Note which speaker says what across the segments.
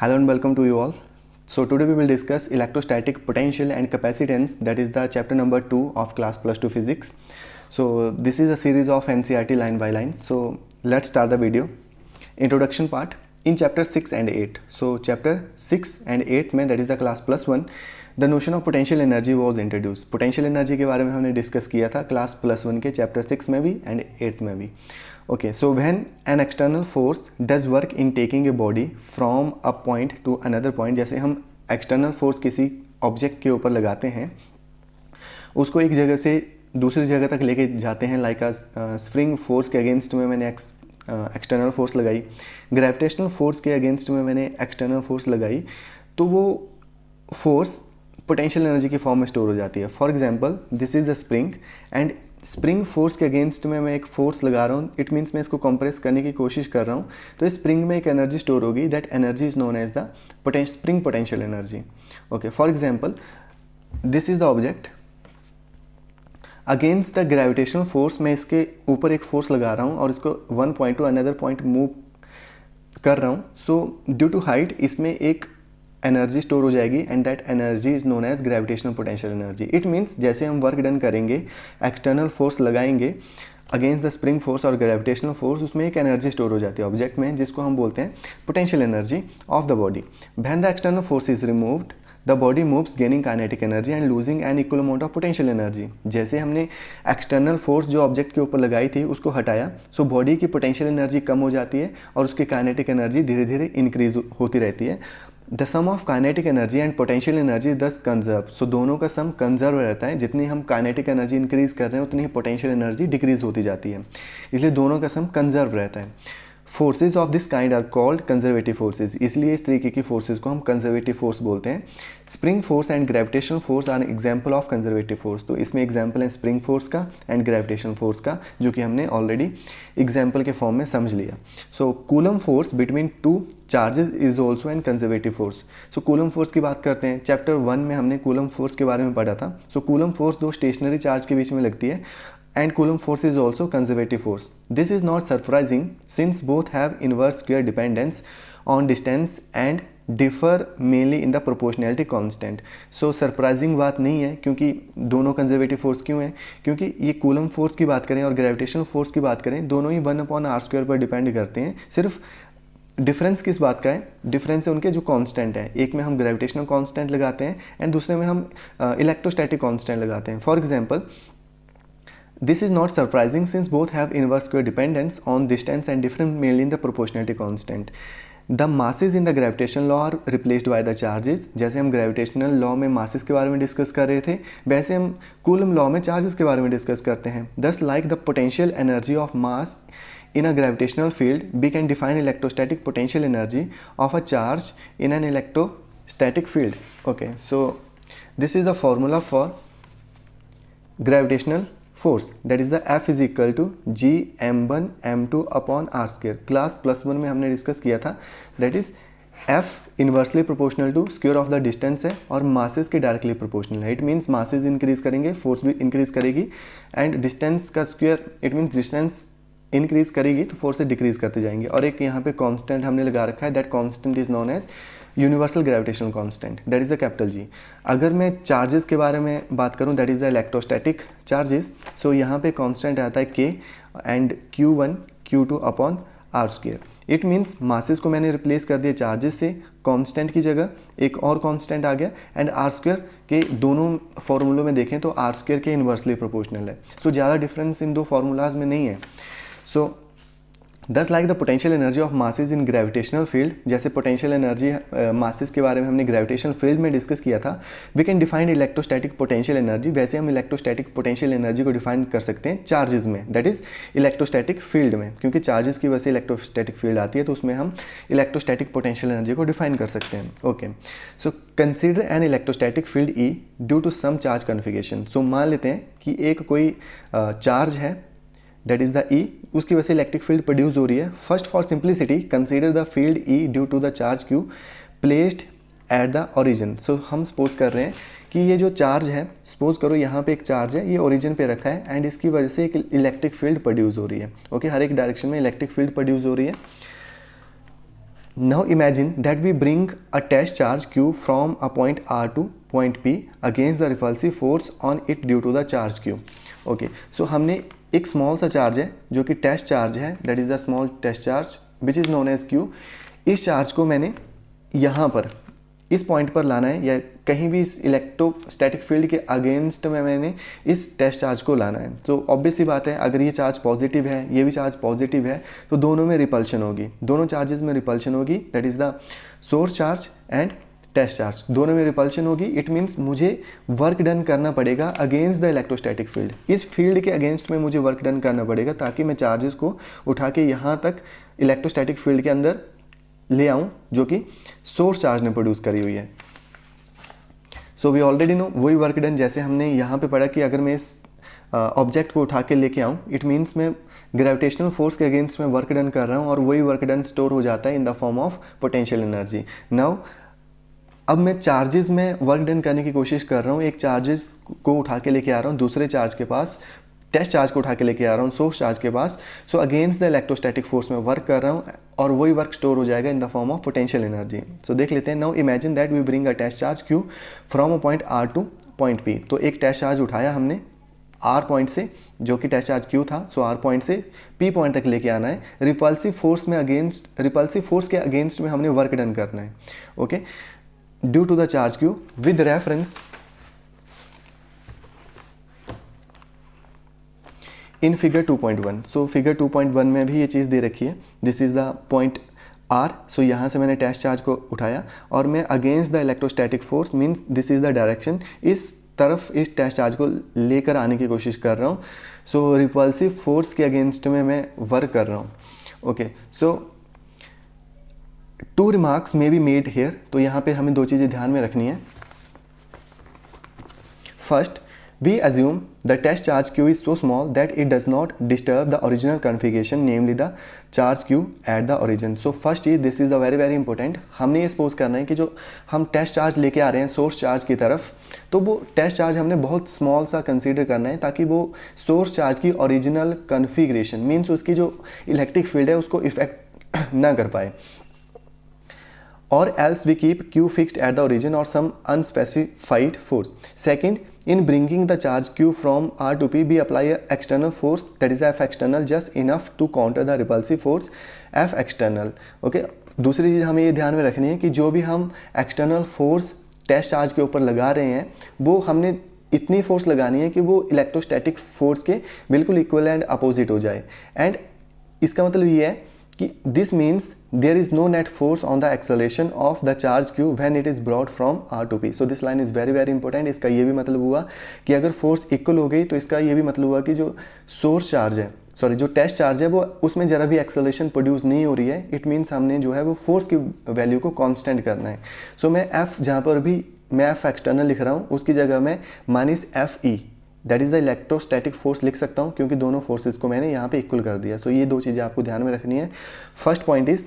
Speaker 1: Hello and welcome to you all. So today we will discuss electrostatic potential and capacitance, that is the chapter number 2 of class plus 2 physics. So this is a series of NCERT line by line. So let's start the video. Introduction part in chapter 6 and 8. So chapter 6 and 8 में, that is the class plus 1, the notion of potential energy was introduced. Potential energy के बारे में हमने discuss किया था class plus 1 के chapter 6 में भी एंड 8 में भी. Okay, so when an external force does work in taking a body from a point to another point, जैसे हम external force किसी object के ऊपर लगाते हैं, उसको एक जगह से दूसरी जगह तक लेके जाते हैं. लाइक स्प्रिंग फोर्स के अगेंस्ट में मैंने एक्सटर्नल फोर्स लगाई, ग्रेविटेशनल फोर्स के अगेंस्ट में मैंने एक्सटर्नल फोर्स लगाई, तो वो फोर्स पोटेंशियल एनर्जी की फॉर्म में स्टोर हो जाती है. For example, this is the spring and spring force के अगेंस्ट में मैं एक फोर्स लगा रहा हूँ. इट मीन्स मैं इसको कंप्रेस करने की कोशिश कर रहा हूँ, तो इस स्प्रिंग में एक एनर्जी स्टोर होगी. That energy is known as the spring potential energy. Okay, for example, this is the object. Against the gravitational force मैं इसके ऊपर एक फोर्स लगा रहा हूँ और इसको one point to another point move कर रहा हूँ. सो ड्यू टू हाइट इसमें एक एनर्जी स्टोर हो जाएगी and that energy is known as gravitational potential energy. It means जैसे हम वर्क डन करेंगे, एक्सटर्नल फोर्स लगाएंगे अगेंस्ट द स्प्रिंग फोर्स और ग्रेविटेशनल फोर्स, उसमें एक एनर्जी स्टोर हो जाती है ऑब्जेक्ट में, जिसको हम बोलते हैं potential energy of the body. When the external force is removed, the body moves gaining kinetic energy and losing an equal amount of potential energy. जैसे हमने एक्सटर्नल फोर्स जो ऑब्जेक्ट के ऊपर लगाई थी उसको हटाया, सो बॉडी की पोटेंशियल एनर्जी कम हो जाती है और उसकी काइनेटिक एनर्जी धीरे धीरे इंक्रीज होती रहती है. The sum of kinetic energy and potential energy thus conserve. So दोनों का सम कंजर्व रहता है. जितनी हम काइनेटिक एनर्जी इंक्रीज कर रहे हैं उतनी ही पोटेंशियल एनर्जी डिक्रीज होती जाती है, इसलिए दोनों का सम कंजर्व रहता है. Forces of this kind are called conservative forces. इसलिए इस तरीके की फोर्सेज को हम कंजर्वेटिव फोर्स बोलते हैं. Spring force and gravitational force are example of conservative force. तो इसमें एग्जाम्पल है स्प्रिंग फोर्स का एंड ग्रेविटेशनल फोर्स का, जो कि हमने ऑलरेडी एग्जाम्पल के फॉर्म में समझ लिया. So coulomb force between two charges is also an conservative force. So coulomb force की बात करते हैं. चैप्टर 1 में हमने कूलम फोर्स के बारे में पढ़ा था. सो कूलम फोर्स दो स्टेशनरी चार्ज के बीच में लगती है and Coulomb force is also conservative force. This is not surprising since both have inverse square dependence on distance and differ mainly in the proportionality constant. So surprising बात नहीं है, क्योंकि दोनों conservative force क्यों है? क्योंकि ये Coulomb force की बात करें और gravitational force की बात करें, दोनों ही 1/r² पर डिपेंड करते हैं. सिर्फ डिफरेंस किस बात का है? डिफरेंस है उनके जो कांस्टेंट है. एक में हम ग्रेविटेशनल कांस्टेंट लगाते हैं एंड दूसरे में हम इलेक्ट्रोस्टैटिक कांस्टेंट लगाते हैं. For example, this is not surprising since both have inverse square dependence on distance and differ mainly in the proportionality constant. The masses in the gravitational law are replaced by the charges. जैसे हम gravitational law में masses के बारे में discuss कर रहे थे, वैसे हम कूलम लॉ में चार्जेस के बारे में डिस्कस करते हैं. Thus, like the potential energy of mass in a gravitational field, we can define electrostatic potential energy of a charge in an electrostatic field. Okay, so this is the formula for gravitational force, that is the F is equal to G m1 m2 upon r². Class plus 1 में हमने discuss किया था. That is F inversely proportional to square of the distance है और masses के directly proportional है. It means masses increase करेंगे, force भी इंक्रीज करेगी, एंड डिस्टेंस का square, it means distance increase करेगी तो फोर्सेस डिक्रीज करते जाएंगे. और एक यहाँ पे कांस्टेंट हमने लगा रखा है, that constant is known as universal gravitational constant, that is the capital G. अगर मैं चार्जेस के बारे में बात करूं, that is the electrostatic charges. So यहाँ पे कांस्टेंट आता है k and q1 q2 upon r². It means masses को मैंने रिप्लेस कर दिया चार्जेस से, कांस्टेंट की जगह एक और कांस्टेंट आ गया, एंड r² के दोनों फॉर्मूलों में देखें तो r² के इन्वर्सली प्रोपोर्शनल है. सो ज़्यादा डिफरेंस इन दो फार्मूलाज में नहीं है. सो दस like the potential energy of masses in gravitational field, जैसे पोटेंशियल एनर्जी मासेस के बारे में हमने ग्रेविटेशनल फील्ड में डिस्कस किया था. We can define electrostatic potential energy, वैसे हम इलेक्ट्रोस्टैटिक पोटेंशियल एनर्जी को डिफाइन कर सकते हैं चार्जेस में, दैट इज इलेक्ट्रोस्टैटिक फील्ड में. क्योंकि चार्जेस की वजह से इलेक्ट्रोस्टैटिक फील्ड आती है, तो उसमें हम इलेक्ट्रोस्टैटिक पोटेंशियल एनर्जी को डिफाइन कर सकते हैं. Okay, so consider an electrostatic field E due to some charge configuration. So मान लेते हैं कि एक कोई चार्ज है, दैट इज द ई, उसकी वजह से इलेक्ट्रिक फील्ड प्रोड्यूस हो रही है. First for simplicity consider the field E due to the charge Q placed at the origin. So हम सपोज कर रहे हैं कि ये जो चार्ज है, सपोज करो यहाँ पे एक चार्ज है, ये ओरिजिन पे रखा है एंड इसकी वजह से एक इलेक्ट्रिक फील्ड प्रोड्यूस हो रही है. ओके, हर एक डायरेक्शन में इलेक्ट्रिक फील्ड प्रोड्यूस हो रही है. Now imagine that we bring a test charge q from a point r to point p against the repulsive force on it due to the charge q. Okay, so हमने एक small सा charge है जो कि test charge है, that is the small test charge which is known as Q. इस charge को मैंने यहाँ पर इस पॉइंट पर लाना है या कहीं भी इस इलेक्ट्रोस्टैटिक फील्ड के अगेंस्ट में मैंने इस टेस्ट चार्ज को लाना है. तो ऑब्वियस सी बात है, अगर ये चार्ज पॉजिटिव है, ये भी चार्ज पॉजिटिव है, तो दोनों में रिपल्शन होगी, दोनों चार्जेस में रिपल्शन होगी. That is the source charge and test charge, दोनों में रिपल्शन होगी. इट मीन्स मुझे वर्क डन करना पड़ेगा अगेंस्ट द इलेक्ट्रोस्टैटिक फील्ड. इस फील्ड के अगेंस्ट में मुझे वर्क डन करना पड़ेगा ताकि मैं चार्जेस को उठा के यहाँ तक इलेक्ट्रोस्टैटिक फील्ड के अंदर ले आऊँ जो कि सोर्स चार्ज ने प्रोड्यूस करी हुई है. सो वी ऑलरेडी नो वही वर्क डन जैसे हमने यहाँ पे पढ़ा कि अगर मैं इस ऑब्जेक्ट को उठा के लेके आऊँ, इट मीन्स मैं ग्रेविटेशनल फोर्स के अगेंस्ट में वर्क डन कर रहा हूँ और वही वर्क डन स्टोर हो जाता है in the form of potential energy. Now अब मैं चार्जेस में वर्क डन करने की कोशिश कर रहा हूँ. एक चार्जेस को उठा के लेके आ रहा हूँ दूसरे चार्ज के पास, टेस्ट चार्ज को उठा के लेके आ रहा हूँ सोर्स चार्ज के पास. So against the electrostatic force में वर्क कर रहा हूँ और वही वर्क स्टोर हो जाएगा in the form of potential energy. So देख लेते हैं. Now imagine that we bring a test charge Q from a point R to point P. तो एक टेस्ट चार्ज उठाया हमने आर पॉइंट से जो कि टेस्ट चार्ज क्यू था. सो आर पॉइंट से पी पॉइंट तक लेके आना है. रिपल्सिव फोर्स के अगेंस्ट में हमने वर्क डन करना है. Okay, due to the charge Q with reference in figure 2.1. So figure 2.1 में भी ये चीज़ दे रखी है. This is the point R. So यहाँ से मैंने टेस्ट चार्ज को उठाया और मैं against the electrostatic force means this is the direction, इस तरफ इस टेस्ट चार्ज को लेकर आने की कोशिश कर रहा हूँ. सो रिपल्सिव फोर्स के अगेंस्ट में मैं वर्क कर रहा हूँ. Okay, so two remarks may be made here. तो यहाँ पे हमें दो चीज़ें ध्यान में रखनी है. First, we assume the test charge q is so small that it does not disturb the original configuration, namely the charge q at the origin. So first is this is the very important. हमने ये suppose करना है कि जो हम test charge लेके आ रहे हैं सोर्स चार्ज की तरफ, तो वो टेस्ट चार्ज हमने बहुत स्मॉल सा कंसीडर करना है ताकि वो सोर्स चार्ज की ओरिजिनल कन्फिग्रेशन मीन्स उसकी जो इलेक्ट्रिक फील्ड है उसको इफेक्ट ना कर पाए. Or else we keep q fixed at the origin or some unspecified force. Second, in bringing the charge q from r to p, we apply a external force, that is f external, just enough to counter the repulsive force f external. Okay, दूसरी चीज़ हमें ये ध्यान में रखनी है कि जो भी हम एक्सटर्नल फोर्स टेस्ट चार्ज के ऊपर लगा रहे हैं वो हमने इतनी फोर्स लगानी है कि वो इलेक्ट्रोस्टैटिक फोर्स के बिल्कुल इक्वल एंड अपोजिट हो जाए. एंड इसका मतलब ये है कि this means there is no net force on the acceleration of the charge Q when it is brought from R to P. So this line is very important. इसका ये भी मतलब हुआ कि अगर फोर्स इक्वल हो गई तो इसका ये भी मतलब हुआ कि जो सोर्स चार्ज है, जो टेस्ट चार्ज है वो उसमें ज़रा भी एक्सेलरेशन प्रोड्यूस नहीं हो रही है. इट मीन्स हमने जो है वो फोर्स की वैल्यू को कॉन्स्टेंट करना है. सो मैं एफ जहाँ पर भी मैं एफ एक्सटर्नल लिख रहा हूँ उसकी जगह मैं minus F E that is the electrostatic force लिख सकता हूँ क्योंकि दोनों फोर्सेस को मैंने यहाँ पे इक्वल कर दिया. सो ये दो चीज़ें आपको ध्यान में रखनी है. फर्स्ट पॉइंट इज़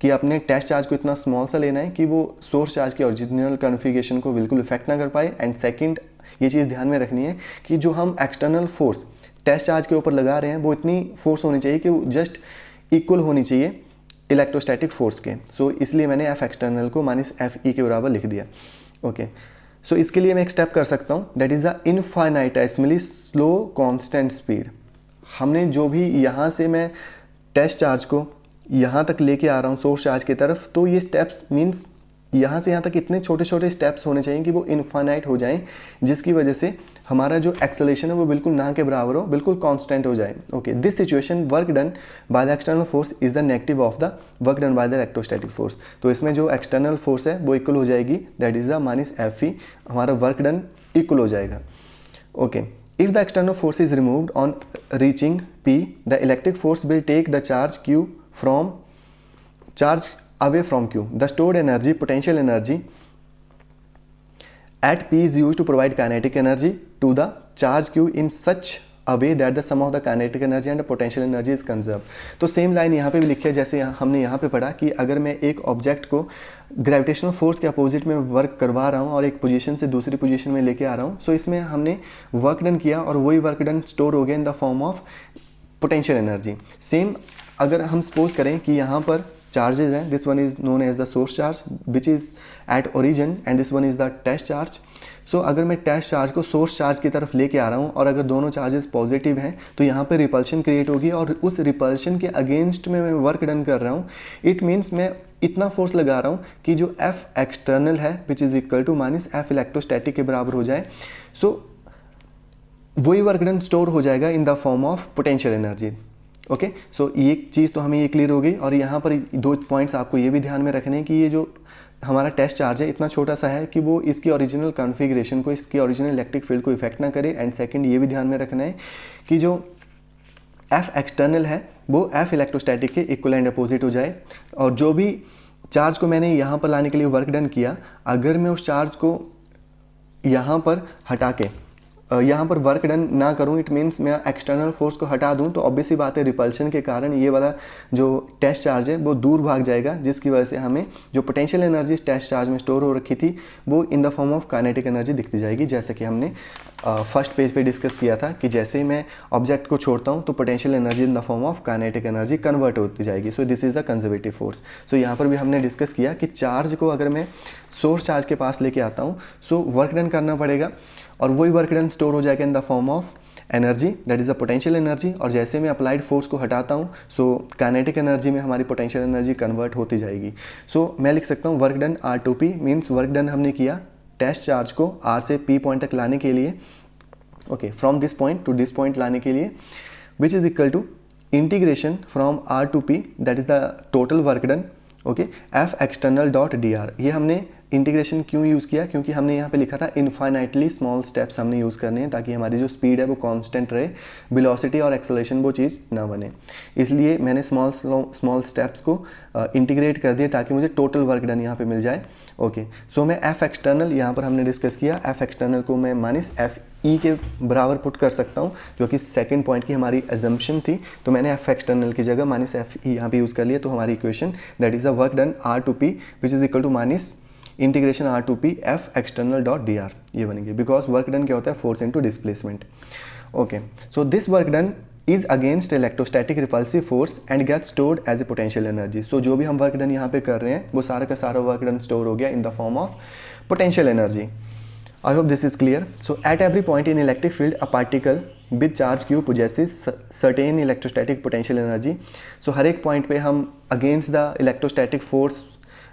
Speaker 1: कि अपने टेस्ट चार्ज को इतना स्मॉल सा लेना है कि वो सोर्स चार्ज की ओरिजिनल कन्फिगरेशन को बिल्कुल इफेक्ट ना कर पाए. एंड सेकंड ये चीज़ ध्यान में रखनी है कि जो हम एक्सटर्नल फोर्स टेस्ट चार्ज के ऊपर लगा रहे हैं वो इतनी फोर्स होनी चाहिए कि वो जस्ट इक्वल होनी चाहिए इलेक्ट्रोस्टैटिक फोर्स के. सो इसलिए मैंने एफ एक्सटर्नल को माइनस एफ ई के बराबर लिख दिया. ओके, सो इसके लिए मैं एक स्टेप कर सकता हूँ, that is the infinitesimally slow constant speed. हमने जो भी यहाँ से मैं टेस्ट चार्ज को यहाँ तक लेके आ रहा हूँ सोर्स चार्ज की तरफ, तो ये स्टेप्स मीन्स यहाँ से यहाँ तक इतने छोटे छोटे स्टेप्स होने चाहिए कि वो इनफाइनाइट हो जाएं, जिसकी वजह से हमारा जो एक्सेलरेशन है वो बिल्कुल ना के बराबर हो, बिल्कुल कांस्टेंट हो जाए. Okay, this situation work done by the external force is the negative of the work done by the electrostatic force. तो इसमें जो एक्सटर्नल फोर्स है वो इक्वल हो जाएगी, that is the minus F E. हमारा वर्क डन इक्वल हो जाएगा. Okay, if the external force is removed on reaching P, the electric force will take the charge Q from charge away from Q. The stored energy, potential energy at P is used to provide kinetic energy to the charge Q in such a way that the sum of the kinetic energy and the potential energy is conserved. तो same line यहाँ पे भी लिखी है जैसे हमने यहाँ पे पढ़ा कि अगर मैं एक ऑब्जेक्ट को ग्रेविटेशनल फोर्स के अपोजिट में वर्क करवा रहा हूँ और एक पोजीशन से दूसरी पोजीशन में लेके आ रहा हूँ, सो इसमें हमने वर्क डन किया और वही वर्क डन स्टोर हो गया इन the form of potential energy. Same अगर हम सपोज करें कि यहाँ पर charges हैं. This one is known as the source charge which is at origin and this one is the test charge. सो अगर मैं टेस्ट चार्ज को सोर्स चार्ज की तरफ लेके आ रहा हूँ और अगर दोनों चार्जेस पॉजिटिव हैं तो यहाँ पे रिपल्शन क्रिएट होगी और उस रिपल्शन के अगेंस्ट में मैं वर्क डन कर रहा हूँ. इट मीन्स मैं इतना फोर्स लगा रहा हूँ कि जो एफ एक्सटर्नल है which is equal to minus F electrostatic के बराबर हो जाए. सो वही वर्क डन स्टोर हो जाएगा in the form of potential energy. Okay, so ये चीज़ तो हमें ये क्लियर हो गई. और यहाँ पर दो पॉइंट्स आपको ये भी ध्यान में रखने हैं कि ये जो हमारा टेस्ट चार्ज है इतना छोटा सा है कि वो इसकी ओरिजिनल कॉन्फ़िगरेशन को, इसकी ओरिजिनल इलेक्ट्रिक फील्ड को इफेक्ट ना करे. एंड सेकंड ये भी ध्यान में रखना है कि जो एफ एक्सटर्नल है वो एफ इलेक्ट्रोस्टैटिक के इक्वल एंड अपोजिट हो जाए. और जो भी चार्ज को मैंने यहाँ पर लाने के लिए वर्क डन किया, अगर मैं उस चार्ज को यहाँ पर हटा के यहाँ पर वर्क डन ना करूँ, इट मीन्स मैं एक्सटर्नल फोर्स को हटा दूँ, तो ऑब्वियस सी बात है रिपल्शन के कारण ये वाला जो टेस्ट चार्ज है वो दूर भाग जाएगा, जिसकी वजह से हमें जो पोटेंशियल एनर्जी टेस्ट चार्ज में स्टोर हो रखी थी वो इन the form of kinetic energy दिखती जाएगी. जैसे कि हमने फर्स्ट पेज पे डिस्कस किया था कि जैसे ही मैं ऑब्जेक्ट को छोड़ता हूँ तो potential energy in the form of kinetic energy convert होती जाएगी. So this is the conservative force. So यहाँ पर भी हमने डिस्कस किया कि चार्ज को अगर मैं सोर्स चार्ज के पास लेके आता हूँ सो वर्क डन करना पड़ेगा और वही वर्क डन स्टोर हो जाएगा in the form of energy, that is the potential energy. और जैसे मैं अप्लाइड फोर्स को हटाता हूँ सो काइनेटिक एनर्जी में हमारी पोटेंशियल एनर्जी कन्वर्ट होती जाएगी. सो मैं लिख सकता हूँ work done R2P means work done हमने किया टेस्ट चार्ज को R से P पॉइंट तक लाने के लिए, okay, from this point to this point लाने के लिए, which is equal to integration from R2P that is the total work done, okay, F external dot DR. ये हमने इंटीग्रेशन क्यों यूज़ किया, क्योंकि हमने यहाँ पे लिखा था इनफाइनाइटली स्मॉल स्टेप्स हमने यूज़ करने हैं ताकि हमारी जो स्पीड है वो कांस्टेंट रहे, वेलोसिटी और एक्सेलरेशन वो चीज़ ना बने. इसलिए मैंने स्मॉल स्टेप्स को इंटीग्रेट कर दिया ताकि मुझे टोटल वर्क डन यहाँ पे मिल जाए. ओके, सो मैं एफ एक्सटर्नल यहाँ पर हमने डिस्कस किया, एफ एक्सटर्नल को मैं माइनस एफ ई के बराबर पुट कर सकता हूँ जो कि सेकंड पॉइंट की हमारी एजम्पशन थी. तो मैंने एफ एक्सटर्नल की जगह माइनस एफ ई यहाँ पे यूज़ कर लिया. तो हमारी equation that is the work done R2P which is equal to minus integration R2P F external dot DR ये बनेंगे. बिकॉज वर्क डन क्या होता है, force into displacement. Okay, so this work done is against electrostatic repulsive force and get stored as a potential energy. So जो भी हम work done यहाँ पे कर रहे हैं वो सारा का सारा वर्क डन स्टोर हो गया इन the form of potential energy. I hope this is clear. So at every point in electric field, a particle with charge q possesses certain electrostatic potential energy. So हर एक point पे हम against the electrostatic force,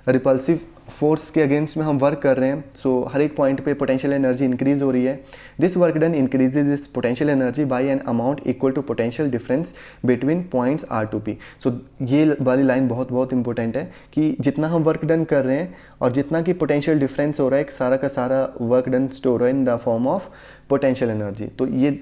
Speaker 1: repulsive force के against में हम work कर रहे हैं. सो हर एक पॉइंट पे पोटेंशियल एनर्जी इंक्रीज हो रही है. This work done increases this potential energy by an amount equal to potential difference between points R2P. So ये वाली लाइन बहुत बहुत इंपॉर्टेंट है कि जितना हम वर्क डन कर रहे हैं और जितना कि पोटेंशियल डिफरेंस हो रहा है, सारा का सारा वर्क डन स्टोर है in the form of potential energy. तो ये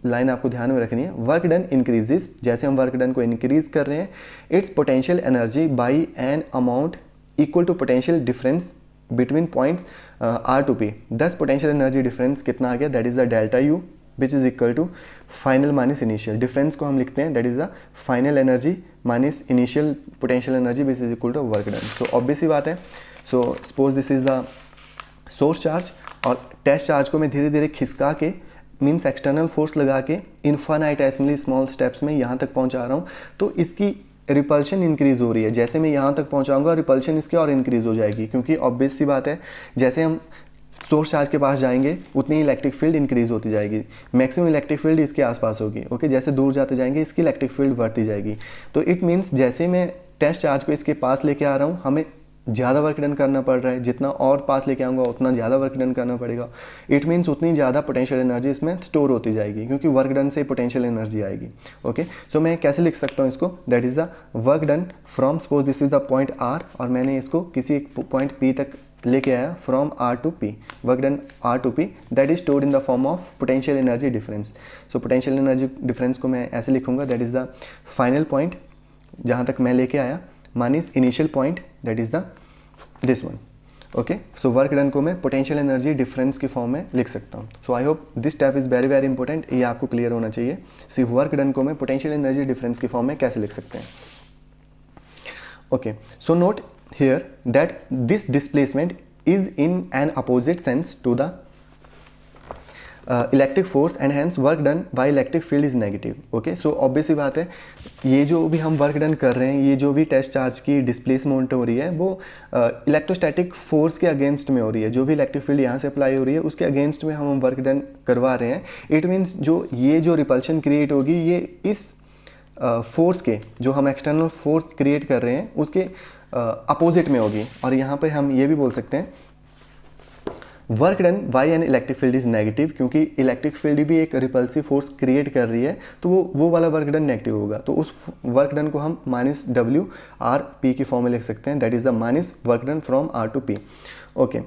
Speaker 1: लाइन आपको ध्यान में रखनी है. वर्क डन इंक्रीजेज, जैसे हम वर्क डन को इंक्रीज कर रहे हैं, it's potential energy by an amount equal to potential difference between points R2P. This potential energy difference कितना आ गया, that is the delta U which is equal to final minus initial. Difference को हम लिखते हैं that is the final energy minus initial potential energy which is equal to work done. So obvious ही बात है. So suppose this is the source charge और test charge को मैं धीरे धीरे खिसका के मीन्स एक्सटर्नल फोर्स लगा के इनफाइनाइटेसिमली स्मॉल स्टेप्स में यहाँ तक पहुँचा रहा हूँ. तो इसकी रिपल्शन इंक्रीज़ हो रही है. जैसे मैं यहाँ तक पहुँचाऊँगा रिपल्शन इसकी और इंक्रीज़ हो जाएगी, क्योंकि ऑब्वियस सी बात है जैसे हम सोर्स चार्ज के पास जाएंगे उतनी इलेक्ट्रिक फील्ड इंक्रीज़ होती जाएगी. मैक्सिमम इलेक्ट्रिक फील्ड इसके आसपास होगी. ओके, जैसे दूर जाते जाएंगे इसकी इलेक्ट्रिक फील्ड बढ़ती जाएगी. तो इट मीन्स जैसे मैं टेस्ट चार्ज को इसके पास लेके आ रहा हूँ, हमें ज़्यादा वर्क डन करना पड़ रहा है. जितना और पास लेके आऊँगा उतना ज़्यादा वर्क डन करना पड़ेगा. इट मीन्स उतनी ज़्यादा पोटेंशियल एनर्जी इसमें स्टोर होती जाएगी, क्योंकि वर्क डन से पोटेंशियल एनर्जी आएगी. ओके, सो मैं कैसे लिख सकता हूँ इसको, that is the work done from, suppose this is the point R और मैंने इसको किसी एक पॉइंट P तक लेके आया from R2P. Work done R2P that is stored in the form of potential energy difference. So potential energy difference को मैं ऐसे लिखूंगा, that is the final point जहाँ तक मैं लेके आया minus initial point that is the this one. Okay, so work done को मैं पोटेंशियल एनर्जी डिफरेंस की फॉर्म में लिख सकता हूँ. So I hope this step is very very important. ये आपको क्लियर होना चाहिए. सिर्फ वर्क डन को मैं पोटेंशियल एनर्जी डिफरेंस की फॉर्म में कैसे लिख सकते हैं. Okay, so note here that this displacement is in an opposite sense to the electric force and hence work done by electric field is negative. Okay, so obvious सी बात है, ये जो भी हम वर्क डन कर रहे हैं, ये जो भी टेस्ट चार्ज की डिस्प्लेसमेंट हो रही है वो इलेक्ट्रोस्टैटिक फोर्स के अगेंस्ट में हो रही है। जो भी इलेक्ट्रिक फील्ड यहाँ से अप्लाई हो रही है उसके अगेंस्ट में हम वर्क डन करवा रहे हैं। इट मीन्स जो रिपल्शन क्रिएट होगी ये इस फोर्स के, जो हम एक्सटर्नल फोर्स क्रिएट कर रहे हैं उसके अपोजिट में होगी। और यहाँ पे हम ये भी बोल सकते हैं work done by an electric field is negative, क्योंकि इलेक्ट्रिक फील्ड भी एक रिपल्सिव फोर्स क्रिएट कर रही है, तो वो वाला वर्क डन नेगेटिव होगा। तो उस वर्क डन को हम -WRP की फॉर्म में लिख सकते हैं, that is the minus work done from R to P। Okay,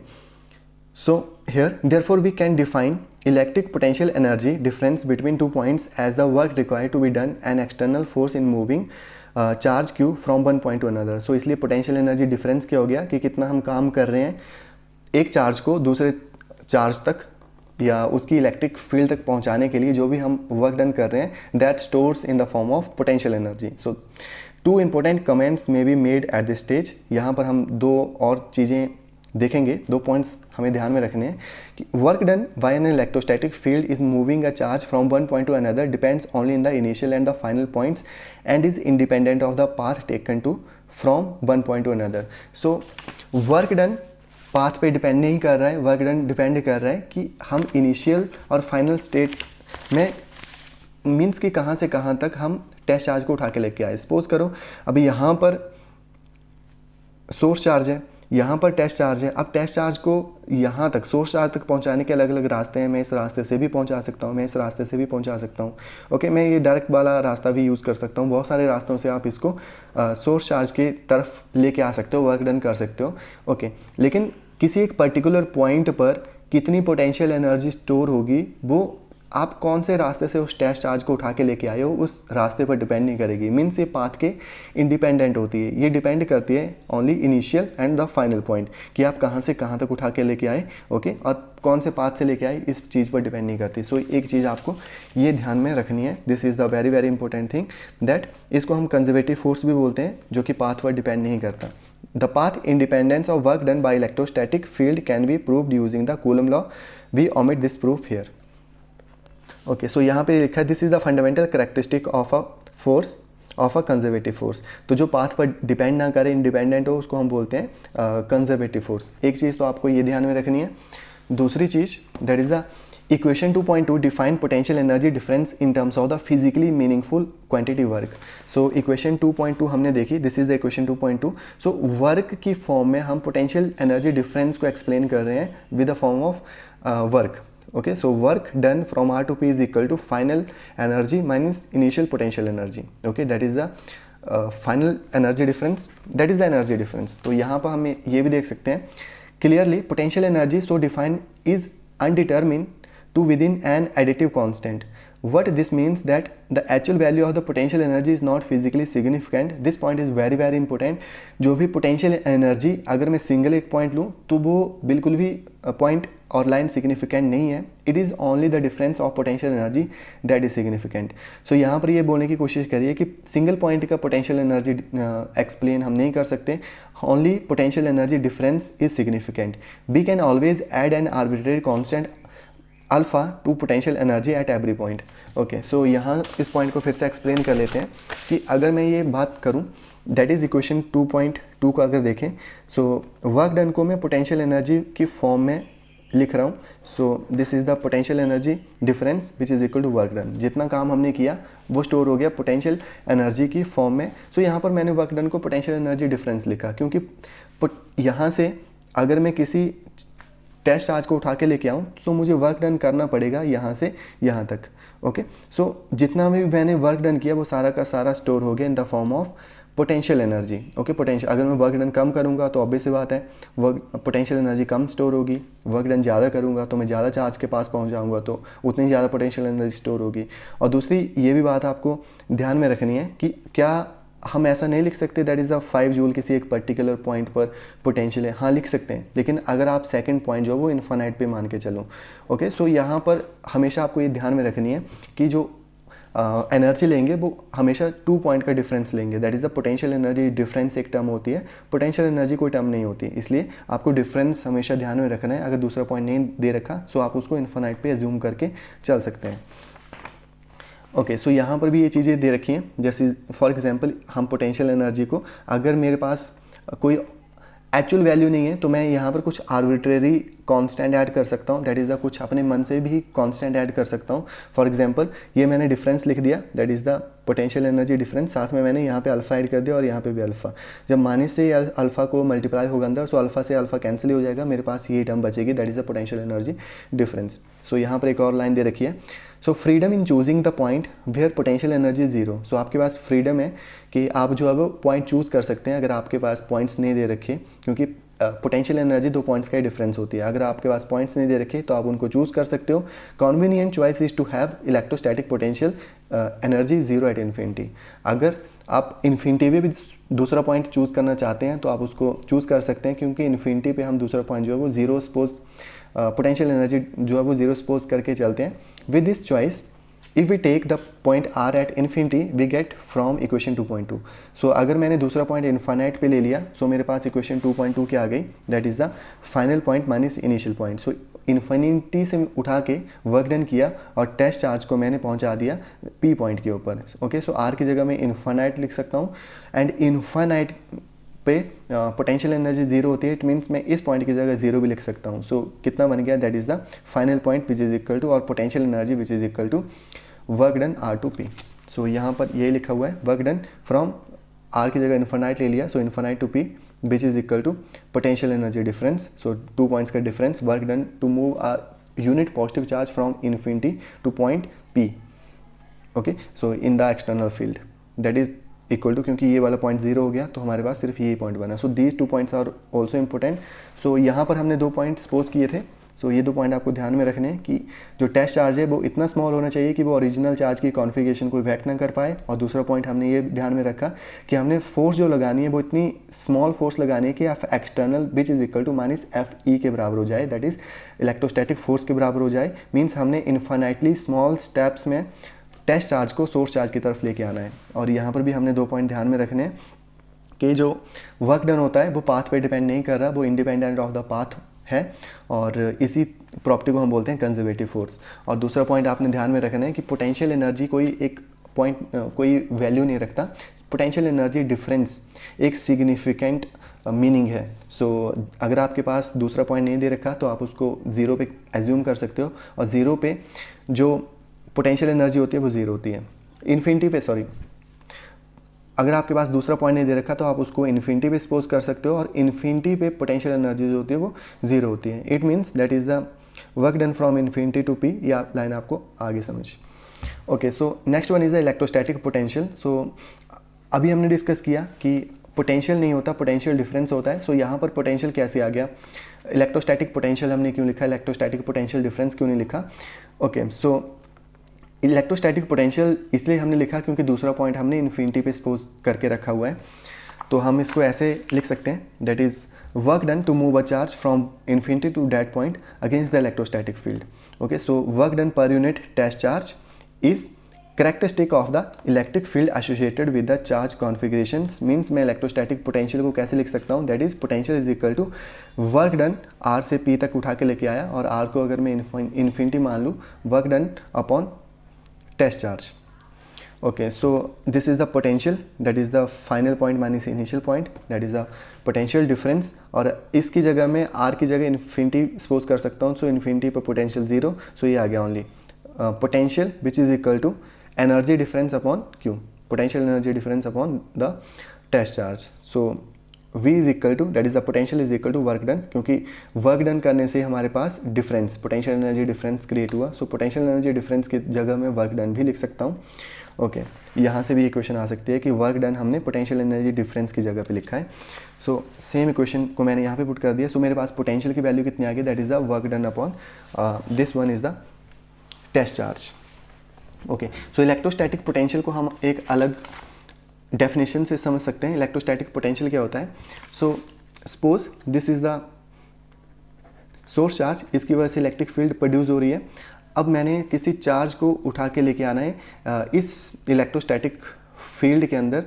Speaker 1: so here therefore we can define electric potential energy difference between 2 points as the work required to be done an external force in moving charge q from one point to another। so इसलिए potential energy difference क्या हो गया कि कितना हम काम कर रहे हैं एक चार्ज को दूसरे चार्ज तक या उसकी इलेक्ट्रिक फील्ड तक पहुंचाने के लिए, जो भी हम वर्क डन कर रहे हैं that stores in the form of potential energy. So 2 important comments may be made at this stage. यहाँ पर हम 2 और चीज़ें देखेंगे, 2 पॉइंट्स हमें ध्यान में रखने हैं कि work done by an electrostatic field is moving a charge from one point to another depends only in the initial and the final points and is independent of the path taken to from one point to another. So work done path पे depend नहीं कर रहा है, work done depend कर रहा है कि हम इनिशियल और फाइनल स्टेट में मीन्स कि कहाँ से कहाँ तक हम टेस्ट चार्ज को उठा के लेके आए। सपोज करो अभी यहाँ पर सोर्स चार्ज है, यहाँ पर टेस्ट चार्ज है। अब टेस्ट चार्ज को यहाँ तक सोर्स चार्ज तक पहुँचाने के अलग अलग रास्ते हैं। मैं इस रास्ते से भी पहुँचा सकता हूँ, मैं इस रास्ते से भी पहुँचा सकता हूँ। ओके, मैं ये डायरेक्ट वाला रास्ता भी यूज़ कर सकता हूँ। बहुत सारे रास्तों से आप इसको सोर्स चार्ज की तरफ लेके आ सकते हो, वर्क डन कर सकते हो। ओके, लेकिन किसी एक पर्टिकुलर पॉइंट पर कितनी पोटेंशियल एनर्जी स्टोर होगी वो आप कौन से रास्ते से उस टेस्ट चार्ज को उठा के लेके आए हो उस रास्ते पर डिपेंड नहीं करेगी। मीन्स ये पाथ के इंडिपेंडेंट होती है, ये डिपेंड करती है only initial and the final point कि आप कहाँ से कहाँ तक उठा के लेके आए। ओके, और कौन से पाथ से लेके आए इस चीज़ पर डिपेंड नहीं करती। सो एक चीज़ आपको ये ध्यान में रखनी है, this is the very very important thing that इसको हम कंजर्वेटिव फोर्स भी बोलते हैं, जो कि पाथ पर डिपेंड नहीं करता। The path independence of work done by electrostatic field can be proved using the Coulomb law. We omit this proof here. Okay, so यहाँ पे लिखा है this is the fundamental characteristic of a force of a conservative force. तो जो path पर depend ना करे, independent हो, उसको हम बोलते हैं कंजर्वेटिव फोर्स। एक चीज़ तो आपको ये ध्यान में रखनी है। दूसरी चीज़ that is the equation 2.2 define potential energy difference in terms of the physically meaningful quantity work. So equation 2.2 हमने देखी, this is the equation 2.2। So work की फॉर्म में हम पोटेंशियल एनर्जी डिफरेंस को एक्सप्लेन कर रहे हैं with the form of work. Okay, so work done from R to P is equal to final energy minus initial potential energy. Okay, that is the final energy difference, that is the energy difference. तो यहाँ पर हम ये भी देख सकते हैं clearly potential energy so defined is undetermined to within an additive constant. What this means that the actual value of the potential energy is not physically significant. This point is very very important. जो भी potential energy अगर मैं single एक point लूँ तो वो बिल्कुल भी पॉइंट और लाइन सिग्निफिकेंट नहीं है। It is only the difference of potential energy that is significant. So यहाँ पर ये बोलने की कोशिश करिए कि सिंगल पॉइंट का पोटेंशियल एनर्जी एक्सप्लेन हम नहीं कर सकते, only potential energy difference is significant. We can always add an arbitrary constant alpha to potential energy at every point. Okay, so यहाँ इस पॉइंट को फिर से एक्सप्लेन कर लेते हैं कि अगर मैं ये बात करूँ दैट इज़ इक्वेशन 2.2 को अगर देखें, सो वर्क डन को मैं पोटेंशियल एनर्जी की फॉर्म में लिख रहा हूँ। So this is the potential energy difference which is equal to work done. जितना काम हमने किया वो स्टोर हो गया पोटेंशियल एनर्जी की फॉर्म में। सो यहाँ पर मैंने वर्क डन को पोटेंशियल एनर्जी डिफरेंस लिखा, क्योंकि यहाँ से अगर मैं किसी टेस्ट चार्ज को उठा के लेके आऊँ तो मुझे वर्क डन करना पड़ेगा यहाँ से यहाँ तक। ओके, सो जितना भी मैंने वर्क डन किया वो सारा का सारा स्टोर हो गया इन the form of potential energy. Okay, potential अगर मैं वर्क डन कम करूँगा तो ऑब्वियस सी बात है वर्क पोटेंशियल एनर्जी कम स्टोर होगी। वर्क डन ज़्यादा करूँगा तो मैं ज़्यादा चार्ज के पास पहुँच जाऊँगा तो उतनी ज़्यादा पोटेंशियल एनर्जी स्टोर होगी। और दूसरी ये भी बात आपको ध्यान में रखनी है कि क्या हम ऐसा नहीं लिख सकते दैट इज़ द 5 जूल किसी एक पर्टिकुलर पॉइंट पर पोटेंशियल है। हाँ लिख सकते हैं, लेकिन अगर आप सेकंड पॉइंट जो वो इन्फानाइट पे मान के चलो। ओके, सो यहाँ पर हमेशा आपको ये ध्यान में रखनी है कि जो एनर्जी लेंगे वो हमेशा 2 पॉइंट का डिफरेंस लेंगे, that is the potential energy difference एक टर्म होती है, पोटेंशियल एनर्जी कोई टर्म नहीं होती, इसलिए आपको डिफरेंस हमेशा ध्यान में रखना है। अगर दूसरा पॉइंट नहीं दे रखा सो आप उसको इन्फिनाइट पे एज्यूम करके चल सकते हैं। ओके, सो यहाँ पर भी ये चीज़ें दे रखी हैं, जैसे फॉर एग्जांपल हम पोटेंशियल एनर्जी को, अगर मेरे पास कोई एक्चुअल वैल्यू नहीं है तो मैं यहाँ पर कुछ आर्बिट्रेरी कांस्टेंट ऐड कर सकता हूँ, दैट इज़ द कुछ अपने मन से भी कांस्टेंट ऐड कर सकता हूँ। फॉर एग्जांपल ये मैंने डिफरेंस लिख दिया, that is the potential energy difference, साथ में मैंने यहाँ पे अल्फा ऐड कर दिया और यहाँ पे भी अल्फा। जब माइनस से अल्फा को मल्टीप्लाई होगा अंदर, सो अल्फा से अल्फा कैंसिल हो जाएगा, मेरे पास ये टर्म बचेगी, that is the potential energy difference. So यहाँ पर एक और लाइन दे रखी है, so freedom in choosing the point where potential energy zero. So आपके पास फ्रीडम है कि आप जो है वो पॉइंट चूज़ कर सकते हैं अगर आपके पास पॉइंट्स नहीं दे रखे, क्योंकि पोटेंशियल एनर्जी 2 पॉइंट्स का ही डिफरेंस होती है। अगर आपके पास पॉइंट्स नहीं दे रखे तो आप उनको चूज़ कर सकते हो। Convenient choice is to have electrostatic potential energy zero at infinity. अगर आप इन्फिनिटी पे भी दूसरा पॉइंट चूज़ करना चाहते हैं तो आप उसको चूज़ कर सकते हैं, क्योंकि इन्फिनिटी पे हम दूसरा पॉइंट जो है वो जीरो सपोज पोटेंशियल एनर्जी जो है वो जीरो सपोज करके चलते हैं। With this choice if we take the point R at infinity we get from equation 2.2। So अगर मैंने दूसरा पॉइंट इन्फाइनाइट पे ले लिया, सो मेरे पास इक्वेशन 2.2 की आ गई, that is the final point minus initial point. So infinity से उठा के वर्क डन किया और टेस्ट चार्ज को मैंने पहुंचा दिया पी पॉइंट के ऊपर। ओके, सो आर की जगह मैं इन्फाइनाइट लिख सकता हूँ, एंड इन्फाइनाइट पे पोटेंशियल एनर्जी जीरो होती है, इट मीन्स मैं इस पॉइंट की जगह जीरो भी लिख सकता हूँ। सो कितना बन गया, that is the final point which is equal to और potential energy which is equal to work done R to P. So यहाँ पर ये लिखा हुआ है वर्क डन फ्रॉम आर की जगह इन्फिनाइट ले लिया, so infinite to P which is equal to potential energy difference, so 2 points का डिफरेंस, work done to move a unit positive charge from infinity to point P. Okay, so in the external field that is equal to, क्योंकि ये वाला point zero हो गया तो हमारे पास सिर्फ यही पॉइंट बना। So these 2 points are also important. So यहाँ पर हमने 2 पॉइंट सपोज किए थे, सो ये 2 पॉइंट आपको ध्यान में रखने हैं कि जो टेस्ट चार्ज है वो इतना स्मॉल होना चाहिए कि वो ओरिजिनल चार्ज की कॉन्फ़िगरेशन को इफेक्ट ना कर पाए, और दूसरा पॉइंट हमने ये ध्यान में रखा कि हमने फोर्स जो लगानी है वो इतनी स्मॉल फोर्स लगानी है कि F external which is equal to minus F E के बराबर हो जाए, दैट इज़ इलेक्ट्रोस्टैटिक फोर्स के बराबर हो जाए। मीन्स हमने इन्फिनाइटली स्मॉल स्टेप्स में टेस्ट चार्ज को सोर्स चार्ज की तरफ लेके आना है। और यहाँ पर भी हमने 2 पॉइंट ध्यान में रखने हैं कि जो वर्क डन होता है वो पाथ पे डिपेंड नहीं कर रहा, वो इंडिपेंडेंट ऑफ द पाथ है, और इसी प्रॉपर्टी को हम बोलते हैं कंजर्वेटिव फोर्स। और दूसरा पॉइंट आपने ध्यान में रखना है कि पोटेंशियल एनर्जी कोई एक पॉइंट कोई वैल्यू नहीं रखता, पोटेंशियल एनर्जी डिफरेंस एक सिग्निफिकेंट मीनिंग है। सो अगर आपके पास दूसरा पॉइंट नहीं दे रखा तो आप उसको ज़ीरो पे एज्यूम कर सकते हो, और ज़ीरो पे जो पोटेंशियल एनर्जी होती है वो ज़ीरो होती है। इन्फिनिटी पे अगर आपके पास दूसरा पॉइंट नहीं दे रखा तो आप उसको इन्फिनिटी पे सपोज कर सकते हो, और इन्फिनिटी पे पोटेंशियल एनर्जी जो होती है वो ज़ीरो होती है। It means that is the work done from infinity to P. ये लाइन आपको आगे समझ। Okay, so next one is the electrostatic potential. So अभी हमने डिस्कस किया कि पोटेंशियल नहीं होता, पोटेंशियल डिफरेंस होता है। सो यहाँ पर पोटेंशियल कैसे आ गया, इलेक्ट्रोस्टैटिक पोटेंशियल हमने क्यों लिखा, इलेक्ट्रोस्टैटिक पोटेंशियल डिफरेंस क्यों नहीं लिखा। ओके, सो इलेक्ट्रोस्टैटिक पोटेंशियल इसलिए हमने लिखा क्योंकि दूसरा पॉइंट हमने इन्फिनिटी पे सपोज करके रखा हुआ है, तो हम इसको ऐसे लिख सकते हैं, that is work done to move a charge from infinity to that point against the electrostatic field. Okay, so work done per unit test charge is characteristic of the electric field associated with the charge configurations. Means मैं electrostatic potential को कैसे लिख सकता हूँ, that is potential is equal to work done R से P तक उठा के लेके आया, और आर को अगर मैं इन्फिनिटी मान लूँ, work done upon test charge. Okay, so this is the potential, that is the final point minus initial point, that is the potential difference. और इसकी जगह मैं आर की जगह इन्फिनिटी सपोज कर सकता हूँ, सो इन्फिनिटी पर पोटेंशियल जीरो, सो ये आ गया only potential which is equal to energy difference upon Q, potential energy difference upon the test charge. So V is equal to that is the potential is equal to work done, क्योंकि work done करने से हमारे पास difference potential energy difference create हुआ। So potential energy difference की जगह मैं work done भी लिख सकता हूँ। ओके, यहाँ से भी इक्वेशन आ सकती है कि वर्क डन हमने पोटेंशियल एनर्जी डिफरेंस की जगह पे लिखा है। सो सेम इक्वेशन को मैंने यहाँ पे पुट कर दिया। सो मेरे पास पोटेंशियल की वैल्यू कितनी आ गई, that is the work done upon this one is the test charge. Okay, so electrostatic potential को हम एक अलग डेफिनेशन से समझ सकते हैं। इलेक्ट्रोस्टैटिक पोटेंशियल क्या होता है, so suppose this is the source charge, इसकी वजह से इलेक्ट्रिक फील्ड प्रोड्यूस हो रही है। अब मैंने किसी चार्ज को उठा के लेके आना है इस इलेक्ट्रोस्टैटिक फील्ड के अंदर।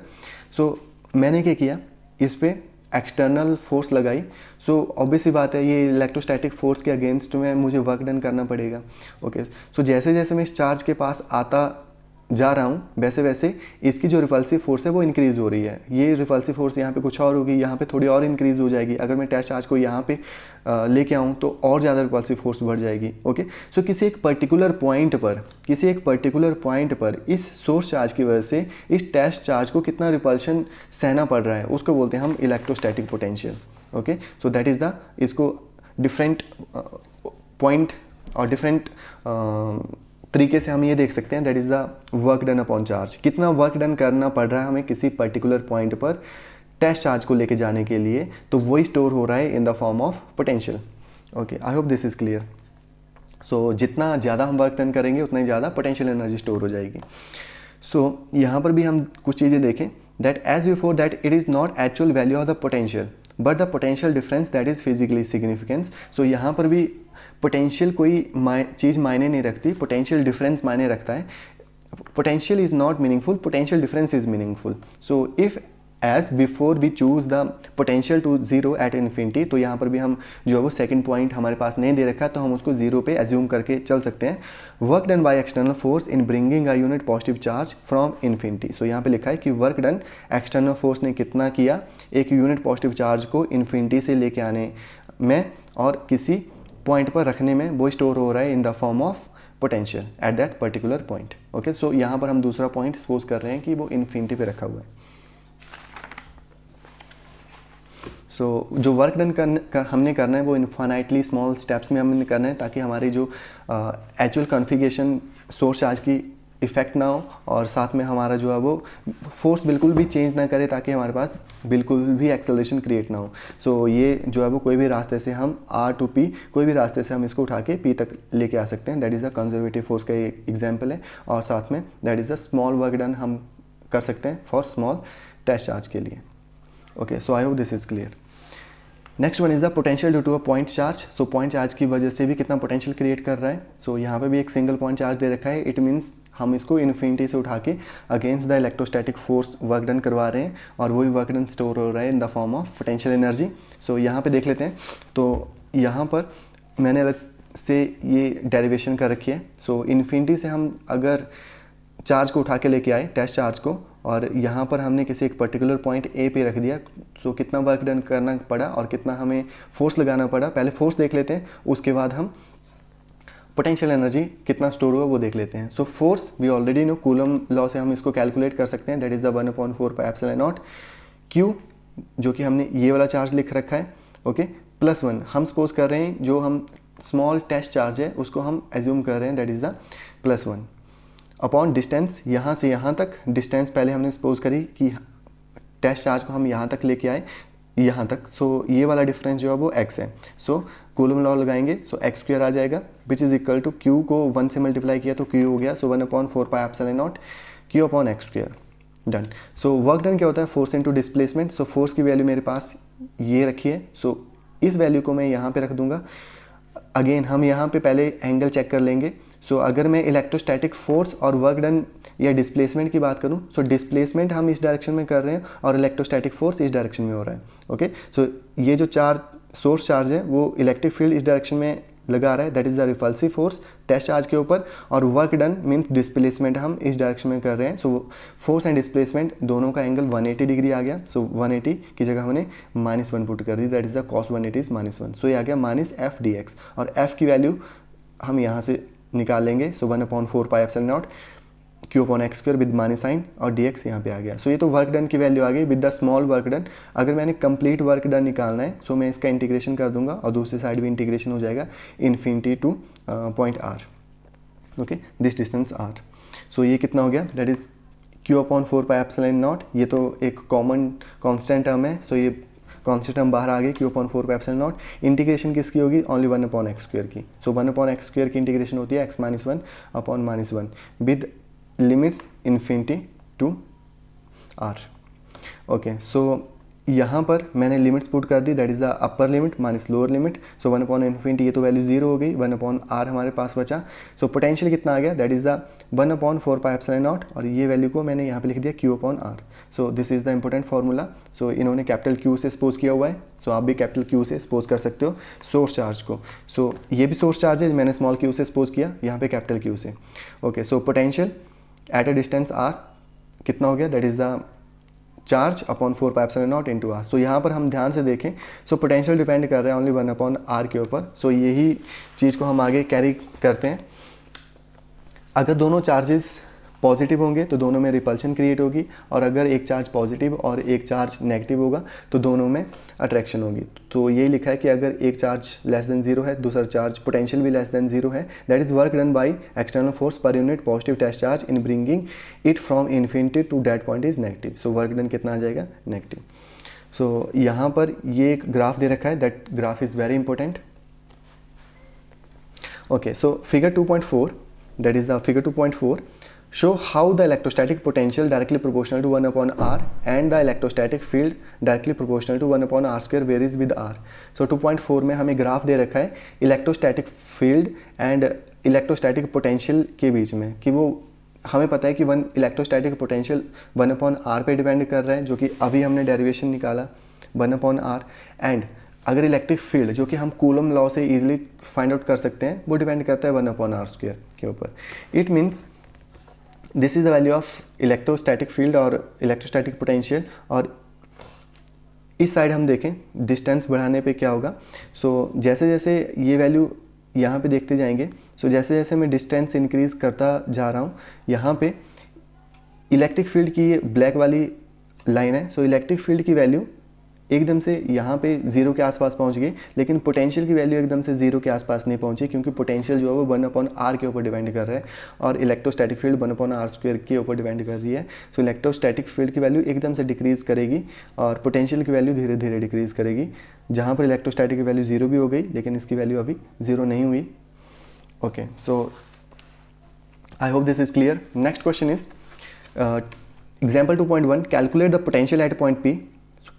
Speaker 1: सो मैंने क्या किया, इस पे एक्सटर्नल फोर्स लगाई। सो ऑब्वियस सी बात है, ये इलेक्ट्रोस्टैटिक फोर्स के अगेंस्ट में मुझे वर्क डन करना पड़ेगा। ओके, सो जैसे जैसे मैं इस चार्ज के पास आता जा रहा हूँ वैसे वैसे इसकी जो रिपल्सिव फोर्स है वो इंक्रीज़ हो रही है। ये रिपल्सिव फोर्स यहाँ पे कुछ और होगी, यहाँ पे थोड़ी और इंक्रीज़ हो जाएगी। अगर मैं टेस्ट चार्ज को यहाँ पे लेके आऊँ तो और ज़्यादा रिपल्सिव फोर्स बढ़ जाएगी। ओके, सो किसी एक पर्टिकुलर पॉइंट पर इस सोर्स चार्ज की वजह से इस टेस्ट चार्ज को कितना रिपल्शन सहना पड़ रहा है उसको बोलते हैं हम electrostatic potential. Okay, so that is the, इसको डिफरेंट पॉइंट और डिफरेंट तरीके से हम ये देख सकते हैं, that is the work done upon charge. कितना वर्क डन करना पड़ रहा है हमें किसी पर्टिकुलर पॉइंट पर टेस्ट चार्ज को लेके जाने के लिए, तो वही स्टोर हो रहा है in the form of potential. Okay, I hope this is clear. So जितना ज़्यादा हम वर्क डन करेंगे उतना ही ज़्यादा पोटेंशियल एनर्जी स्टोर हो जाएगी। सो यहाँ पर भी हम कुछ चीज़ें देखें, that as before that it is not actual value of the potential but the potential difference that is physically significance. So यहाँ पर भी पोटेंशियल कोई चीज़ मायने नहीं रखती, पोटेंशियल डिफरेंस मायने रखता है। Potential is not meaningful, potential difference is meaningful. So if as before we choose the potential to zero at infinity, तो यहाँ पर भी हम जो है वो सेकंड पॉइंट हमारे पास नहीं दे रखा, तो हम उसको जीरो पे एज्यूम करके चल सकते हैं। Work done by external force in bringing a unit positive charge from infinity. So यहाँ पे लिखा है कि वर्क डन एक्सटर्नल फोर्स ने कितना किया एक यूनिट पॉजिटिव चार्ज को इन्फिनिटी से लेके आने में और किसी पॉइंट पर रखने में, वो स्टोर हो रहा है in the form of potential at that particular point. Okay, so यहाँ पर हम दूसरा पॉइंट सपोज कर रहे हैं कि वो इन्फिनिटी पे रखा हुआ है। सो जो वर्क डन हमने करना है वो इन्फाइनाइटली स्मॉल स्टेप्स में हमने करना है, ताकि हमारी जो एक्चुअल कॉन्फ़िगरेशन सोर्स चार्ज की इफ़ेक्ट ना हो और साथ में हमारा जो है वो फोर्स बिल्कुल भी चेंज ना करे, ताकि हमारे पास बिल्कुल भी एक्सेलरेशन क्रिएट ना हो। सो ये जो है वो कोई भी रास्ते से हम R to P, कोई भी रास्ते से हम इसको उठा के P तक लेके आ सकते हैं। That is the conservative force का एक एग्जाम्पल है। और साथ में that is the small work done हम कर सकते हैं फॉर स्मॉल टेस्ट चार्ज के लिए। Okay, so I hope this is clear. Next one is the potential due to a point charge. So point charge की वजह से भी कितना पोटेंशियल क्रिएट कर रहा है। सो यहाँ पे भी एक सिंगल पॉइंट चार्ज दे रखा है। इट मीन्स हम इसको इन्फिनिटी से उठा के against the electrostatic force work done करवा रहे हैं और वही वर्क डन स्टोर हो रहा है in the form of potential energy. So यहाँ पे देख लेते हैं, तो यहाँ पर मैंने अलग से ये डेरिवेशन कर रखी है। सो इन्फिनिटी से हम अगर चार्ज को उठा के लेके आए टेस्ट चार्ज को, और यहाँ पर हमने किसी एक पर्टिकुलर पॉइंट ए पे रख दिया, सो कितना वर्क डन करना पड़ा और कितना हमें फोर्स लगाना पड़ा। पहले फोर्स देख लेते हैं, उसके बाद हम पोटेंशियल एनर्जी कितना स्टोर हुआ वो देख लेते हैं। So force we already know, Coulomb law से हम इसको कैलकुलेट कर सकते हैं, that is the 1/4 pi epsilon naught Q, जो कि हमने ये वाला चार्ज लिख रखा है। ओके, +1 हम सपोज कर रहे हैं, जो हम स्मॉल टेस्ट चार्ज है उसको हम एज्यूम कर रहे हैं, that is the +1 upon distance. यहाँ से यहाँ तक डिस्टेंस पहले हमने सपोज करी कि टेस्ट चार्ज को हम यहाँ तक लेके आए, यहाँ तक। सो ये वाला डिफरेंस जो है वो x है। सो कूलम लॉ लगाएंगे, सो x² आ जाएगा, which is equal to q को 1 से मल्टीप्लाई किया तो q हो गया। सो 1/4 pi epsilon naught q upon x²। Done. So work done क्या होता है, force into displacement. So force की वैल्यू मेरे पास ये रखी है, सो इस वैल्यू को मैं यहाँ पे रख दूंगा। अगेन हम यहाँ पे पहले एंगल चेक कर लेंगे। सो अगर मैं इलेक्ट्रोस्टैटिक फोर्स और वर्क डन या डिस्प्लेसमेंट की बात करूँ, सो डिस्प्लेसमेंट हम इस डायरेक्शन में कर रहे हैं और इलेक्ट्रोस्टैटिक फोर्स इस डायरेक्शन में हो रहा है। ओके, सो ये जो सोर्स चार्ज है वो इलेक्ट्रिक फील्ड इस डायरेक्शन में लगा रहा है, that is the repulsive force test charge के ऊपर, और वर्क डन मीन्स डिस्प्लेसमेंट हम इस डायरेक्शन में कर रहे हैं। सो फोर्स एंड डिस्प्लेसमेंट दोनों का एंगल 180 डिग्री आ गया। सो 180 की जगह हमने -1 पुट कर दी, that is the cos 180 is -1। सो ये आ गया -f dx, और f की वैल्यू हम यहाँ से निकाल लेंगे। So 1/4 pi epsilon naught q upon x² with minus sign, और dx यहाँ पे आ गया। सो ये तो वर्क डन की वैल्यू आ गई with the small work done. अगर मैंने कंप्लीट वर्क डन निकालना है, सो मैं इसका इंटीग्रेशन कर दूंगा और दूसरी साइड भी इंटीग्रेशन हो जाएगा infinity to point r। Okay, this distance r। सो ये कितना हो गया, that is q/4 pi epsilon not. ये तो एक कॉमन कॉन्स्टेंट टर्म है, सो ये कॉन्स्टेंट टर्म बाहर आ गई, q/4 pi epsilon not. Integration किसकी होगी, ओनली 1/x² की। सो 1/x² की इंटीग्रेशन होती है x-1 upon -1 with limits infinity to r। Okay, so यहाँ पर मैंने लिमिट्स पुट कर दी, that is the upper limit minus lower limit. So 1/∞, ये तो वैल्यू 0 हो गई, 1/r हमारे पास बचा। सो पोटेंशियल कितना आ गया, दैट इज़ द 1/4πε0, और ये वैल्यू को मैंने यहाँ पे लिख दिया Q/r। So this is the important formula. So इन्होंने कैपिटल Q से सपोज किया हुआ है, सो आप भी कैपिटल Q से सपोज कर सकते हो सोर्स चार्ज को। सो ये भी सोर्स चार्ज है, मैंने स्मॉल q से सपोज किया, यहाँ पे कैपिटल Q से। Okay, so potential at a distance r कितना हो गया, that is the charge upon 4πε0 into R. So यहाँ पर हम ध्यान से देखें, सो पोटेंशियल डिपेंड कर रहा है ओनली 1/r के ऊपर। सो यही चीज़ को हम आगे कैरी करते हैं। अगर दोनों चार्जेस पॉजिटिव होंगे तो दोनों में रिपल्शन क्रिएट होगी, और अगर एक चार्ज पॉजिटिव और एक चार्ज नेगेटिव होगा तो दोनों में अट्रैक्शन होगी। तो यही लिखा है कि अगर एक चार्ज लेस देन 0 है, दूसरा चार्ज पोटेंशियल भी लेस देन 0 है, that is work done by external force per unit positive test charge in bringing it from infinity to that point is negative. So work done कितना आ जाएगा, negative. सो यहाँ पर ये एक ग्राफ दे रखा है, that graph is very important. Okay, so figure 2.4, that is the figure 2.4, show how the electrostatic potential directly proportional to 1/r and the electrostatic field directly proportional to 1/r square varies with r. So 2.4 में हमें graph दे रखा है electrostatic field and electrostatic potential के बीच में, कि वो हमें पता है कि इलेक्ट्रोस्टैटिक पोटेंशियल 1/r पे डिपेंड कर रहा है, जो कि अभी हमने डेरिवेशन निकाला 1/r, एंड अगर इलेक्ट्रिक फील्ड जो कि हम कूलम लॉ से इजीली फाइंड आउट कर सकते हैं, वो डिपेंड करता है 1/r स्क्वायर के ऊपर। It means this is the value of electrostatic field और इलेक्ट्रोस्टैटिक पोटेंशियल। और इस साइड हम देखें डिस्टेंस बढ़ाने पे क्या होगा। सो जैसे जैसे ये वैल्यू यहाँ पे देखते जाएंगे, सो जैसे जैसे मैं डिस्टेंस इंक्रीज़ करता जा रहा हूँ, यहाँ पे इलेक्ट्रिक फील्ड की ये ब्लैक वाली लाइन है। सो इलेक्ट्रिक फील्ड की वैल्यू एकदम से यहाँ पे 0 के आसपास पहुँच गई, लेकिन पोटेंशियल की वैल्यू एकदम से 0 के आसपास नहीं पहुँची, क्योंकि पोटेंशियल जो है वो 1/r के ऊपर डिपेंड कर रहा है और इलेक्ट्रोस्टैटिक फील्ड 1/r स्क्वायर के ऊपर डिपेंड कर रही है। सो इलेक्ट्रोस्टैटिक फील्ड की वैल्यू एकदम से डिक्रीज़ करेगी और पोटेंशियल की वैल्यू धीरे धीरे डिक्रीज़ करेगी। जहाँ पर इलेक्ट्रोस्टैटिक की वैल्यू 0 भी हो गई, लेकिन इसकी वैल्यू अभी 0 नहीं हुई। Okay, so I hope this is clear. Next question is example 2.1, calculate the potential at point P।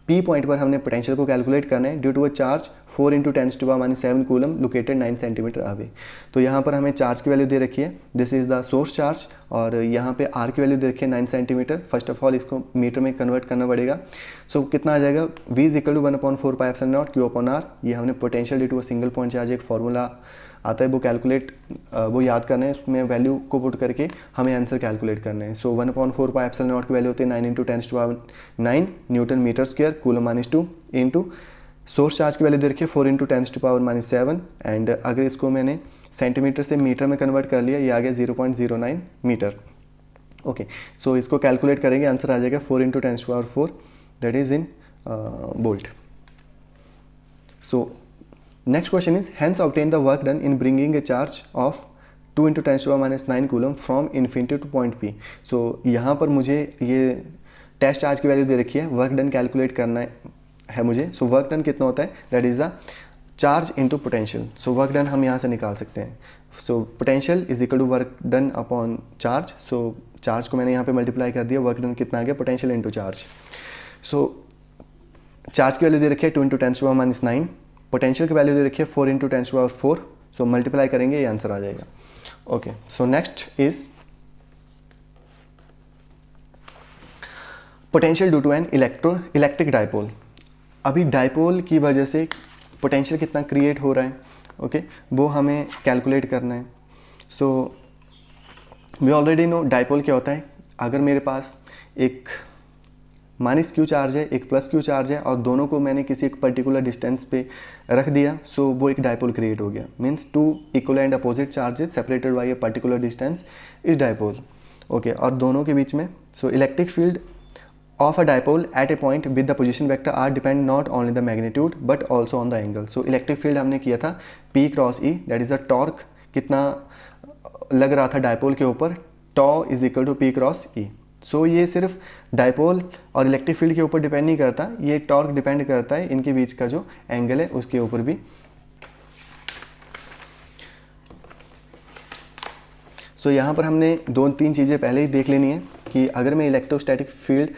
Speaker 1: P point पर हमने पोटेंशियल को कैलकुलेट करना है due to a charge 4 × 10⁻⁷ Coulomb located 9 centimetre away. तो यहाँ पर हमें चार्ज की वैल्यू दे रखी है, this is the source charge, और यहाँ पे R की वैल्यू दे रखी है 9 सेंटीमीटर। फर्स्ट ऑफ ऑल इसको मीटर में कन्वर्ट करना पड़ेगा। सो कितना आ जाएगा, V = 1/4πε0 Q/r। ये हमने potential due to a single point charge एक फार्मूला आता है, वो याद करना है, उसमें वैल्यू को पुट करके हमें आंसर कैलकुलेट करना है। सो 1/4πε0 की वैल्यू होती है 9 × 10⁹ newton metre square Coulomb -2 into source charge की वैल्यू दे रखी है 4 × 10⁻⁷, एंड अगर इसको मैंने सेंटीमीटर से मीटर में कन्वर्ट कर लिया, ये आ गया 0.09 मीटर। ओके, सो इसको कैलकुलेट करेंगे, आंसर आ जाएगा 4 × 10⁴, that is in volt. So next question is, hence obtain the work done in bringing a charge of 2 × 10⁻⁹ coulomb from infinity to point P। सो यहाँ पर मुझे ये टेस्ट चार्ज की value दे रखी है, वर्क डन कैलकुलेट करना है मुझे। सो वर्क डन कितना होता है, that is the charge into potential. So work done हम यहाँ से निकाल सकते हैं। So potential is equal to work done upon charge. So charge को मैंने यहाँ पे मल्टीप्लाई कर दिया, वर्क डन कितना आ गया, potential into charge. So charge की वैल्यू दे रखी है 2 × 10⁻⁹, पोटेंशियल की वैल्यू दे रखी है 4 × 10⁴। सो मल्टीप्लाई करेंगे, ये आंसर आ जाएगा। Okay, so next is potential due to an electric dipole. अभी डाइपोल की वजह से पोटेंशियल कितना क्रिएट हो रहा है, ओके, वो हमें कैलकुलेट करना है। So we already know dipole क्या होता है। अगर मेरे पास एक -q चार्ज है, एक +q चार्ज है, और दोनों को मैंने किसी एक पर्टिकुलर डिस्टेंस पे रख दिया, सो वो एक डाइपोल क्रिएट हो गया। Means 2 equal and opposite charges separated by a particular distance is dipole. Okay, और दोनों के बीच में, so electric field of a dipole at a point with the position vector R depend not only the magnitude but also on the angle. So electric field हमने किया था P × E, that is the torque कितना लग रहा था dipole के ऊपर, tau is equal to P × E। सो ये सिर्फ डाइपोल और इलेक्ट्रिक फील्ड के ऊपर डिपेंड नहीं करता, ये टॉर्क डिपेंड करता है इनके बीच का जो एंगल है उसके ऊपर भी। सो यहाँ पर हमने 2-3 चीज़ें पहले ही देख लेनी है कि अगर मैं इलेक्ट्रोस्टैटिक फील्ड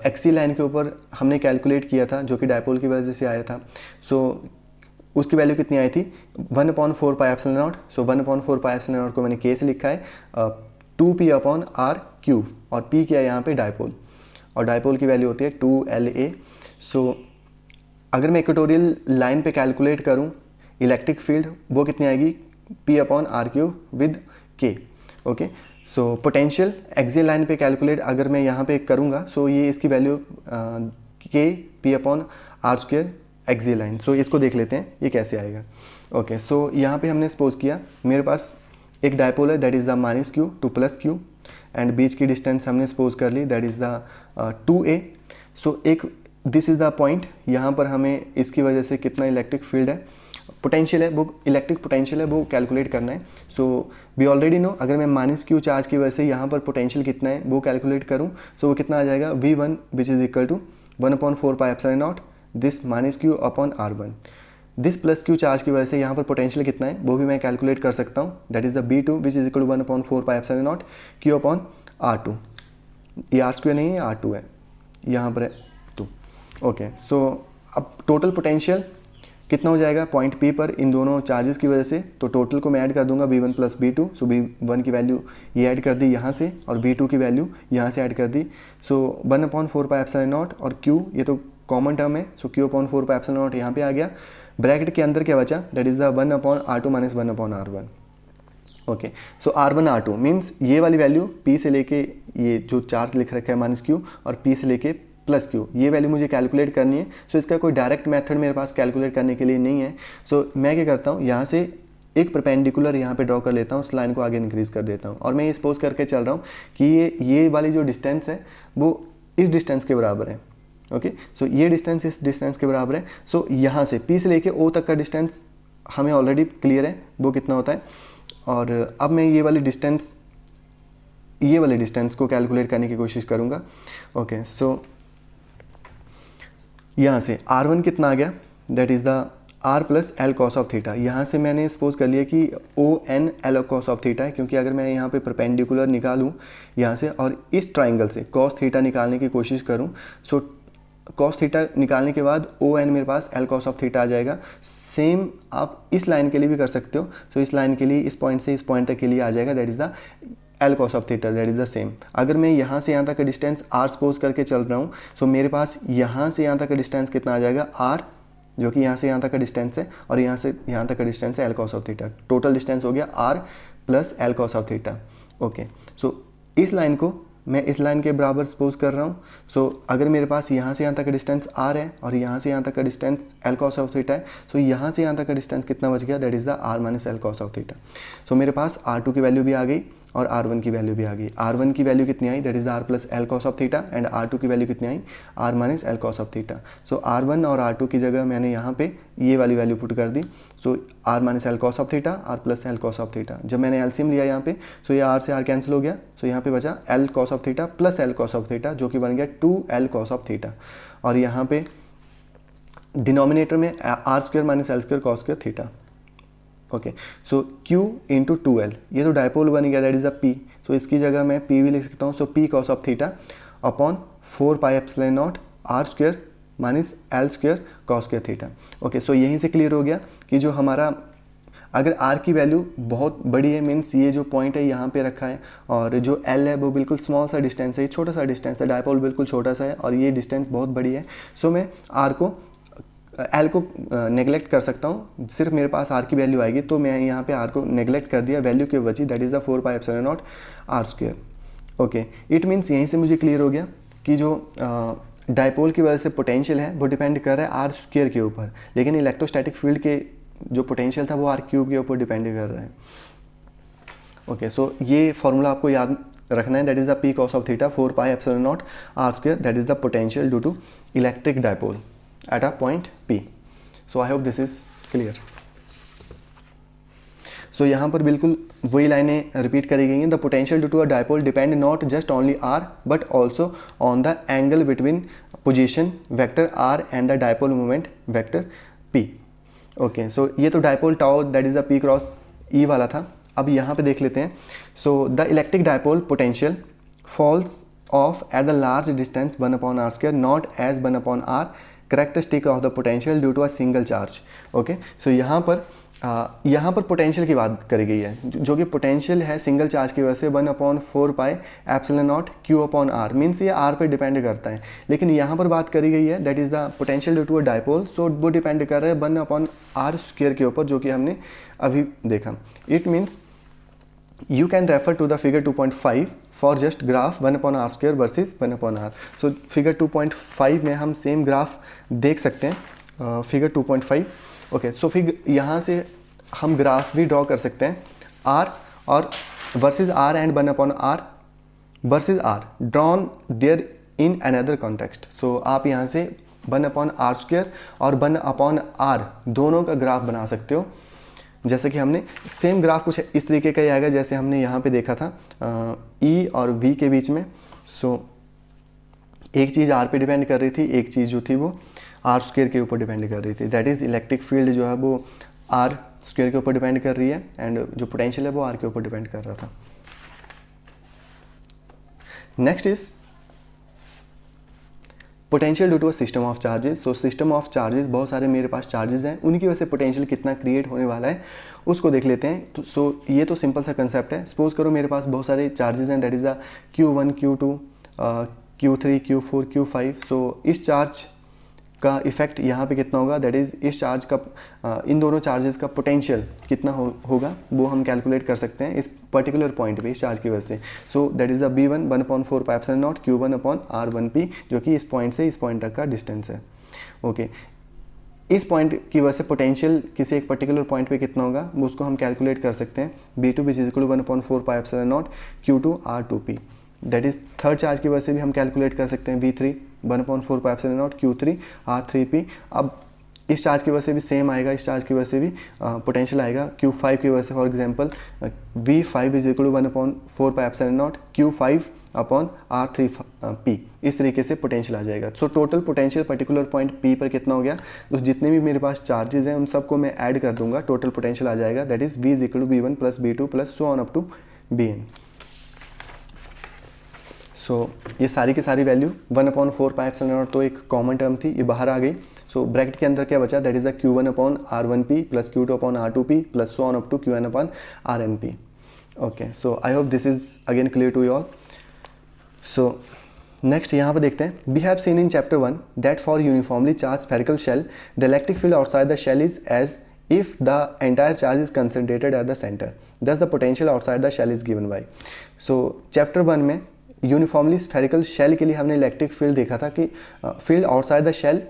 Speaker 1: एक्सी लाइन के ऊपर हमने कैलकुलेट किया था जो कि डायपोल की वजह से आया था, सो उसकी वैल्यू कितनी आई थी 1/4 pi epsilon nought. So 1/4 pi epsilon not को मैंने के से लिखा है 2p/r³ और p क्या है यहाँ पे डायपोल, और डायपोल की वैल्यू होती है 2La। सो अगर मैं इक्वेटोरियल लाइन पे कैलकुलेट करूँ इलेक्ट्रिक फील्ड वो कितनी आएगी p/r³ with k। Okay, so potential axial line पे कैलकुलेट अगर मैं यहाँ पे करूँगा, सो ये इसकी value k p/r² axial line. So इसको देख लेते हैं ये कैसे आएगा। ओके, सो यहाँ पे हमने सपोज किया मेरे पास एक डायपोल है that is the -q to +q and बीच की डिस्टेंस हमने सपोज कर ली that is the 2a। So एक दिस इज़ द पॉइंट, यहाँ पर हमें इसकी वजह से कितना इलेक्ट्रिक फील्ड है पोटेंशियल है वो इलेक्ट्रिक पोटेंशियल है वो कैलकुलेट करना है। सो वी ऑलरेडी नो अगर मैं -q चार्ज की वजह से यहाँ पर पोटेंशियल कितना है वो कैलकुलेट करूँ, सो वो कितना आ जाएगा V1 which is equal to 1/4 pi epsilon naught this -q/r1। This +q charge की वजह से यहाँ पर पोटेंशियल कितना है वो भी मैं कैलकुलेट कर सकता हूँ that is the B2 which is equal to 1/4 pi epsilon naught q/r2। ये r² नहीं है r2 है, यहाँ पर है 2। ओके, सो अब टोटल पोटेंशियल कितना हो जाएगा पॉइंट P पर इन दोनों चार्जेस की वजह से, तो टोटल को मैं ऐड कर दूंगा V1 + V2। सो V1 की वैल्यू ये ऐड कर दी यहाँ से और V2 की वैल्यू यहाँ से ऐड कर दी। सो 1/4 पाई एप्सिलॉन नॉट और Q ये तो कॉमन टर्म है, सो q/4 पाई एप्सिलॉन नॉट यहाँ पे आ गया। ब्रैकेट के अंदर क्या बचा that is the 1/r2 - 1/r1। Okay, so r1 r2 means ये वाली वैल्यू P से लेके ये जो चार्ज लिख रखा है -q और P से लेके +q ये वैल्यू मुझे कैलकुलेट करनी है। सो इसका कोई डायरेक्ट मेथड मेरे पास कैलकुलेट करने के लिए नहीं है। सो मैं क्या करता हूँ यहाँ से एक परपेंडिकुलर यहाँ पे ड्रॉ कर लेता हूँ, उस लाइन को आगे इंक्रीज़ कर देता हूँ और मैं ये सपोज करके चल रहा हूँ कि ये वाली जो डिस्टेंस है वो इस डिस्टेंस के बराबर है। ओके, सो ये डिस्टेंस इस डिस्टेंस के बराबर है। सो यहाँ से P से लेके O तक का डिस्टेंस हमें ऑलरेडी क्लियर है वो कितना होता है, और अब मैं ये वाली डिस्टेंस को कैलकुलेट करने की कोशिश करूँगा। ओके, सो यहाँ से r1 कितना आ गया that is the r + l cos of theta. यहाँ से मैंने सपोज कर लिया कि ON L cos of theta है, क्योंकि अगर मैं यहाँ पे परपेंडिकुलर निकालूँ यहाँ से और इस ट्राइंगल से cos थीटा निकालने की कोशिश करूँ, सो cos थीटा निकालने के बाद ON मेरे पास L cos ऑफ थीटा आ जाएगा। सेम आप इस लाइन के लिए भी कर सकते हो। सो इस लाइन के लिए इस पॉइंट से इस पॉइंट तक के लिए आ जाएगा that is the L cos of theta that is the same. अगर मैं यहाँ से यहाँ तक का डिस्टेंस r सपोज करके चल रहा हूँ, सो मेरे पास यहाँ से यहाँ तक का डिस्टेंस कितना आ जाएगा r, जो कि यहाँ से यहाँ तक का डिस्टेंस है और यहाँ से यहाँ तक का डिस्टेंस है L cos of theta. Total distance हो गया r + L cos of theta. Okay, so इस लाइन को मैं इस लाइन के बराबर सपोज कर रहा हूँ। सो अगर मेरे पास यहाँ से यहाँ तक का डिस्टेंस r है और यहाँ से यहाँ तक का distance L cos of theta है, सो यहाँ से यहाँ तक का डिस्टेंस कितना बच गया that is the r - L cos of theta. So मेरे पास r2 की वैल्यू भी आ गई और r1 की वैल्यू भी आ गई। r1 की वैल्यू कितनी आई that is r + L cos of theta and r2 की वैल्यू कितनी आई r - L cos of theta. So r1 और r2 की जगह मैंने यहाँ पे ये वाली वैल्यू पुट कर दी। सो r - L cos of theta r + L cos of theta. जब मैंने एलसीएम लिया यहाँ पे, सो ये r से r कैंसिल हो गया। सो यहाँ पे बचा L cos of theta + L cos of theta जो कि बन गया 2L cos ऑफ थीटा, और यहाँ पे डिनोमिनेटर में r² - L² cos² theta. Okay, so Q × 2L ये तो डायपोल बन गया that is a P। So इसकी जगह मैं P भी लिख सकता हूँ। So P cos of theta upon 4 pi epsilon naught r² - L² cos² theta. Okay, so यहीं से क्लियर हो गया कि जो हमारा अगर r की वैल्यू बहुत बड़ी है मीन्स ये जो पॉइंट है यहाँ पे रखा है और जो L है वो बिल्कुल स्मॉल सा डिस्टेंस है, ये छोटा सा डिस्टेंस है, डायपोल बिल्कुल छोटा सा है और ये डिस्टेंस बहुत बड़ी है। सो मैं L को नेगलेक्ट कर सकता हूँ, सिर्फ मेरे पास R की वैल्यू आएगी, तो मैं यहाँ पे R को नेगलेक्ट कर दिया वैल्यू के वजह that is the 4 pi epsilon naught r²। Okay, it means यहीं से मुझे क्लियर हो गया कि जो डायपोल की वजह से पोटेंशियल है वो डिपेंड कर रहा है r² के ऊपर, लेकिन इलेक्ट्रोस्टैटिक फील्ड के जो पोटेंशियल था वो r³ के ऊपर डिपेंड कर रहा है। ओके, सो ये फॉर्मूला आपको याद रखना है that is the P cos of theta 4 pi epsilon naught r² that is the potential due to electric dipole at a point P. So I hope this is clear. So यहाँ पर बिल्कुल वही लाइनें repeat करी गई हैं। The potential due to a dipole depend not just only R but also on the angle between position vector R and the dipole moment vector P. Okay, so ये तो dipole tau that is the P cross E वाला था। अब यहाँ पे देख लेते हैं। So the electric dipole potential falls off at the large distance 1/r², not as 1/r characteristic of the potential due to a single charge. Okay, so यहाँ पर पोटेंशियल की बात करी गई है, जो कि पोटेंशियल है सिंगल चार्ज की वजह से 1/4 pi epsilon naught Q/r, means ये r पे डिपेंड करता है। लेकिन यहाँ पर बात करी गई है that is the potential due to a dipole, so वो डिपेंड कर रहा है 1/r² के ऊपर, जो कि हमने अभी देखा। It means you can refer to the figure 2.5 for just graph 1/r² versus 1/r। so figure 2.5 में हम सेम ग्राफ देख सकते हैं, फिगर 2.5। ओके, सो फिर यहाँ से हम ग्राफ भी ड्रॉ कर सकते हैं r और versus r and 1/r versus r drawn there in another context. So आप यहाँ से 1/r² और 1/r दोनों का ग्राफ बना सकते हो। जैसे कि हमने सेम ग्राफ कुछ इस तरीके का ही आएगा जैसे हमने यहाँ पे देखा था E और V के बीच में। सो एक चीज़ R पे डिपेंड कर रही थी, एक चीज़ जो थी वो r² के ऊपर डिपेंड कर रही थी। दैट इज़ इलेक्ट्रिक फील्ड जो है वो r² के ऊपर डिपेंड कर रही है एंड जो पोटेंशियल है वो r के ऊपर डिपेंड कर रहा था। Next is potential due to a system of charges. So system of charges, बहुत सारे मेरे पास चार्जेस हैं, उनकी वजह से पोटेंशियल कितना क्रिएट होने वाला है उसको देख लेते हैं। तो ये तो सिंपल सा कंसेप्ट है। सपोज करो मेरे पास बहुत सारे चार्जेस हैं, that is the Q1 Q2 Q3 Q4 Q5। सो इस चार्ज का इफेक्ट यहाँ पे कितना होगा, दैट इज़ इस चार्ज का इन दोनों चार्जेस का पोटेंशियल कितना होगा वो हम कैलकुलेट कर सकते हैं इस पर्टिकुलर पॉइंट पे, इस चार्ज की वजह से। So that is the B1 1/4 pi epsilon not Q1/r1p, जो कि इस पॉइंट से इस पॉइंट तक का डिस्टेंस है। ओके, इस पॉइंट की वजह से पोटेंशियल किसी एक पर्टिकुलर पॉइंट पे कितना होगा वो उसको हम कैलकुलेट कर सकते हैं। B2 which is equal to 1/4 pi epsilon naught Q2r2p। That is third charge की वजह से भी हम कैलकुलेट कर सकते हैं V3 1/4 pi epsilon not Q3r3p। अब इस चार्ज की वजह से भी सेम आएगा, इस चार्ज की वजह से भी पोटेंशियल आएगा Q5 की वजह से। For example V5 is equal to 1/4 pi epsilon naught Q5/r3p। इस तरीके से पोटेंशियल आ जाएगा। So total potential particular point P पर कितना हो गया, तो जितने भी मेरे पास चार्जेस हैं उन सबको मैं ऐड कर दूंगा, टोटल पोटेंशियल आ जाएगा। That is V is equal to B1 plus B2 plus so on up to Bn। सो ये सारी की सारी वैल्यू 1/4 पाई एप्सिलॉन नॉट तो एक कॉमन टर्म थी, ये बाहर आ गई। सो ब्रैकेट के अंदर क्या बचा, that is the Q1/r1p plus Q2/r2p plus so on up to Qn/rnp। Okay, so I hope this is again clear to you all. So next यहाँ पर देखते हैं, we have seen in chapter 1 that for uniformly charge spherical shell the electric field outside the shell is as if the entire charge is concentrated at the center, thus the potential outside the shell is given by। so chapter 1 में uniformly spherical shell के लिए हमने electric field देखा था कि field outside the shell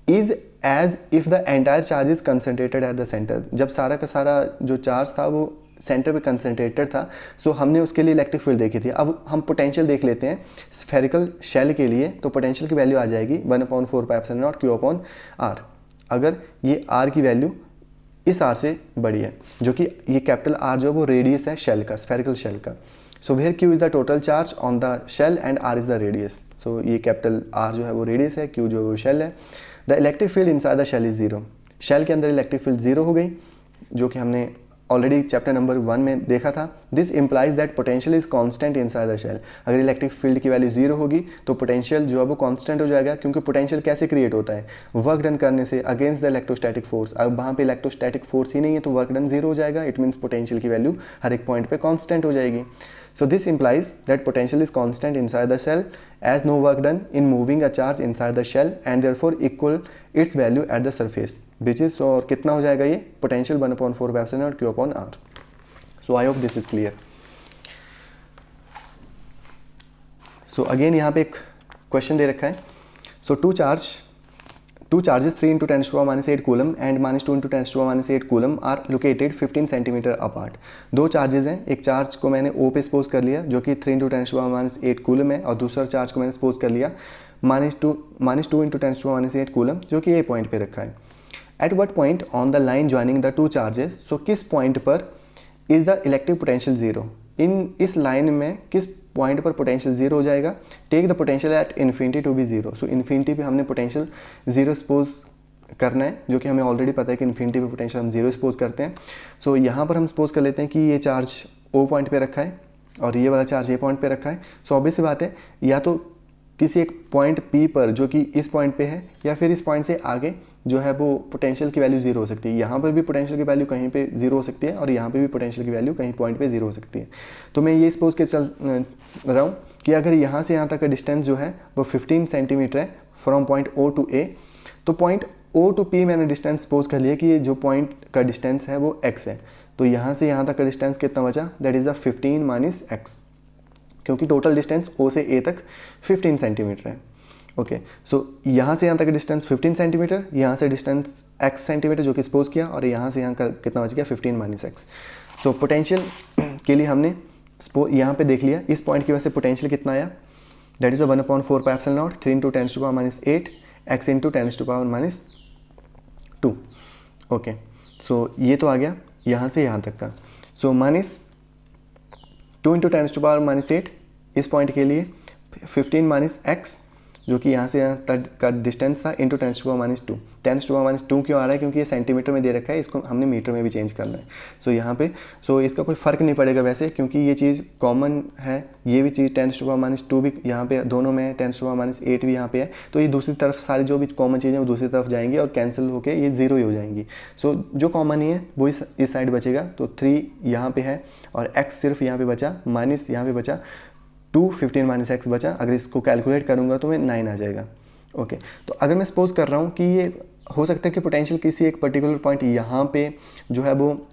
Speaker 1: is as if the entire charge is concentrated at the centre. जब सारा का सारा जो चार्ज था वो सेंटर पे कंसनट्रेटेड था, सो हमने उसके लिए इलेक्ट्रिक फील्ड देखी थी। अब हम पोटेंशियल देख लेते हैं स्फेरिकल शेल के लिए, तो पोटेंशियल की वैल्यू आ जाएगी 1/4 पाई एप्सिलॉन नॉट Q/r। अगर ये r की वैल्यू इस r से बड़ी है, जो कि ये कैपिटल R जो वो रेडियस है शेल का, स्फेरिकल शेल का। So where Q is the total charge on the shell and R is the radius. So ये कैपिटल R जो है वो रेडियस है, Q जो है वो शेल है। The electric field inside the shell is 0। Shell के अंदर इलेक्ट्रिक फील्ड 0 हो गई, जो कि हमने ऑलरेडी चैप्टर नंबर 1 में देखा था। This implies that potential is constant inside the shell. अगर इलेक्ट्रिक फील्ड की वैल्यू 0 होगी तो पोटेंशियल जो है वो कांस्टेंट हो जाएगा, क्योंकि पोटेंशियल कैसे क्रिएट होता है, वर्क डन करने से अगेंस्ट द इलेक्ट्रोस्टैटिक फोर्स। अब वहाँ पे इलेक्ट्रोस्टैटिक फोर्स ही नहीं है तो वर्क डन 0 हो जाएगा। इट मीन्स पोटेंशियल की वैल्यू हर एक पॉइंट पे कांस्टेंट हो जाएगी। So this implies that potential is constant inside the shell as no work done in moving a charge inside the shell and therefore equal its value at the surface, which is, और कितना हो जाएगा ये potential 1/4 pi epsilon naught Q/r। So I hope this is clear. So again यहाँ पे एक question दे रखा है। So two charges 3 × 10⁻⁸ Coulomb and -2 × 10⁻⁸ Coulomb are located 15 centimetre apart. दो चार्जेस हैं, एक चार्ज को मैंने O पे सपोज कर लिया जो कि 3 × 10⁻⁸ कूलम है, और दूसरा चार्ज को मैंने सपोज कर लिया -2 × 10⁻⁸ कूलम, जो कि A पॉइंट पे रखा है। At what point on the line joining the two charges, so किस पॉइंट पर इज़ द इलेक्ट्रिक पोटेंशियल 0। इस लाइन में किस पॉइंट पर पोटेंशियल 0 हो जाएगा। Take the potential at infinity to be 0। सो इन्फिनिटी पे हमने पोटेंशियल 0 सपोज करना है, जो कि हमें ऑलरेडी पता है कि इन्फिनिटी पे पोटेंशियल हम 0 सपोज करते हैं। सो यहाँ पर हम सपोज कर लेते हैं कि ये चार्ज O पॉइंट पे रखा है, और ये वाला चार्ज ये पॉइंट पे रखा है। सो ऑब्वियस सी बात है, या तो किसी एक पॉइंट P पर जो कि इस पॉइंट पे है, या फिर इस पॉइंट से आगे जो है वो पोटेंशियल की वैल्यू जीरो हो सकती है। यहाँ पर भी पोटेंशियल की वैल्यू कहीं पे जीरो हो सकती है और यहाँ पे भी पोटेंशियल की वैल्यू कहीं पॉइंट पे जीरो हो सकती है। तो मैं ये सपोज के चल रहा हूँ कि अगर यहाँ से यहाँ तक का डिस्टेंस जो है वो 15 सेंटीमीटर है from point O to A, तो पॉइंट O टू P मैंने डिस्टेंस सपोज कर लिया कि ये जो पॉइंट का डिस्टेंस है वो x है। तो यहाँ से यहाँ तक का डिस्टेंस कितना बचा, that is the 15 minus x, क्योंकि टोटल डिस्टेंस O से A तक 15 सेंटीमीटर है। ओके, सो यहाँ से यहाँ तक डिस्टेंस 15 सेंटीमीटर, यहाँ से डिस्टेंस x सेंटीमीटर जो कि सपोज किया, और यहाँ से यहाँ का कितना बच गया 15 माइनस x। सो पोटेंशियल के लिए हमने यहाँ पे देख लिया, इस पॉइंट की वजह से पोटेंशियल कितना आया, that is 1/4 pi epsilon naught 3 × 10⁻⁸ x × 10⁻²। Okay, so ये तो आ गया यहाँ से यहाँ तक का। सो -2 × 10⁻⁸ इस पॉइंट के लिए 15 माइनस x जो कि यहाँ से यहाँ तक का डिस्टेंस था इंटू 10⁻²। 10⁻² क्यों आ रहा है, क्योंकि ये सेंटीमीटर में दे रखा है, इसको हमने मीटर में भी चेंज करना है। सो यहाँ पे इसका कोई फ़र्क नहीं पड़ेगा वैसे, क्योंकि ये चीज़ कॉमन है, ये भी चीज़ 10⁻² भी यहाँ पे दोनों में, 10⁻8 भी यहाँ पे है। तो ये दूसरी तरफ सारी जो भी कॉमन चीज़ें वो दूसरी तरफ जाएंगी और कैंसिल होकर ये ज़ीरो ही हो जाएंगी। सो जो कॉमन ही है वो इस साइड बचेगा, तो 3 यहाँ पे है और x सिर्फ यहाँ पे बचा, माइनस यहाँ पे बचा 2, 15 माइनस x बचा। अगर इसको कैलकुलेट करूँगा तो मैं 9 आ जाएगा। ओके, तो अगर मैं सपोज कर रहा हूँ कि ये हो सकता है कि पोटेंशियल किसी एक पर्टिकुलर पॉइंट यहाँ पे जो है वो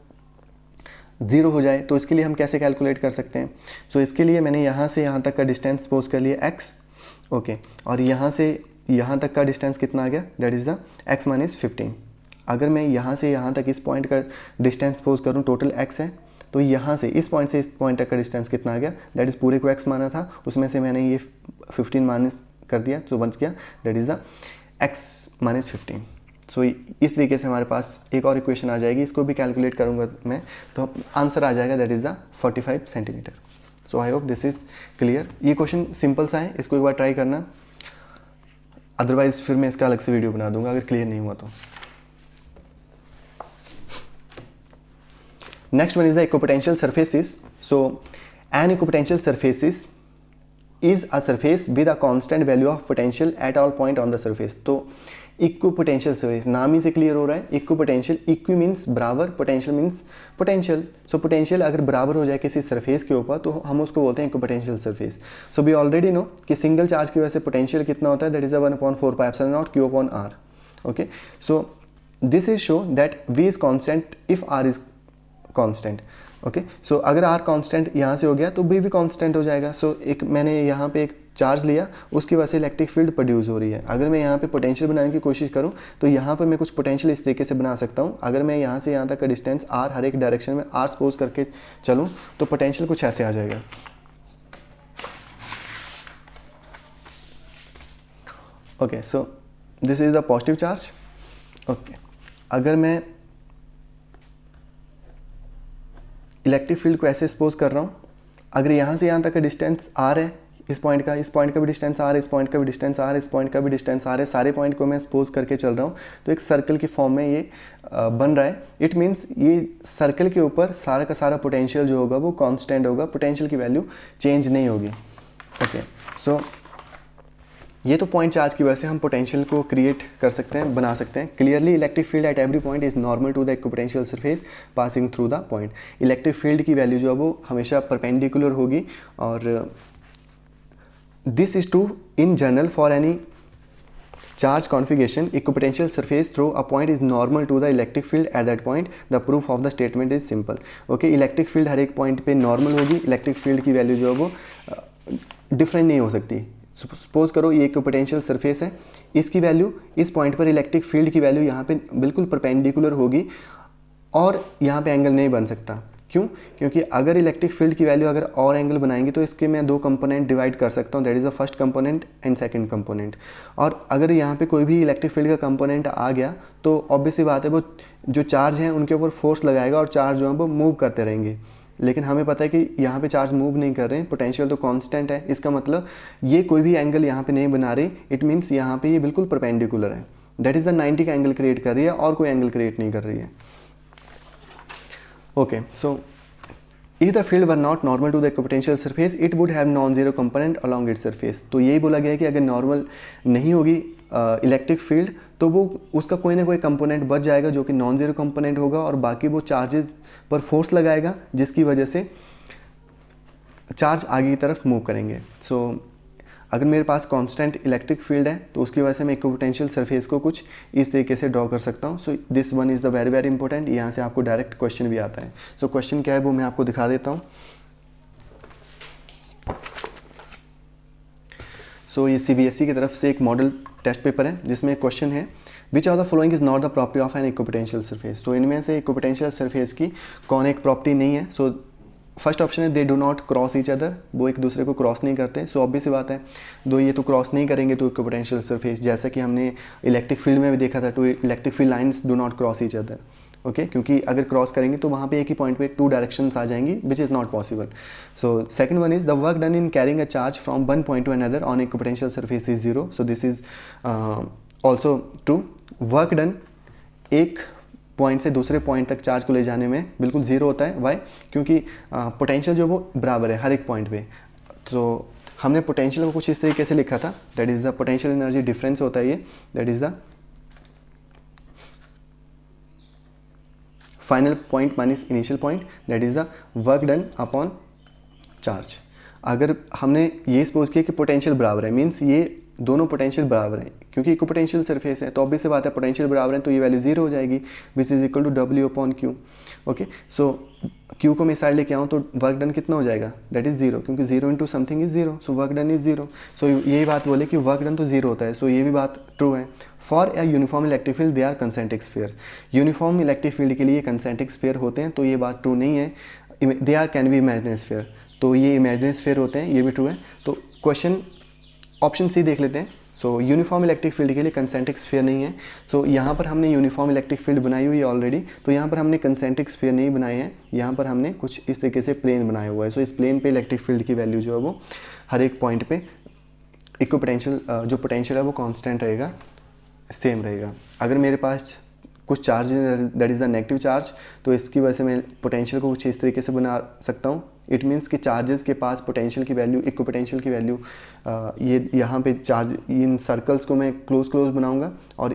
Speaker 1: ज़ीरो हो जाए, तो इसके लिए हम कैसे कैलकुलेट कर सकते हैं। सो इसके लिए मैंने यहाँ से यहाँ तक का डिस्टेंस सपोज कर लिया x। ओके, और यहाँ से यहाँ तक का डिस्टेंस कितना आ गया, दैट इज़ द x - 15। अगर मैं यहाँ से यहाँ तक इस पॉइंट का डिस्टेंस सपोज करूँ, टोटल x है, तो यहाँ से इस पॉइंट तक का डिस्टेंस कितना आ गया, दैट इज़ पूरे को x माना था, उसमें से मैंने ये 15 माइनस कर दिया, तो बच गया दैट इज़ द x - 15। सो इस तरीके से हमारे पास एक और इक्वेशन आ जाएगी, इसको भी कैलकुलेट करूँगा मैं, तो आंसर आ जाएगा that is the 45 centimetre. So I hope this is clear. ये क्वेश्चन सिंपल सा है, इसको एक बार ट्राई करना, अदरवाइज़ फिर मैं इसका अलग से वीडियो बना दूंगा अगर क्लियर नहीं हुआ तो। Next one is the equipotential surfaces. So an equipotential surfaces is a surface with a constant value of potential at all point on the surface. तो इक्विपोटेंशियल सर्फेस नाम ही से क्लियर हो रहा है, इक्विपोटेंशियल, इक्वी मीन्स बराबर, potential means potential. So potential अगर बराबर हो जाए किसी सरफेस के ऊपर तो हम उसको बोलते हैं equipotential surface. So we already know कि सिंगल चार्ज की वजह से पोटेंशियल कितना होता है, that is 1/4 pi epsilon naught Q/R। Okay, so this is show that V is constant if R is constant. Okay, so अगर R कांस्टेंट यहाँ से हो गया तो B भी कांस्टेंट हो जाएगा। सो एक मैंने यहाँ पे एक चार्ज लिया, उसकी वजह से इलेक्ट्रिक फील्ड प्रोड्यूस हो रही है। अगर मैं यहाँ पे पोटेंशियल बनाने की कोशिश करूँ तो यहाँ पे मैं कुछ पोटेंशियल इस तरीके से बना सकता हूँ। अगर मैं यहाँ से यहाँ तक का डिस्टेंस R हर एक डायरेक्शन में R सपोज करके चलूँ तो पोटेंशियल कुछ ऐसे आ जाएगा। Okay, so this is the positive charge. Okay, अगर मैं इलेक्ट्रिक फील्ड को ऐसे सपोज कर रहा हूँ, अगर यहाँ से यहाँ तक का डिस्टेंस R है, इस पॉइंट का भी डिस्टेंस R है, इस पॉइंट का भी डिस्टेंस R है, इस पॉइंट का भी डिस्टेंस R है, सारे पॉइंट को मैं सपोज करके चल रहा हूँ, तो एक सर्कल की फॉर्म में ये बन रहा है। इट मीन्स ये सर्कल के ऊपर सारा का सारा पोटेंशियल जो होगा वो कांस्टेंट होगा, पोटेंशियल की वैल्यू चेंज नहीं होगी। ओके, सो ये तो पॉइंट चार्ज की वजह से हम पोटेंशियल को क्रिएट कर सकते हैं, बना सकते हैं। Clearly electric field at every point is normal to the equipotential surface passing through the point. Electric field की वैल्यू जो है वो हमेशा परपेंडिकुलर होगी, और this is true in general for any charge configuration. Equipotential surface through a point is normal to the electric field at that point. The proof of the statement is simple. Okay, electric field हर एक point पे normal होगी, electric field की value जो है वो different नहीं हो सकती। सपोज करो ये इक्विपोटेंशियल सरफेस है, इसकी वैल्यू इस पॉइंट पर इलेक्ट्रिक फील्ड की वैल्यू यहाँ पे बिल्कुल परपेंडिकुलर होगी और यहाँ पे एंगल नहीं बन सकता। क्यों? क्योंकि अगर इलेक्ट्रिक फील्ड की वैल्यू अगर और एंगल बनाएंगे तो इसके मैं दो कंपोनेंट डिवाइड कर सकता हूँ, that is the first component and second component. और अगर यहाँ पे कोई भी इलेक्ट्रिक फील्ड का कंपोनेंट आ गया तो ऑब्वियस सी बात है वो जो चार्ज हैं उनके ऊपर फोर्स लगाएगा और चार्ज जो है वो मूव करते रहेंगे। लेकिन हमें पता है कि यहाँ पे चार्ज मूव नहीं कर रहे हैं, पोटेंशियल तो कांस्टेंट है। इसका मतलब ये कोई भी एंगल यहाँ पे नहीं बना रही, इट मीन्स यहाँ पे ये बिल्कुल परपेंडिकुलर है, दैट इज़ द 90 का एंगल क्रिएट कर रही है और कोई एंगल क्रिएट नहीं कर रही है। Okay, so if the field were not normal to the equipotential surface it would have non zero component along its surface. तो यही बोला गया है कि अगर नॉर्मल नहीं होगी इलेक्ट्रिक फील्ड तो वो उसका कोई ना कोई कंपोनेंट बच जाएगा जो कि नॉन जीरो कंपोनेंट होगा, और बाकी वो चार्जेस पर फोर्स लगाएगा जिसकी वजह से चार्ज आगे की तरफ मूव करेंगे। सो अगर मेरे पास कांस्टेंट इलेक्ट्रिक फील्ड है तो उसकी वजह से मैं इक्विपोटेंशियल सरफेस को कुछ इस तरीके से ड्रॉ कर सकता हूँ। So this one is the very very important, यहाँ से आपको डायरेक्ट क्वेश्चन भी आता है। सो क्वेश्चन क्या है वो मैं आपको दिखा देता हूँ। सो ये CBSE की तरफ से एक मॉडल टेस्ट पेपर है जिसमें क्वेश्चन है which of the following is not the property of an equipotential surface. तो इनमें से इक्विपोटेंशियल सरफेस की कौन एक प्रॉपर्टी नहीं है। सो फर्स्ट ऑप्शन है they do not cross each other, वो एक दूसरे को क्रॉस नहीं करते। सो ऑब्वियस सी बात है दो ये तो क्रॉस नहीं करेंगे तो इक्विपोटेंशियल सरफेस, जैसा कि हमने इलेक्ट्रिक फील्ड में भी देखा था, two electric field lines do not cross each other. Okay, क्योंकि अगर क्रॉस करेंगे तो वहाँ पे एक ही पॉइंट पे टू डायरेक्शंस आ जाएंगी which is not possible. So second one is the work done in carrying a charge from one point to another on equipotential surface is zero. So this is also true. Work done एक point से दूसरे point तक charge को ले जाने में बिल्कुल zero होता है। वाई? क्योंकि पोटेंशियल जो वो बराबर है हर एक पॉइंट पे। तो हमने पोटेंशियल को कुछ इस तरीके से लिखा था, that is the potential energy difference होता है ये, that is the final point minus initial point, that is the work done upon charge. अगर हमने ये सपोज किया कि पोटेंशियल बराबर है, मीन्स ये दोनों पोटेंशियल बराबर हैं, क्योंकि इक्विपोटेंशियल सरफेस है तो ऑब्वियस सी बात है पोटेंशियल बराबर है तो ये वैल्यू जीरो हो जाएगी which is equal to W upon Q। Okay, so Q को मैं साइड लेके आऊँ तो वर्क डन कितना हो जाएगा, दैट इज़ जीरो, क्योंकि zero into something is zero, so work done is zero. So यही बात बोले कि वर्क डन तो जीरो होता है, सो ये भी बात ट्रू है। For a uniform electric field they are concentric spheres. Uniform electric field के लिए कंसेंट्रिक स्फीयर होते हैं, तो ये बात ट्रू नहीं है। They are can be imaginary sphere, तो ये इमेजिनरी स्फीयर होते हैं, ये भी ट्रू है। तो क्वेश्चन ऑप्शन सी देख लेते हैं। सो यूनिफॉर्म इलेक्ट्रिक फील्ड के लिए कंसेंट्रिक स्फीयर नहीं है। सो यहाँ पर हमने यूनिफॉर्म इलेक्ट्रिक फील्ड बनाई हुई है ऑलरेडी, तो यहाँ पर हमने कंसेंट्रिक स्फीयर नहीं बनाए हैं, यहाँ पर हमने कुछ इस तरीके से प्लेन बनाया हुआ है। सो इस प्लेन पे इलेक्ट्रिक फील्ड की वैल्यू जो है वो हर एक पॉइंट पे इक्विपोटेंशियल जो पोटेंशियल है वो कांस्टेंट रहेगा, सेम रहेगा। अगर मेरे पास कुछ charge that is the negative charge, तो इसकी वजह से मैं पोटेंशियल को कुछ इस तरीके से बना सकता हूँ। इट मीन्स कि चार्जेस के पास पोटेंशियल की वैल्यू, इक्विपोटेंशियल की वैल्यू, ये यहाँ पे चार्ज, इन सर्कल्स को मैं क्लोज बनाऊंगा, और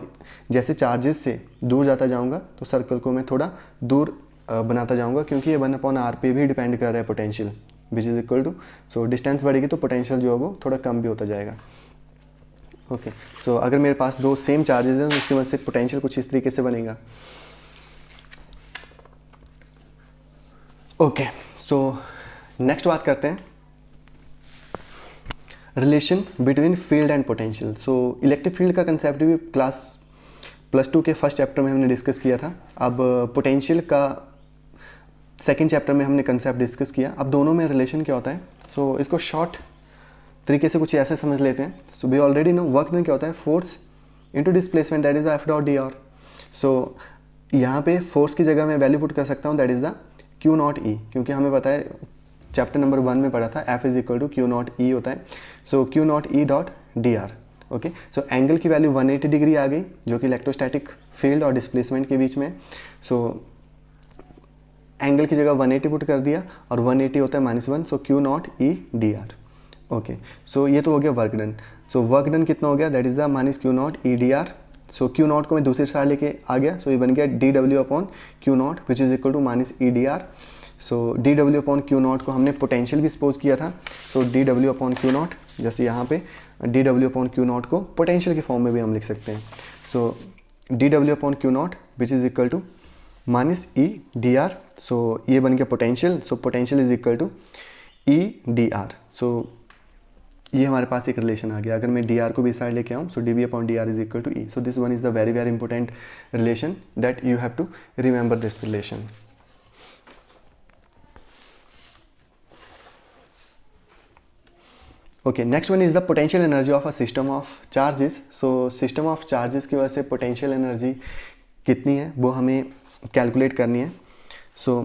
Speaker 1: जैसे चार्जेस से दूर जाता जाऊंगा तो सर्कल को मैं थोड़ा दूर बनाता जाऊंगा, क्योंकि ये 1/r पे भी डिपेंड कर रहा है potential which is equal to, so distance बढ़ेगी तो पोटेंशियल जो है वो थोड़ा कम भी होता जाएगा। ओके, सो अगर मेरे पास दो सेम चार्जेस हैं तो उसकी वजह से पोटेंशियल कुछ इस तरीके से बनेगा। ओके, सो नेक्स्ट बात करते हैं relation between field and potential. So electric field का कंसेप्ट भी क्लास +2 के फर्स्ट चैप्टर में हमने डिस्कस किया था। अब पोटेंशियल का सेकंड चैप्टर में हमने कंसेप्ट डिस्कस किया। अब दोनों में रिलेशन क्या होता है, सो इसको शॉर्ट तरीके से कुछ ऐसे समझ लेते हैं। So we already know work done क्या होता है, force into displacement, that is F dot dr। So यहाँ पे फोर्स की जगह मैं वैल्यू पुट कर सकता हूँ, that is the Q naught E, क्योंकि हमें पता है चैप्टर नंबर 1 में पढ़ा था F is equal to Q naught E होता है। So Q naught E dot dr। Okay, so angle की वैल्यू 180 डिग्री आ गई, जो कि इलेक्ट्रोस्टैटिक फील्ड और डिस्प्लेसमेंट के बीच में। सो एंगल की जगह 180 पुट कर दिया, और 180 होता है -1, so Q naught E dr। Okay, so ये तो हो गया work done. So work done कितना हो गया, that is the -Q naught E dr। So Q naught को मैं दूसरी साइड लेके आ गया, सो ये बन गया dW upon Q naught which is equal to -E dr। So dW upon Q naught को हमने पोटेंशियल भी सपोज किया था, so dW upon Q naught, जैसे यहाँ पे dW अपॉन Q नॉट को पोटेंशियल के फॉर्म में भी हम लिख सकते हैं। So dW upon Q naught which is equal to -E dr। So ये बन गया potential, so potential is equal to E dr। So ये हमारे पास एक रिलेशन आ गया। अगर मैं dr को भी साइड लेके आऊँ, so dV upon dr is equal to E। So this one is the very very important relation that you have to remember this relation. Okay, next one is the potential energy of a system of charges. So system of charges की वजह से potential energy कितनी है वो हमें calculate करनी है। So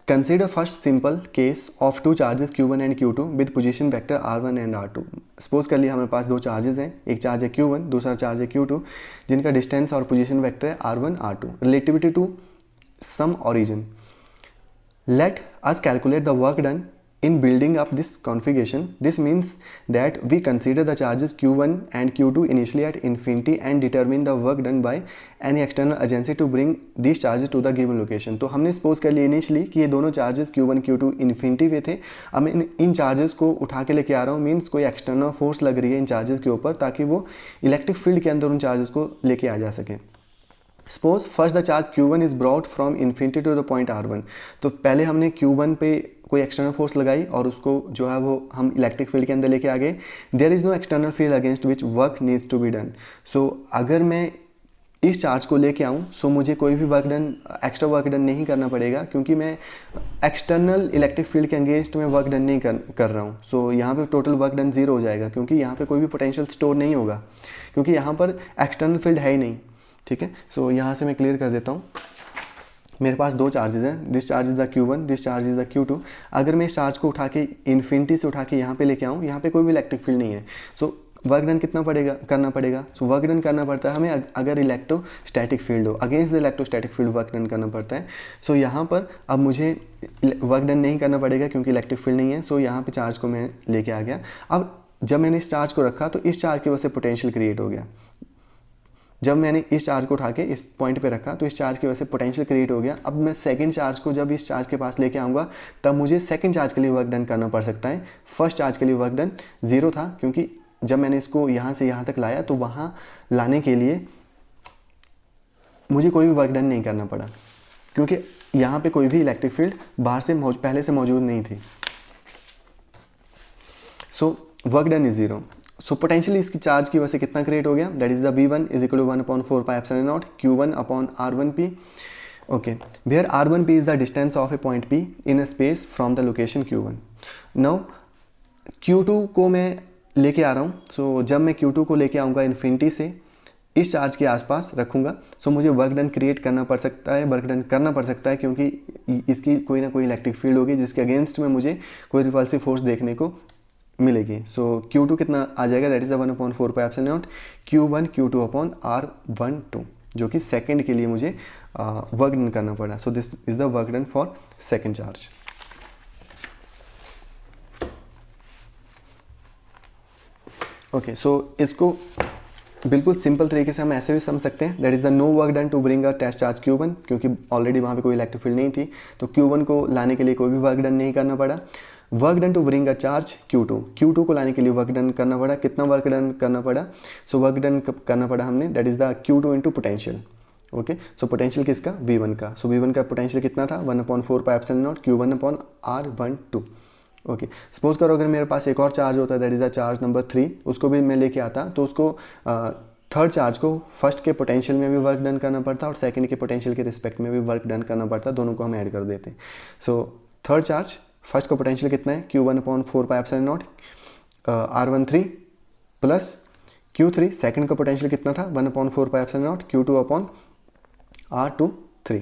Speaker 1: consider first simple case of two charges Q1 and Q2 with position vector R1 and R2। Suppose कर लिया हमारे पास दो चार्जेस हैं, एक चार्ज है Q1, दूसरा चार्ज है Q2, जिनका डिस्टेंस और पोजीशन वेक्टर है R1 R2 relativity to some origin. Let us calculate the work done in building up this configuration. This means that we consider the charges Q1 and Q2 initially at infinity and determine the work done by any external agency to bring these charges to the given location. तो हमने suppose कर लिया initially कि ये दोनों charges Q1 Q2 infinity पे थे. अब मैं इन चार्जेस को उठा के लेके आ रहा हूँ, मीन्स कोई एक्सटर्नल फोर्स लग रही है इन चार्जेस के ऊपर ताकि वो इलेक्ट्रिक फील्ड के अंदर उन चार्जेस को लेके आ जा सके. Suppose first the charge Q1 is brought from infinity to the point R1. तो पहले हमने Q1 पे कोई एक्सटर्नल फोर्स लगाई और उसको जो है वो हम इलेक्ट्रिक फील्ड के अंदर लेके आ गए. There is no external field against which work needs to be done. So अगर मैं इस चार्ज को लेके आऊँ सो मुझे कोई भी work done extra work done नहीं करना पड़ेगा क्योंकि मैं एक्सटर्नल इलेक्ट्रिक फील्ड के अगेंस्ट में वर्क डन नहीं कर रहा हूँ. सो यहाँ पे टोटल वर्क डन जीरो हो जाएगा क्योंकि यहाँ पे कोई भी पोटेंशियल स्टोर नहीं होगा क्योंकि यहाँ पर एक्सटर्नल फील्ड है ही नहीं. ठीक है, सो यहाँ से मैं क्लियर कर देता हूँ. मेरे पास दो चार्जेस हैं, this charge is the Q1, this charge is the Q2. अगर मैं इस चार्ज को उठा के इन्फिनिटी से उठा के यहाँ पे लेके आऊँ, यहाँ पे कोई भी इलेक्ट्रिक फील्ड नहीं है. सो वर्क डन कितना करना पड़ेगा. सो वर्क डन करना पड़ता है हमें अगर इलेक्ट्रोस्टैटिक फील्ड हो, against the electrostatic field work done करना पड़ता है. सो यहाँ पर अब मुझे वर्क डन नहीं करना पड़ेगा क्योंकि इलेक्ट्रिक फील्ड नहीं है. सो यहाँ पर चार्ज को मैं लेके आ गया. अब जब मैंने इस चार्ज को रखा तो इस चार्ज की वजह से पोटेंशियल क्रिएट हो गया. जब मैंने इस चार्ज को उठा के इस पॉइंट पे रखा तो इस चार्ज की वजह से पोटेंशियल क्रिएट हो गया. अब मैं सेकंड चार्ज को जब इस चार्ज के पास लेके आऊँगा तब मुझे सेकंड चार्ज के लिए वर्क डन करना पड़ सकता है. फर्स्ट चार्ज के लिए वर्क डन ज़ीरो था क्योंकि जब मैंने इसको यहाँ से यहाँ तक लाया तो वहाँ लाने के लिए मुझे कोई भी वर्क डन नहीं करना पड़ा क्योंकि यहाँ पर कोई भी इलेक्ट्रिक फील्ड बाहर से पहले से मौजूद नहीं थी. So work done is zero. So potentially इसकी चार्ज की वजह से कितना क्रिएट हो गया, that is the V1 is equal to 1/4 pi epsilon naught Q1 upon R1P. Okay, where R1P is the distance of a point P in a space from the location Q1. Now Q2 को मैं लेके आ रहा हूँ. सो जब मैं Q2 को लेके आऊँगा इन्फिनिटी से इस चार्ज के आसपास रखूँगा सो मुझे वर्क डन क्रिएट करना पड़ सकता है क्योंकि इसकी कोई ना कोई इलेक्ट्रिक फील्ड होगी जिसके अगेंस्ट में मुझे कोई रिपल्सिव फोर्स देखने को मिलेगी. सो Q2 कितना आ जाएगा, that is 1/4 pi epsilon naught Q1 Q2 upon R12 जो कि सेकंड के लिए मुझे वर्क डन करना पड़ा. So this is the work done for second charge. Okay, so इसको बिल्कुल सिंपल तरीके से हम ऐसे भी समझ सकते हैं, that is the no work done to bring a test charge Q1 क्योंकि ऑलरेडी वहाँ पे कोई इलेक्ट्रिक फील्ड नहीं थी तो Q1 को लाने के लिए कोई भी वर्क डन नहीं करना पड़ा. Work done to bring a charge Q2 को लाने के लिए वर्क डन करना पड़ा. कितना वर्क डन करना पड़ा, सो वर्क डन करना पड़ा हमने, that is the Q2 into potential. Okay, so potential किसका, V1 का. सो V1 का पोटेंशियल कितना था, 1/4 pi epsilon naught Q1 upon R12. Okay, suppose करो अगर मेरे पास एक और चार्ज होता है that is the charge number 3, उसको भी मैं लेके आता तो उसको थर्ड चार्ज को फर्स्ट के पोटेंशियल में भी वर्क डन करना पड़ता और सेकंड के पोटेंशियल के रिस्पेक्ट में भी वर्क डन करना पड़ता. दोनों को हम ऐड कर देते हैं. सो थर्ड चार्ज फर्स्ट का पोटेंशियल कितना है, Q1/4 pi epsilon not R13 plus Q3 second का पोटेंशियल कितना था, 1/4 pi epsilon not Q2 upon R23.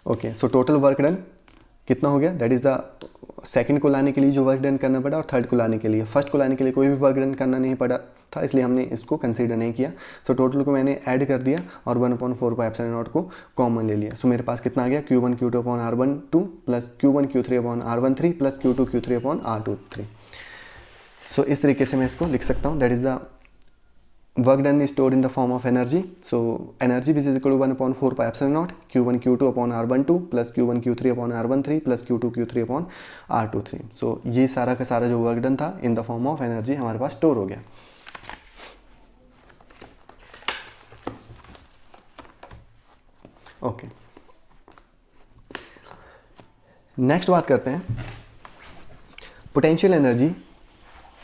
Speaker 1: Okay, so total work done कितना हो गया, दैट इज़ द सेकंड को लाने के लिए जो वर्क डन करना पड़ा और थर्ड को लाने के लिए, फर्स्ट को लाने के लिए कोई भी वर्क डन करना नहीं पड़ा था इसलिए हमने इसको कंसीडर नहीं किया. सो टोटल को मैंने ऐड कर दिया और 1/4 पाई एप्सिलॉन नॉट को कॉमन ले लिया. सो मेरे पास कितना आ गया, Q1 Q2 upon R12 plus Q1 Q3 upon R13 plus Q2 Q3 upon R23. So इस तरीके से मैं इसको लिख सकता हूँ, that is the work done is stored in the form of energy. So energy which is equal to 1/4 pi epsilon naught Q1 Q2 upon R12 plus Q1 Q3 upon R13 plus Q2 Q3 upon R23. So ये सारा का सारा जो work done था इन the form of energy हमारे पास store हो गया. Okay, next बात करते हैं potential energy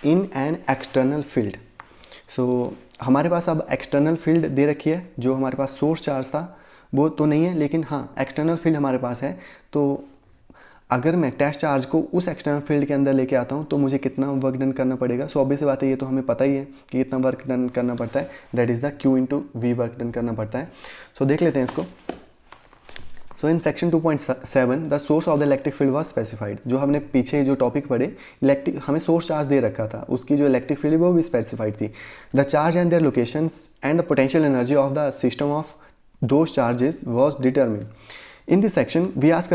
Speaker 1: in an external field. So हमारे पास अब एक्सटर्नल फील्ड दे रखी है, जो हमारे पास सोर्स चार्ज था वो तो नहीं है लेकिन हाँ एक्सटर्नल फील्ड हमारे पास है. तो अगर मैं टेस्ट चार्ज को उस एक्सटर्नल फील्ड के अंदर लेके आता हूँ तो मुझे कितना वर्क डन करना पड़ेगा. सो ऑब्वियस बात है, ये तो हमें पता ही है कि कितना वर्क डन करना पड़ता है, that is the Q into V work done करना पड़ता है. सो देख लेते हैं इसको. So in section 2.7 the source of the electric field was specified. जो हमने पीछे जो टॉपिक पढ़े इलेक्ट्रिक, हमें सोर्स चार्ज दे रखा था, उसकी जो इलेक्ट्रिक फील्ड है वो भी स्पेसिफाइड थी. The charge and their locations and the potential energy of the system of those charges was determined. In this section we ask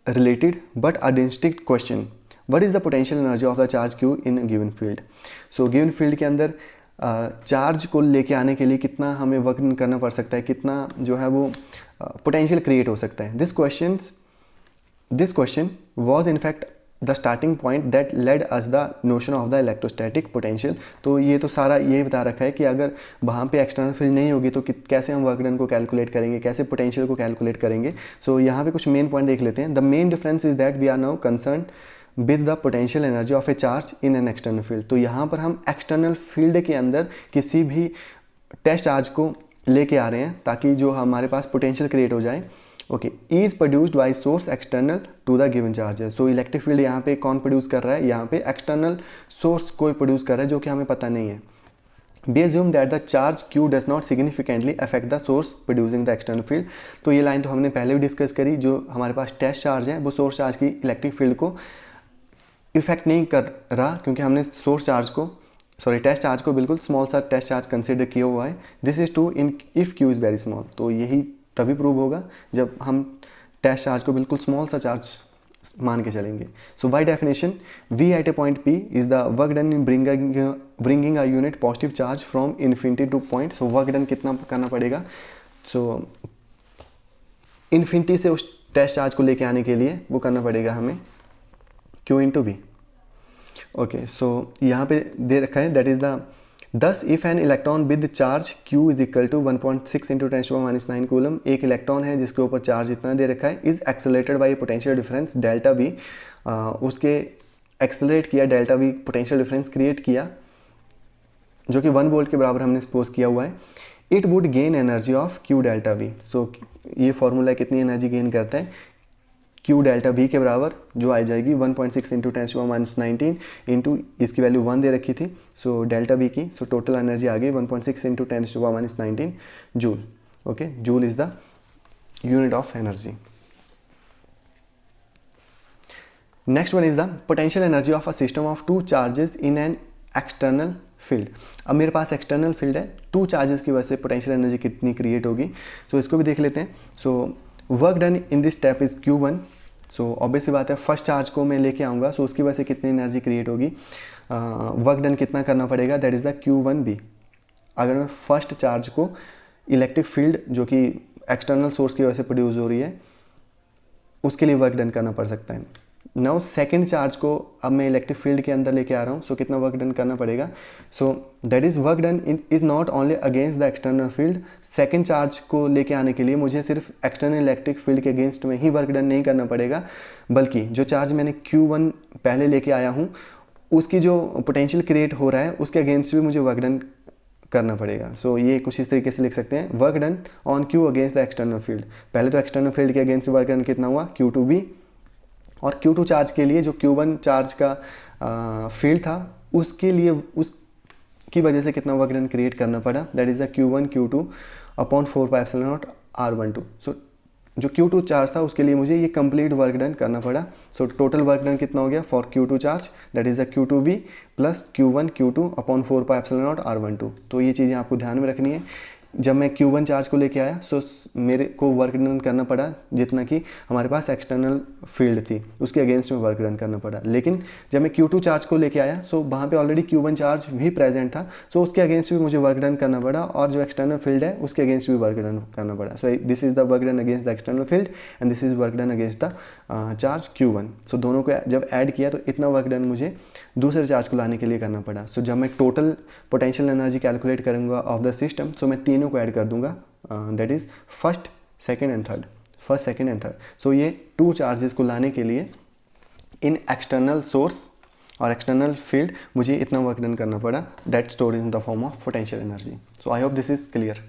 Speaker 1: related but a distinct question. What is the potential energy of the charge q in a given field? So given field के अंदर charge को लेके आने के लिए कितना हमें work करना पड़ सकता है, कितना जो है वो पोटेंशियल क्रिएट हो सकता है. This question was in fact the starting point that led us the notion of the electrostatic potential. तो ये तो सारा ये बता रखा है कि अगर वहाँ पे एक्सटर्नल फील्ड नहीं होगी तो कैसे हम वर्क डन को कैलकुलेट करेंगे, कैसे पोटेंशियल को कैलकुलेट करेंगे. सो यहाँ पे कुछ मेन पॉइंट देख लेते हैं. The main difference is that we are now concern with the potential energy of a charge in an external field. तो यहाँ पर हम एक्सटर्नल फील्ड के अंदर किसी भी टेस्ट चार्ज को लेके आ रहे हैं ताकि जो हमारे पास पोटेंशियल क्रिएट हो जाए. Okay, is produced by source external to the given charge है. सो इलेक्ट्रिक फील्ड यहाँ पे कौन प्रोड्यूस कर रहा है, यहाँ पे एक्सटर्नल सोर्स कोई प्रोड्यूस कर रहा है जो कि हमें पता नहीं है. We assume that the charge Q does not significantly affect the source producing the external field. तो ये लाइन तो हमने पहले भी डिस्कस करी. जो हमारे पास टेस्ट चार्ज है वो सोर्स चार्ज की इलेक्ट्रिक फील्ड को इफेक्ट नहीं कर रहा क्योंकि हमने टेस्ट चार्ज को बिल्कुल स्मॉल सा टेस्ट चार्ज कंसिडर किया हुआ है. This is true in if Q is very small. तो यही तभी प्रूव होगा जब हम टेस्ट चार्ज को बिल्कुल स्मॉल सा चार्ज मान के चलेंगे. So by definition V at a point P is the work done in bringing a unit positive charge from infinity to point. So work done कितना करना पड़ेगा, सो इन्फिनिटी से उस टेस्ट चार्ज को लेके आने के लिए वो करना पड़ेगा हमें Q into V. Okay, so यहाँ पे दे रखा है दैट इज द दस if an electron with charge Q is equal to 1.6 into 10⁻⁹ coulomb. एक इलेक्ट्रॉन है जिसके ऊपर चार्ज इतना दे रखा है, is accelerated by potential difference delta V. उसके एक्सेलरेट किया delta V, potential difference create किया जो कि 1 वोल्ट के बराबर हमने सपोज किया हुआ है. It would gain energy of Q delta V. सो ये फॉर्मूला कितनी एनर्जी गेन करता है, Q डेल्टा V के बराबर जो आ जाएगी 1.6 इंटू 10⁻⁹ इंटू इसकी वैल्यू 1 दे रखी थी. सो डेल्टा V की सो टोटल एनर्जी आ गई 1.6 into 10⁻⁹ joule. Okay, joule is the unit of energy. Next one is the potential energy of a system of 2 charges in an external field. अब मेरे पास external field है, 2 charges की वजह से potential energy कितनी create होगी. सो इसको भी देख लेते हैं. सो work done in this step is Q1. So obviously बात है फर्स्ट चार्ज को मैं लेके आऊँगा, सो उसकी वजह से कितनी एनर्जी क्रिएट होगी, वर्क डन कितना करना पड़ेगा, दैट इज़ द Q1B. अगर मैं फर्स्ट चार्ज को इलेक्ट्रिक फील्ड जो कि एक्सटर्नल सोर्स की वजह से प्रोड्यूस हो रही है उसके लिए वर्क डन करना पड़ सकता है. नाउ सेकेंड चार्ज को अब मैं इलेक्ट्रिक फील्ड के अंदर लेके आ रहा हूँ, सो कितना वर्क डन करना पड़ेगा. So that is work done is not only against the external field. Second charge को लेके आने के लिए मुझे सिर्फ एक्सटर्नल इलेक्ट्रिक फील्ड के अगेंस्ट में ही वर्क डन नहीं करना पड़ेगा, बल्कि जो चार्ज मैंने Q1 पहले लेके आया हूँ उसकी जो पोटेंशियल क्रिएट हो रहा है उसके अगेंस्ट भी मुझे वर्क डन करना पड़ेगा. सो ये कुछ इस तरीके से लिख सकते हैं, work done on Q against the external field. पहले तो एक्सटर्नल फील्ड के अगेंस्ट वर्क डन कितना हुआ, Q2B. और Q2 चार्ज के लिए जो Q1 चार्ज का फील्ड था उसके लिए उसकी वजह से कितना वर्क डन क्रिएट करना पड़ा, that is the Q1 Q2 upon 4πε0 R12. So जो Q2 चार्ज था उसके लिए मुझे ये कंप्लीट वर्क डन करना पड़ा. सो टोटल वर्क डन कितना हो गया for Q2 charge, that is the Q2V plus Q1 Q2 upon 4πε0 R12. तो ये चीज़ें आपको ध्यान में रखनी है. जब मैं Q1 चार्ज को लेके आया सो मेरे को वर्क डन करना पड़ा जितना कि हमारे पास एक्सटर्नल फील्ड थी उसके अगेंस्ट में वर्क डन करना पड़ा. लेकिन जब मैं Q2 चार्ज को लेके आया सो वहाँ पे ऑलरेडी Q1 चार्ज भी प्रेजेंट था, सो उसके अगेंस्ट भी मुझे वर्क डन करना पड़ा और जो एक्सटर्नल फील्ड है उसके अगेंस्ट भी वर्क डन करना पड़ा. So this is the work done against the external field and this is work done against the charge Q1. सो दोनों को जब ऐड किया तो इतना वर्क डन मुझे दूसरे चार्ज को लाने के लिए करना पड़ा. सो जब मैं टोटल पोटेंशियल एनर्जी कैलकुलेट करूँगा ऑफ द सिस्टम, सो मैं तीनों को ऐड कर दूंगा, that is first second and third. So ये 2 चार्जेस को लाने के लिए इन एक्सटर्नल सोर्स और एक्सटर्नल फील्ड मुझे इतना वर्क डन करना पड़ा, that stored in the form of potential energy. So I hope this is clear.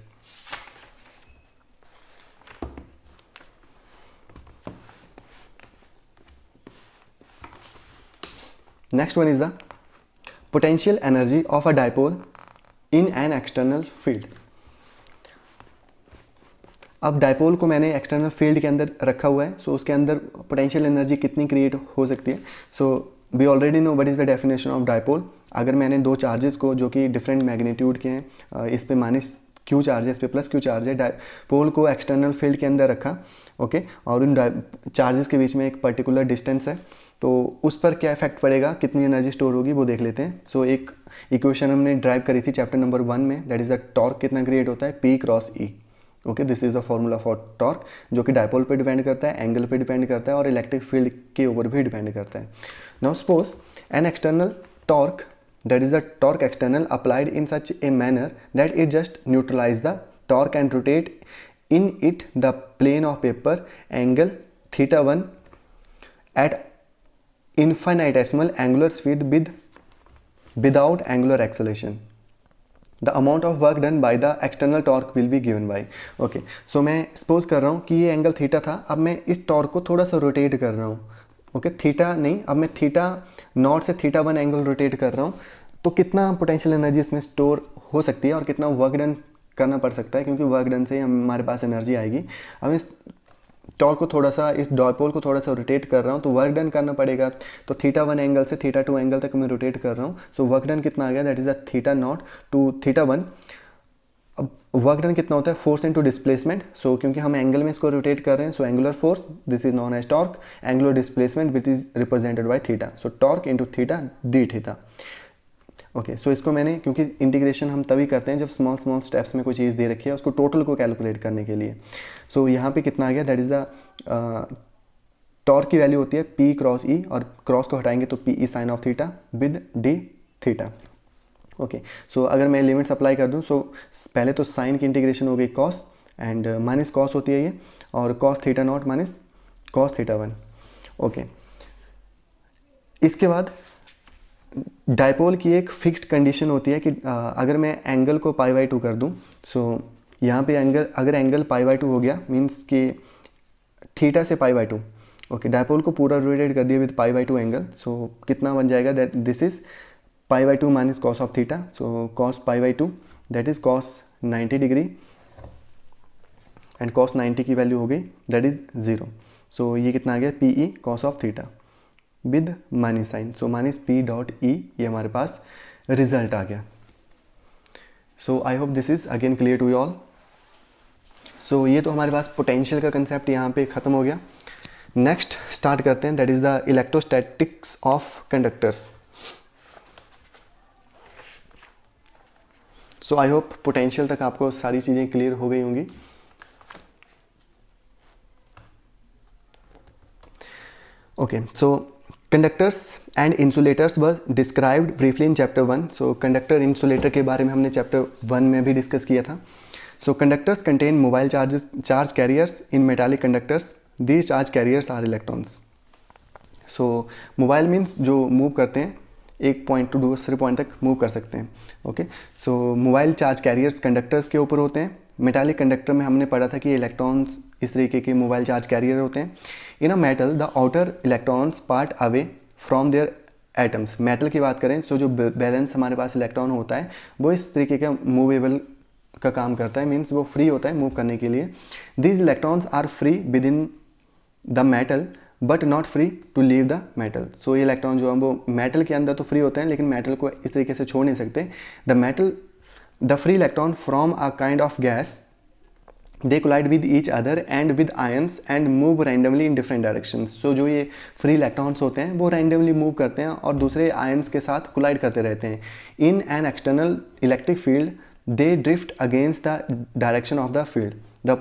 Speaker 1: Next one is the potential energy of a dipole in an external field. अब dipole को मैंने external field के अंदर रखा हुआ है, सो उसके अंदर पोटेंशियल एनर्जी कितनी क्रिएट हो सकती है. So we already know what is the definition of dipole. अगर मैंने 2 चार्जेस को जो कि डिफरेंट मैग्नीट्यूड के हैं इस पे क्यू चार्ज है, इस पे प्लस क्यू चार्ज है, डायपोल को एक्सटर्नल फील्ड के अंदर रखा, ओके, और उन चार्जेस के बीच में एक पर्टिकुलर डिस्टेंस है, तो उस पर क्या इफेक्ट पड़ेगा, कितनी एनर्जी स्टोर होगी वो देख लेते हैं। सो एक इक्वेशन हमने ड्राइव करी थी चैप्टर नंबर 1 में, दैट इज़ द टॉर्क कितना क्रिएट होता है, P cross E, okay, this is the formula for torque, जो कि डायपोल पे डिपेंड करता है, एंगल पे डिपेंड करता है और इलेक्ट्रिक फील्ड के ऊपर भी डिपेंड करता है। Now suppose an external torque, that is the torque external applied in such a manner that it just neutralize the torque and rotate in it the plane of paper angle theta 1 at infinitesimal angular speed without angular acceleration. The amount of work done by the external torque will be given by, okay, so मैं suppose कर रहा हूँ कि ये angle theta था, अब मैं इस टॉर्क को थोड़ा सा रोटेट कर रहा हूँ, ओके, थीटा नहीं, अब मैं थीटा नॉट से थीटा 1 एंगल रोटेट कर रहा हूँ, तो कितना पोटेंशियल एनर्जी इसमें स्टोर हो सकती है और कितना वर्क डन करना पड़ सकता है, क्योंकि वर्क डन से ही हमारे पास एनर्जी आएगी। अब इस टॉर्क को थोड़ा सा, इस डायपोल को थोड़ा सा रोटेट कर रहा हूँ तो वर्क डन करना पड़ेगा, तो थीटा 1 एंगल से थीटा 2 एंगल तक मैं रोटेट कर रहा हूँ, सो वर्क डन कितना आ गया, that is the theta naught to theta 1। अब वर्क डन कितना होता है, फोर्स इनटू डिस्प्लेसमेंट, सो क्योंकि हम एंगल में इसको रोटेट कर रहे हैं, so angular force this is known as torque, angular displacement which is represented by theta, so torque into theta d theta, okay. So इसको मैंने, क्योंकि इंटीग्रेशन हम तभी करते हैं जब स्मॉल स्मॉल स्टेप्स में कोई चीज़ दे रखी है उसको टोटल को कैलकुलेट करने के लिए, सो यहाँ पे कितना आ गया, दैट इज़ द टॉर्क की वैल्यू होती है P क्रॉस E, और क्रॉस को हटाएंगे तो PE sine of theta with D theta, okay. So अगर मैं लिमिट्स अप्लाई कर दूं, सो पहले तो साइन की इंटीग्रेशन हो गई कॉस एंड माइनस कॉस होती है ये, और cos theta naught minus cos theta 1, okay. इसके बाद डायपोल की एक फिक्स्ड कंडीशन होती है कि अगर मैं एंगल को π/2 कर दूं, सो यहाँ पे अगर एंगल π/2 हो गया मीन्स कि थीटा से π/2, ओके, डायपोल को पूरा रोटेट कर दिया विद π/2 एंगल, सो कितना बन जाएगा, that this is π/2 minus cos of theta, so cos π/2 that is cos 90 degree and cos 90 की वैल्यू हो गई दैट इज 0, सो ये कितना आ गया, PE cos of theta with minus sine, so minus P dot E, ये हमारे पास रिजल्ट आ गया। So I hope this is again clear to you all. So ये तो हमारे पास पोटेंशियल का कंसेप्ट यहाँ पे ख़त्म हो गया। नेक्स्ट स्टार्ट करते हैं, that is the electrostatics of conductors. So I hope potential तक आपको सारी चीज़ें क्लियर हो गई होंगी। Okay, so conductors and insulators were described briefly in chapter 1। So conductor insulator के बारे में हमने चैप्टर 1 में भी डिस्कस किया था। So conductors contain mobile charge carriers in metallic conductors, these charge carriers are electrons. So mobile means जो move करते हैं, एक पॉइंट टू दूसरे पॉइंट तक मूव कर सकते हैं, okay. So mobile charge carriers conductors के ऊपर होते हैं। मेटालिक कंडक्टर में हमने पढ़ा था कि इलेक्ट्रॉन्स इस तरीके के मोबाइल चार्ज कैरियर होते हैं। In a metal the outer electrons part away from their atoms. Metal की बात करें, सो जो बैलेंस हमारे पास इलेक्ट्रॉन होता है वो इस तरीके का मूवेबल का काम करता है, मीन्स वो फ्री होता है मूव करने के लिए। These electrons are free within the metal but not free to leave the metal. So ये इलेक्ट्रॉन जो है वो मेटल के अंदर तो फ्री होते हैं, लेकिन मेटल को इस तरीके से छोड़ नहीं सकते। The free electron from a kind of gas, they collide with each other and with ions and move randomly in different directions. So जो ये फ्री इलेक्ट्रॉन्स होते हैं वो रैंडमली मूव करते हैं और दूसरे आयंस के साथ कोलाइड करते रहते हैं। इन an external electric field they drift against the direction of the field. The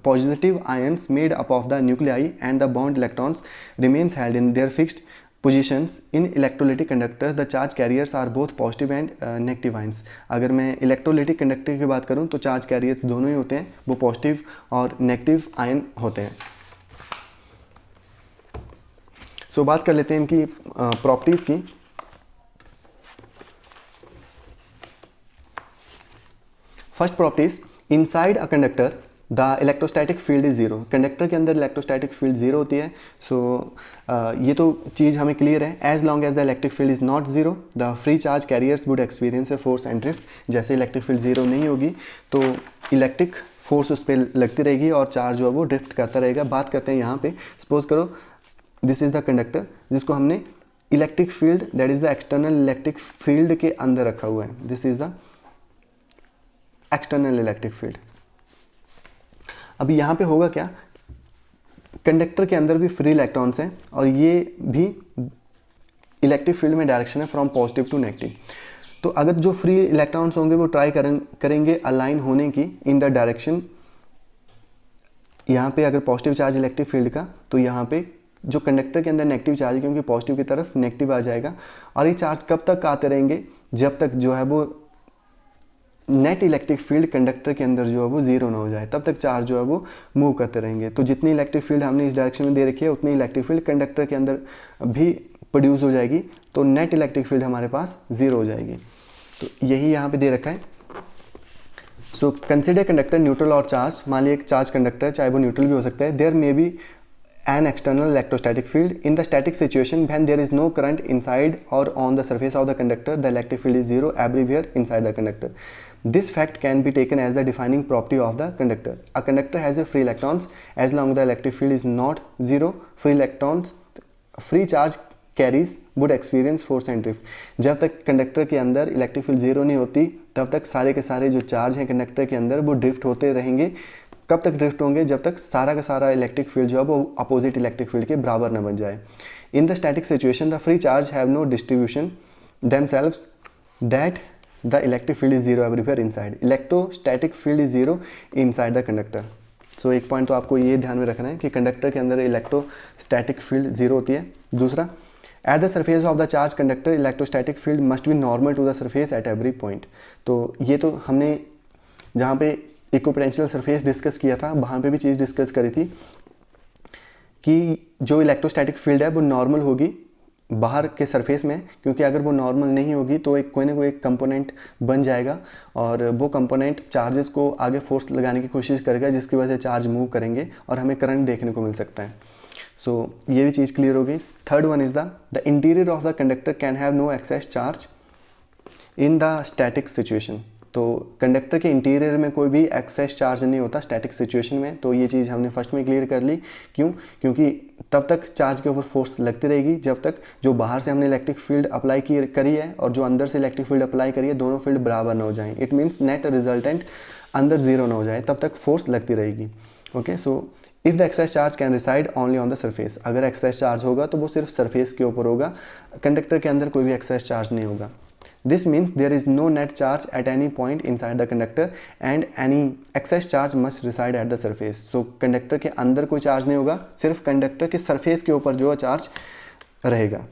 Speaker 1: positive ions made up of the nuclei and the bond electrons remains held in their fixed positions. In electrolytic conductors the charge carriers are both positive and negative ions. अगर मैं electrolytic conductor की बात करूं तो charge carriers दोनों ही होते हैं, वो पॉजिटिव और नेगेटिव आयन होते हैं। सो बात कर लेते हैं इनकी प्रॉपर्टीज़ की। First properties, inside a conductor the electrostatic field is zero. Conductor के अंदर इलेक्ट्रोस्टैटिक फील्ड जीरो होती है। सो ये तो चीज़ हमें क्लियर है। As long as the electric field is not zero the free charge carriers would experience a force and drift. जैसे electric field zero नहीं होगी तो इलेक्ट्रिक फोर्स उस पर लगती रहेगी और चार्ज जो है वो ड्रिफ्ट करता रहेगा। बात करते हैं यहाँ पे, सपोज करो दिस इज़ द कंडक्टर जिसको हमने electric field that is the external electric field के अंदर रखा हुआ है। This is the external electric field. अभी यहाँ पे होगा क्या, कंडक्टर के अंदर भी फ्री इलेक्ट्रॉन्स हैं और ये भी इलेक्ट्रिक फील्ड में डायरेक्शन है फ्रॉम पॉजिटिव टू नेगेटिव। तो अगर जो फ्री इलेक्ट्रॉन्स होंगे वो ट्राई करेंगे अलाइन होने की इन द डायरेक्शन, यहाँ पे अगर पॉजिटिव चार्ज इलेक्ट्रिक फील्ड का, तो यहाँ पे जो कंडक्टर के अंदर नेगेटिव चार्ज है, क्योंकि पॉजिटिव की तरफ नेगेटिव आ जाएगा। और ये चार्ज कब तक आते रहेंगे, जब तक जो है वो नेट इलेक्ट्रिक फील्ड कंडक्टर के अंदर जो है वो जीरो ना हो जाए, तब तक चार्ज जो है वो मूव करते रहेंगे। तो जितनी इलेक्ट्रिक फील्ड हमने इस डायरेक्शन में दे रखी है उतनी इलेक्ट्रिक फील्ड कंडक्टर के अंदर भी प्रोड्यूस हो जाएगी, तो नेट इलेक्ट्रिक फील्ड हमारे पास जीरो हो जाएगी। तो यही यहाँ पे दे रखा है। सो कंसिडर कंडक्टर न्यूट्रल और चार्ज। मान लिया एक चार्ज कंडक्टर, चाहे वो न्यूट्रल भी हो सकता है। There may be an external electrostatic field. In the static situation, when there is no current inside or on the surface of the conductor, the electric field is zero everywhere inside the conductor. This fact can be taken as the defining property of the conductor. A conductor has a free electrons as long as the electric field is not zero. Free charge carries would experience force and drift. जब तक conductor के अंदर electric field zero नहीं होती, तब तक सारे के सारे जो चार्ज हैं कंडक्टर के अंदर वो ड्रिफ्ट होते रहेंगे। कब तक ड्रिफ्ट होंगे, जब तक सारा का सारा इलेक्ट्रिक फील्ड जो है वो अपोजिट इलेक्ट्रिक फील्ड के बराबर न बन जाए। In the static situation the free charge have no distribution themselves that the electric field is zero everywhere inside. Electrostatic field is zero inside the conductor. So एक point तो आपको ये ध्यान में रखना है कि कंडक्टर के अंदर इलेक्ट्रोस्टैटिक फील्ड जीरो होती है। दूसरा, at the surface of the charge conductor electrostatic field must be normal to the surface at every point. तो ये तो हमने जहाँ पे इक्विपोटेंशियल सरफेस डिस्कस किया था, वहाँ पे भी चीज़ डिस्कस करी थी कि जो इलेक्ट्रोस्टैटिक फील्ड है वो नॉर्मल होगी बाहर के सरफेस में, क्योंकि अगर वो नॉर्मल नहीं होगी तो एक कोई ना कोई एक कंपोनेंट बन जाएगा और वो कंपोनेंट चार्जेस को आगे फोर्स लगाने की कोशिश करेगा, जिसकी वजह से चार्ज मूव करेंगे और हमें करंट देखने को मिल सकता है। सो ये भी चीज़ क्लियर हो गई। Third one is the interior of the conductor can have no excess charge in the static situation. तो कंडक्टर के इंटीरियर में कोई भी एक्सेस चार्ज नहीं होता स्टैटिक सिचुएशन में। तो ये चीज़ हमने फर्स्ट में क्लियर कर ली। क्यों? क्योंकि तब तक चार्ज के ऊपर फोर्स लगती रहेगी जब तक जो बाहर से हमने इलेक्ट्रिक फील्ड अप्लाई करी है और जो अंदर से इलेक्ट्रिक फील्ड अप्लाई करी है दोनों फील्ड बराबर ना हो जाएं। इट मीन्स नेट रिजल्टेंट अंदर जीरो ना हो जाए, तब तक फोर्स लगती रहेगी। Okay, so if the excess charge can reside only on the surface. अगर एक्सेस चार्ज होगा तो वो सिर्फ सरफेस के ऊपर होगा, कंडक्टर के अंदर कोई भी एक्सेस चार्ज नहीं होगा। This means there is no net charge at any point inside the conductor and any excess charge must reside at the surface. So conductor के अंदर कोई चार्ज नहीं होगा, सिर्फ कंडक्टर के सरफेस के ऊपर जो चार्ज रहेगा।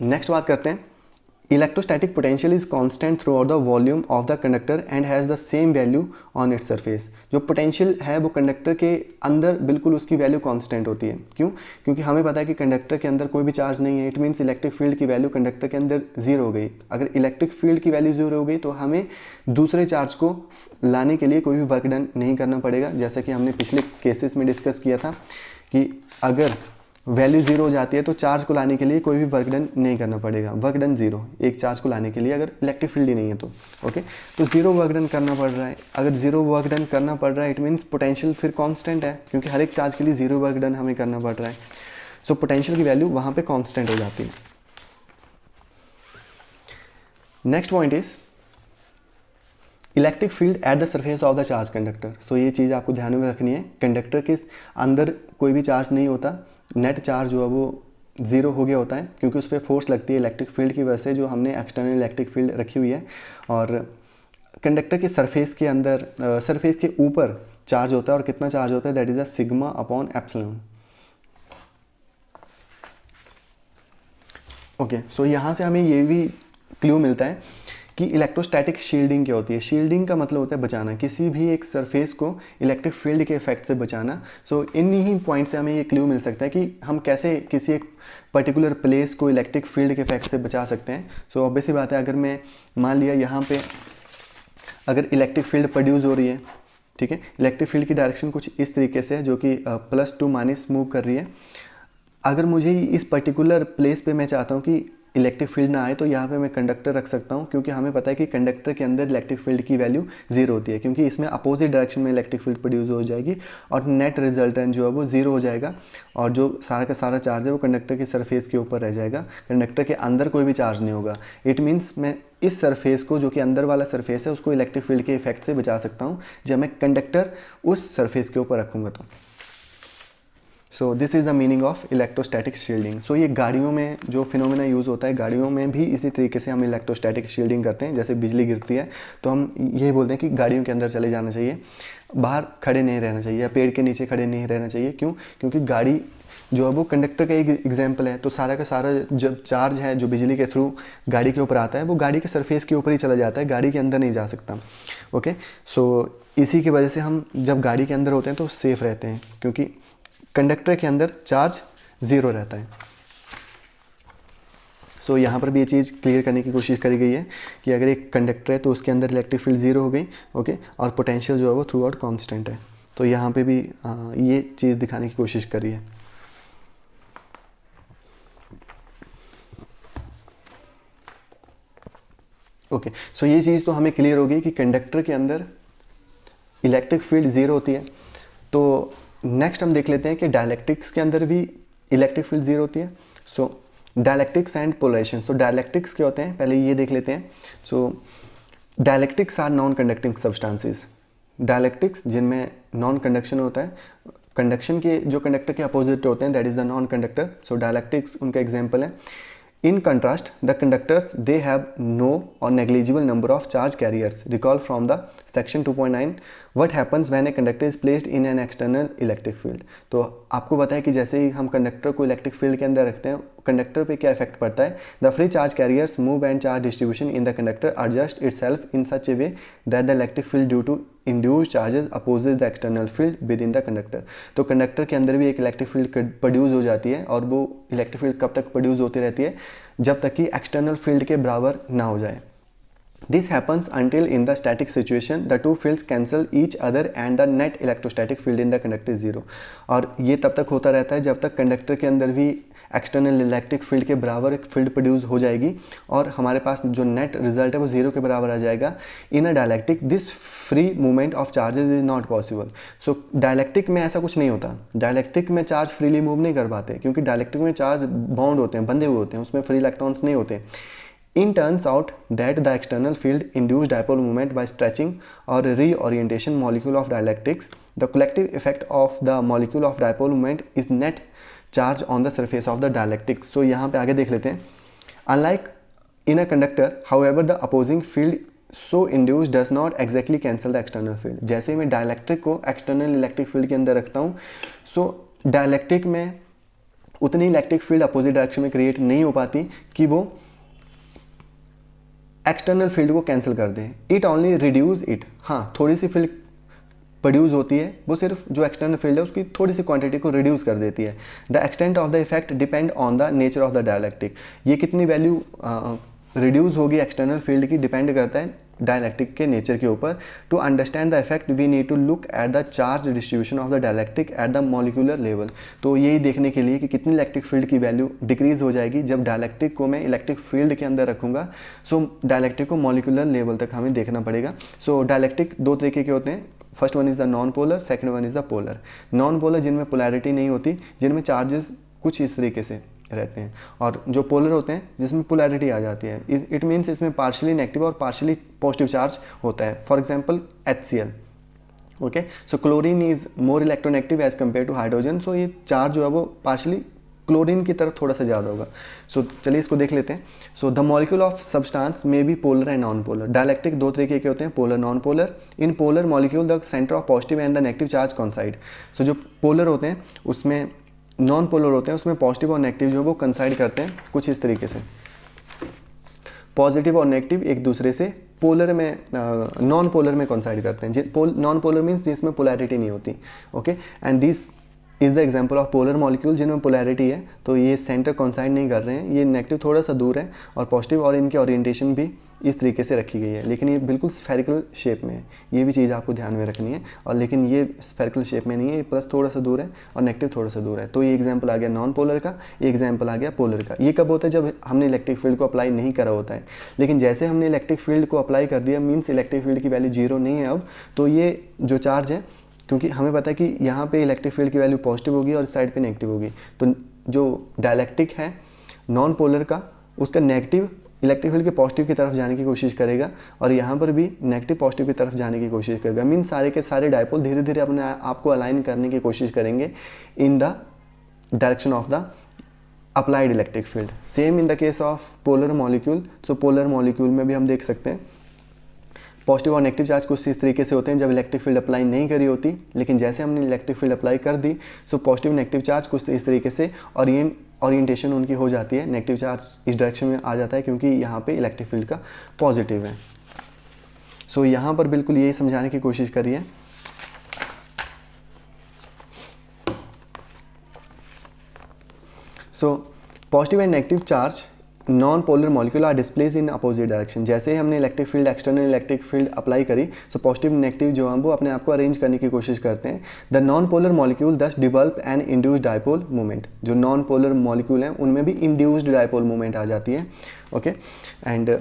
Speaker 1: नेक्स्ट बात करते हैं, electrostatic potential is constant through out the volume of the conductor and has the same value on its surface. जो पोटेंशियल है वो कंडक्टर के अंदर बिल्कुल उसकी वैल्यू कांस्टेंट होती है। क्यों? क्योंकि हमें पता है कि कंडक्टर के अंदर कोई भी चार्ज नहीं है। इट मीन्स इलेक्ट्रिक फील्ड की वैल्यू कंडक्टर के अंदर जीरो हो गई। अगर इलेक्ट्रिक फील्ड की वैल्यू जीरो हो गई तो हमें दूसरे चार्ज को लाने के लिए कोई भी वर्क डन नहीं करना पड़ेगा। जैसा कि हमने पिछले केसेस में डिस्कस किया था कि अगर वैल्यू जीरो हो जाती है तो चार्ज को लाने के लिए कोई भी वर्क डन नहीं करना पड़ेगा। वर्क डन जीरो, एक चार्ज को लाने के लिए अगर इलेक्ट्रिक फील्ड ही नहीं है तो ओके, तो जीरो वर्क डन करना पड़ रहा है। अगर जीरो वर्क डन करना पड़ रहा है इट मीन्स पोटेंशियल फिर कांस्टेंट है, क्योंकि हर एक चार्ज के लिए जीरो वर्क डन हमें करना पड़ रहा है। सो पोटेंशियल की वैल्यू वहाँ पे कांस्टेंट हो जाती है। Next point is electric field at the surface of the charge conductor. So ये चीज़ आपको ध्यान में रखनी है, कंडक्टर के अंदर कोई भी चार्ज नहीं होता, नेट चार्ज जो है वो ज़ीरो हो गया होता है, क्योंकि उस पर फोर्स लगती है इलेक्ट्रिक फील्ड की वजह से जो हमने एक्सटर्नल इलेक्ट्रिक फील्ड रखी हुई है। और कंडक्टर के सरफेस के अंदर सरफेस के ऊपर चार्ज होता है, और कितना चार्ज होता है, that is a sigma upon epsilon. Okay, so यहाँ से हमें ये भी क्लू मिलता है कि इलेक्ट्रोस्टैटिक शील्डिंग क्या होती है। शील्डिंग का मतलब होता है बचाना, किसी भी एक सरफेस को इलेक्ट्रिक फील्ड के इफेक्ट से बचाना। सो इन्हीं पॉइंट से हमें ये क्लू मिल सकता है कि हम कैसे किसी एक पर्टिकुलर प्लेस को इलेक्ट्रिक फील्ड के इफेक्ट से बचा सकते हैं। सो ऑब्वियस सी बात है, अगर मैं मान लिया यहाँ पे अगर इलेक्ट्रिक फील्ड प्रोड्यूस हो रही है, ठीक है, इलेक्ट्रिक फील्ड की डायरेक्शन कुछ इस तरीके से है जो कि +2 - मूव कर रही है। अगर मुझे इस पर्टिकुलर प्लेस पे मैं चाहता हूँ कि इलेक्ट्रिक फील्ड ना आए तो यहाँ पे मैं कंडक्टर रख सकता हूँ, क्योंकि हमें पता है कि कंडक्टर के अंदर इलेक्ट्रिक फील्ड की वैल्यू 0 होती है, क्योंकि इसमें अपोजिट डायरेक्शन में इलेक्ट्रिक फील्ड प्रोड्यूस हो जाएगी और नेट रिजल्टेंट जो है वो 0 हो जाएगा, और जो सारा का सारा चार्ज है वो कंडक्टर की सरफेस के ऊपर रह जाएगा, कंडक्टर के अंदर कोई भी चार्ज नहीं होगा। इट मीन्स मैं इस सरफेस को, जो कि अंदर वाला सरफेस है, उसको इलेक्ट्रिक फील्ड के इफेक्ट से बचा सकता हूँ जब मैं कंडक्टर उस सरफेस के ऊपर रखूँगा तो। So this is the meaning of electrostatic shielding. So ये गाड़ियों में जो फिनोमेना यूज़ होता है, गाड़ियों में भी इसी तरीके से हम इलेक्ट्रोस्टैटिक शील्डिंग करते हैं। जैसे बिजली गिरती है तो हम ये बोलते हैं कि गाड़ियों के अंदर चले जाना चाहिए, बाहर खड़े नहीं रहना चाहिए या पेड़ के नीचे खड़े नहीं रहना चाहिए। क्यों? क्योंकि गाड़ी जो है वो कंडक्टर का एक एग्जाम्पल है, तो सारा का सारा जब चार्ज है जो बिजली के थ्रू गाड़ी के ऊपर आता है वो गाड़ी के सरफेस के ऊपर ही चला जाता है, गाड़ी के अंदर नहीं जा सकता। ओके, सो इसी की वजह से हम जब गाड़ी के अंदर होते हैं तो सेफ़ रहते हैं, क्योंकि कंडक्टर के अंदर चार्ज 0 रहता है। सो यहाँ पर भी ये चीज़ क्लियर करने की कोशिश करी गई है कि अगर एक कंडक्टर है तो उसके अंदर इलेक्ट्रिक फील्ड 0 हो गई, ओके, और पोटेंशियल जो है वो थ्रू आउट कॉन्स्टेंट है। तो यहाँ पे भी ये चीज़ दिखाने की कोशिश करी है। ओके, सो ये चीज़ तो हमें क्लियर हो गई कि कंडक्टर के अंदर इलेक्ट्रिक फील्ड 0 होती है। तो नेक्स्ट हम देख लेते हैं कि डायलैक्ट्रिक्स के अंदर भी इलेक्ट्रिक फील्ड 0 होती है। So dielectrics and polarization. So dielectrics क्या होते हैं, पहले ये देख लेते हैं। So dielectrics are non conducting substances. Dielectrics जिनमें नॉन कंडक्शन होता है, कंडक्शन के जो कंडक्टर के अपोजिट होते हैं, that is the non conductor. So dielectrics उनका एग्जाम्पल है। In contrast, the conductors, they have no or negligible number of charge carriers. Recall from the section 2.9 what happens when a conductor is placed in an external electric field. तो आपको पता है कि जैसे ही हम conductor को electric field के अंदर रखते हैं, कंडक्टर पे क्या इफेक्ट पड़ता है। The free charge carriers move and charge distribution in the conductor adjust itself in such a way that the electric field due to induced charges opposes the external field within the conductor. तो conductor के अंदर भी एक electric field produce हो जाती है, और वो इलेक्ट्रिक फील्ड कब तक प्रोड्यूस होती रहती है, जब तक कि एक्सटर्नल फील्ड के बराबर ना हो जाए। This happens until in the static situation the two fields cancel each other and the net electrostatic field in the conductor is 0। और ये तब तक होता रहता है जब तक कंडक्टर के अंदर भी एक्सटर्नल इलेक्ट्रिक फील्ड के बराबर एक फील्ड प्रोड्यूस हो जाएगी और हमारे पास जो नेट रिजल्ट है वो 0 के बराबर आ जाएगा। In a dielectric this free movement of charges is not possible. So dielectric में ऐसा कुछ नहीं होता। डायलैक्ट्रिक में चार्ज फ्रीली मूव नहीं कर पाते, क्योंकि डायलैक्ट्रिक में चार्ज बाउंड होते हैं, बंधे हुए होते हैं, उसमें फ्री इलेक्ट्रॉन्स नहीं होते। It turns out that the external field induced dipole moment by stretching or reorientation molecule of dielectrics. The collective effect of the molecule of dipole moment is net charge on the surface of the dielectrics. So यहाँ पे आगे देख लेते हैं। Unlike in a conductor, however, the opposing field so induced does not exactly cancel the external field. जैसे मैं dielectric को external electric field के अंदर रखता हूँ, सो डायलैक्ट्रिक में उतनी इलेक्ट्रिक फील्ड अपोजिट डायरेक्शन में क्रिएट नहीं हो पाती कि वो एक्सटर्नल फील्ड को कैंसिल कर दें। It only reduce it. हाँ, थोड़ी सी फील्ड प्रोड्यूस होती है, वो सिर्फ जो एक्सटर्नल फील्ड है उसकी थोड़ी सी क्वांटिटी को रिड्यूस कर देती है। The extent of the effect depend on the nature of the dielectric. ये कितनी वैल्यू रिड्यूस होगी एक्सटर्नल फील्ड की डिपेंड करता है डायलैक्ट्रिक के नेचर के ऊपर। To understand the effect we need to look at the charge distribution of the dielectric at the molecular level. तो यही देखने के लिए कि कितनी इलेक्ट्रिक फील्ड की वैल्यू डिक्रीज हो जाएगी जब डायलैक्ट्रिक को मैं इलेक्ट्रिक फील्ड के अंदर रखूँगा। सो डायलैक्ट्रिक को मॉलिक्यूलर लेवल तक हमें देखना पड़ेगा। सो डायलैक्ट्रिक दो तरीके के होते हैं। First one is the non polar, second one is the polar. Non polar जिनमें पोलैरिटी नहीं होती, जिनमें चार्जेस कुछ इस तरीके से रहते हैं, और जो पोलर होते हैं जिसमें पोलैरिटी आ जाती है। इट मीन्स इसमें पार्शियली नेगेटिव और पार्शियली पॉजिटिव चार्ज होता है। For example HCl। Okay, so chlorine is more electronegative as compare to hydrogen. So ये चार्ज जो है वो पार्शियली क्लोरीन की तरफ थोड़ा सा ज़्यादा होगा। सो चलिए इसको देख लेते हैं। So the molecule of substance may be polar and non polar. Dielectric दो तरीके के होते हैं, polar non polar. In polar molecule the centre of positive and the negative charge coincide. So जो पोलर होते हैं उसमें नॉन पोलर होते हैं, उसमें पॉजिटिव और नेगेटिव जो वो कंसाइड करते हैं कुछ इस तरीके से। पॉजिटिव और नेगेटिव एक दूसरे से पोलर में नॉन पोलर में कंसाइड करते हैं। नॉन पोलर मीन्स जिसमें पोलैरिटी नहीं होती। Okay, and this is the example of polar molecule जिनमें पोलैरिटी है, तो ये सेंटर कॉन्साइड नहीं कर रहे हैं, ये नेगेटिव थोड़ा सा दूर है और पॉजिटिव, और इनकी ओरिएंटेशन भी इस तरीके से रखी गई है, लेकिन ये बिल्कुल स्फेरिकल शेप में है, ये भी चीज़ आपको ध्यान में रखनी है। और लेकिन ये स्फेरिकल शेप में नहीं है, ये प्लस थोड़ा सा दूर है और नेगेटिव थोड़ा सा दूर है। तो ये एग्जाम्पल आ गया नॉन पोलर का, ये एग्जाम्पल आ गया पोलर का। ये कब होता है? जब हमने इलेक्ट्रिक फील्ड को अप्लाई नहीं करा होता है, लेकिन जैसे हमने इलेक्ट्रिक फील्ड को अप्लाई कर दिया, मीन्स इलेक्ट्रिक फील्ड की वैल्यू 0 नहीं है अब, तो ये जो चार्ज है, क्योंकि हमें पता है कि यहाँ पे इलेक्ट्रिक फील्ड की वैल्यू पॉजिटिव होगी और इस साइड पे नेगेटिव होगी, तो जो डायलैक्ट्रिक है नॉन पोलर का, उसका नेगेटिव इलेक्ट्रिक फील्ड के पॉजिटिव की तरफ जाने की कोशिश करेगा और यहाँ पर भी नेगेटिव पॉजिटिव की तरफ जाने की कोशिश करेगा। मीन सारे के सारे डायपोल धीरे धीरे अपने आप को अलाइन करने की कोशिश करेंगे in the direction of the applied electric field. Same in the case of polar molecule. So polar molecule में भी हम देख सकते हैं पॉजिटिव और नेगेटिव चार्ज कुछ इस तरीके से होते हैं जब इलेक्ट्रिक फील्ड अप्लाई नहीं करी होती, लेकिन जैसे हमने इलेक्ट्रिक फील्ड अप्लाई कर दी, सो पॉजिटिव नेगेटिव चार्ज कुछ इस तरीके से ओरिएंटेशन उनकी हो जाती है, नेगेटिव चार्ज इस डायरेक्शन में आ जाता है क्योंकि यहाँ पे इलेक्ट्रिक फील्ड का पॉजिटिव है। सो यहाँ पर बिल्कुल यही समझाने की कोशिश करिए। So positive and negative charge non polar molecule are displace in opposite direction. जैसे ही हमने electric field external electric field apply करी, सो पॉजिटिव नेगेटिव जो हम वो अपने आप को अरेंज करने की कोशिश करते हैं। द नॉन पोलर मॉलिक्यूल दस develop and induced dipole movement. जो नॉन पोलर मॉलिक्यूल हैं उनमें भी इंड्यूस्ड डायपोल मूवमेंट आ जाती है। ओके, एंड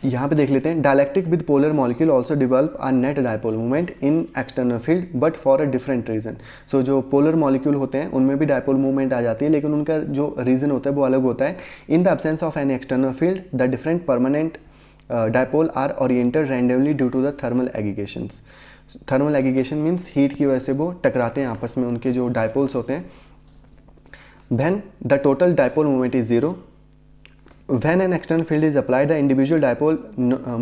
Speaker 1: यहाँ पे देख लेते हैं dielectric with polar molecule also develop a net dipole movement in external field but for a different reason. So जो पोलर मॉलिक्यूल होते हैं उनमें भी डायपोल मूवमेंट आ जाती है, लेकिन उनका जो रीज़न होता है वो अलग होता है। In the absence of an external field the different permanent dipole are oriented randomly due to the thermal aggregations. Thermal aggregation means heat की वजह से वो टकराते हैं आपस में, उनके जो डायपोल्स होते हैं। When the total dipole movement is 0, when an external field is applied, the individual dipole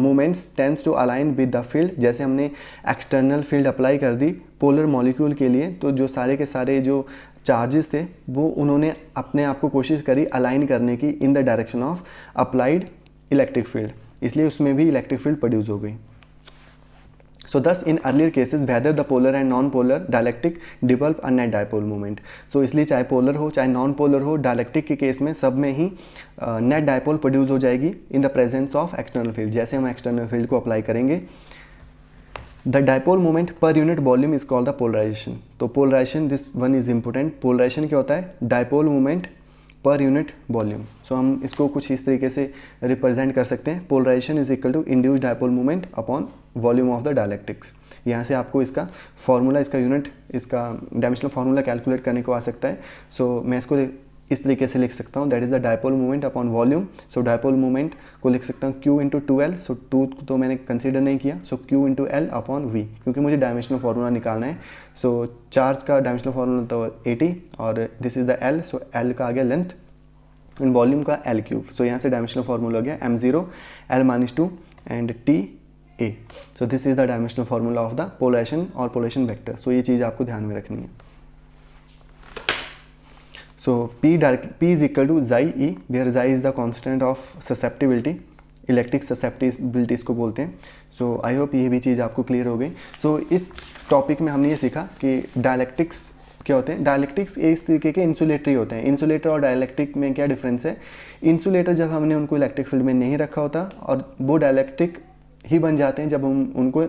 Speaker 1: moments tends to align with the field। जैसे हमने एक्सटर्नल फील्ड अप्लाई कर दी पोलर मॉलिक्यूल के लिए, तो जो सारे के सारे जो चार्जेस थे वो उन्होंने अपने आप को कोशिश करी अलाइन करने की in the direction of applied electric field, इसलिए उसमें भी इलेक्ट्रिक फील्ड प्रोड्यूस हो गई। So thus in earlier cases whether the polar and non-polar dialectic develop a net dipole moment। So इसलिए चाहे पोलर हो चाहे नॉन पोलर हो, डायलेक्ट्रिक के केस में सब में ही नेट डायपोल प्रोड्यूस हो जाएगी in the presence of external field. जैसे हम एक्सटर्नल फील्ड को अप्लाई करेंगे, the dipole moment per unit volume is called the polarization. तो polarization, this one is important. Polarization क्या होता है? Dipole moment per unit volume. So हम इसको कुछ इस तरीके से रिप्रेजेंट कर सकते हैं, polarization is equal to induced dipole moment upon volume of the dielectrics. यहाँ से आपको इसका फॉर्मूला, इसका यूनिट, इसका डायमेंशनल फार्मूला कैलकुलेट करने को आ सकता है। सो मैं इसको इस तरीके से लिख सकता हूँ, that is the dipole moment upon volume. So dipole moment को लिख सकता हूँ Q इंटू 2L। सो 2 तो मैंने कंसीडर नहीं किया, so Q into L upon V, क्योंकि मुझे डायमेंशनल फार्मूला निकालना है। सो चार्ज का डायमेंशनल फार्मूला तो 80 और this is the L। So L का आ गया लेंथ एंड वॉल्यूम का L क्यूब। सो यहाँ से डायमेंशनल फार्मूला हो गया m0 L-2 and TA। So this is the dimensional formula of the polarization और पोलराइजेशन वेक्टर। सो ये चीज़ आपको ध्यान में रखनी है। सो P is equal to xi E, where xi is the constant of susceptibility, electric susceptibility इसको बोलते हैं। सो आई होप ये भी चीज़ आपको क्लियर हो गई। सो इस टॉपिक में हमने ये सीखा कि डायलेक्ट्रिक्स क्या होते हैं। डायलेक्ट्रिक्स इस तरीके के इंसुलेटरी होते हैं। इंसुलेटर और डायलेक्ट्रिक में क्या डिफरेंस है? इंसुलेटर जब हमने उनको इलेक्ट्रिक फील्ड में नहीं रखा होता और वो डायलेक्ट्रिक ही बन जाते हैं जब हम उनको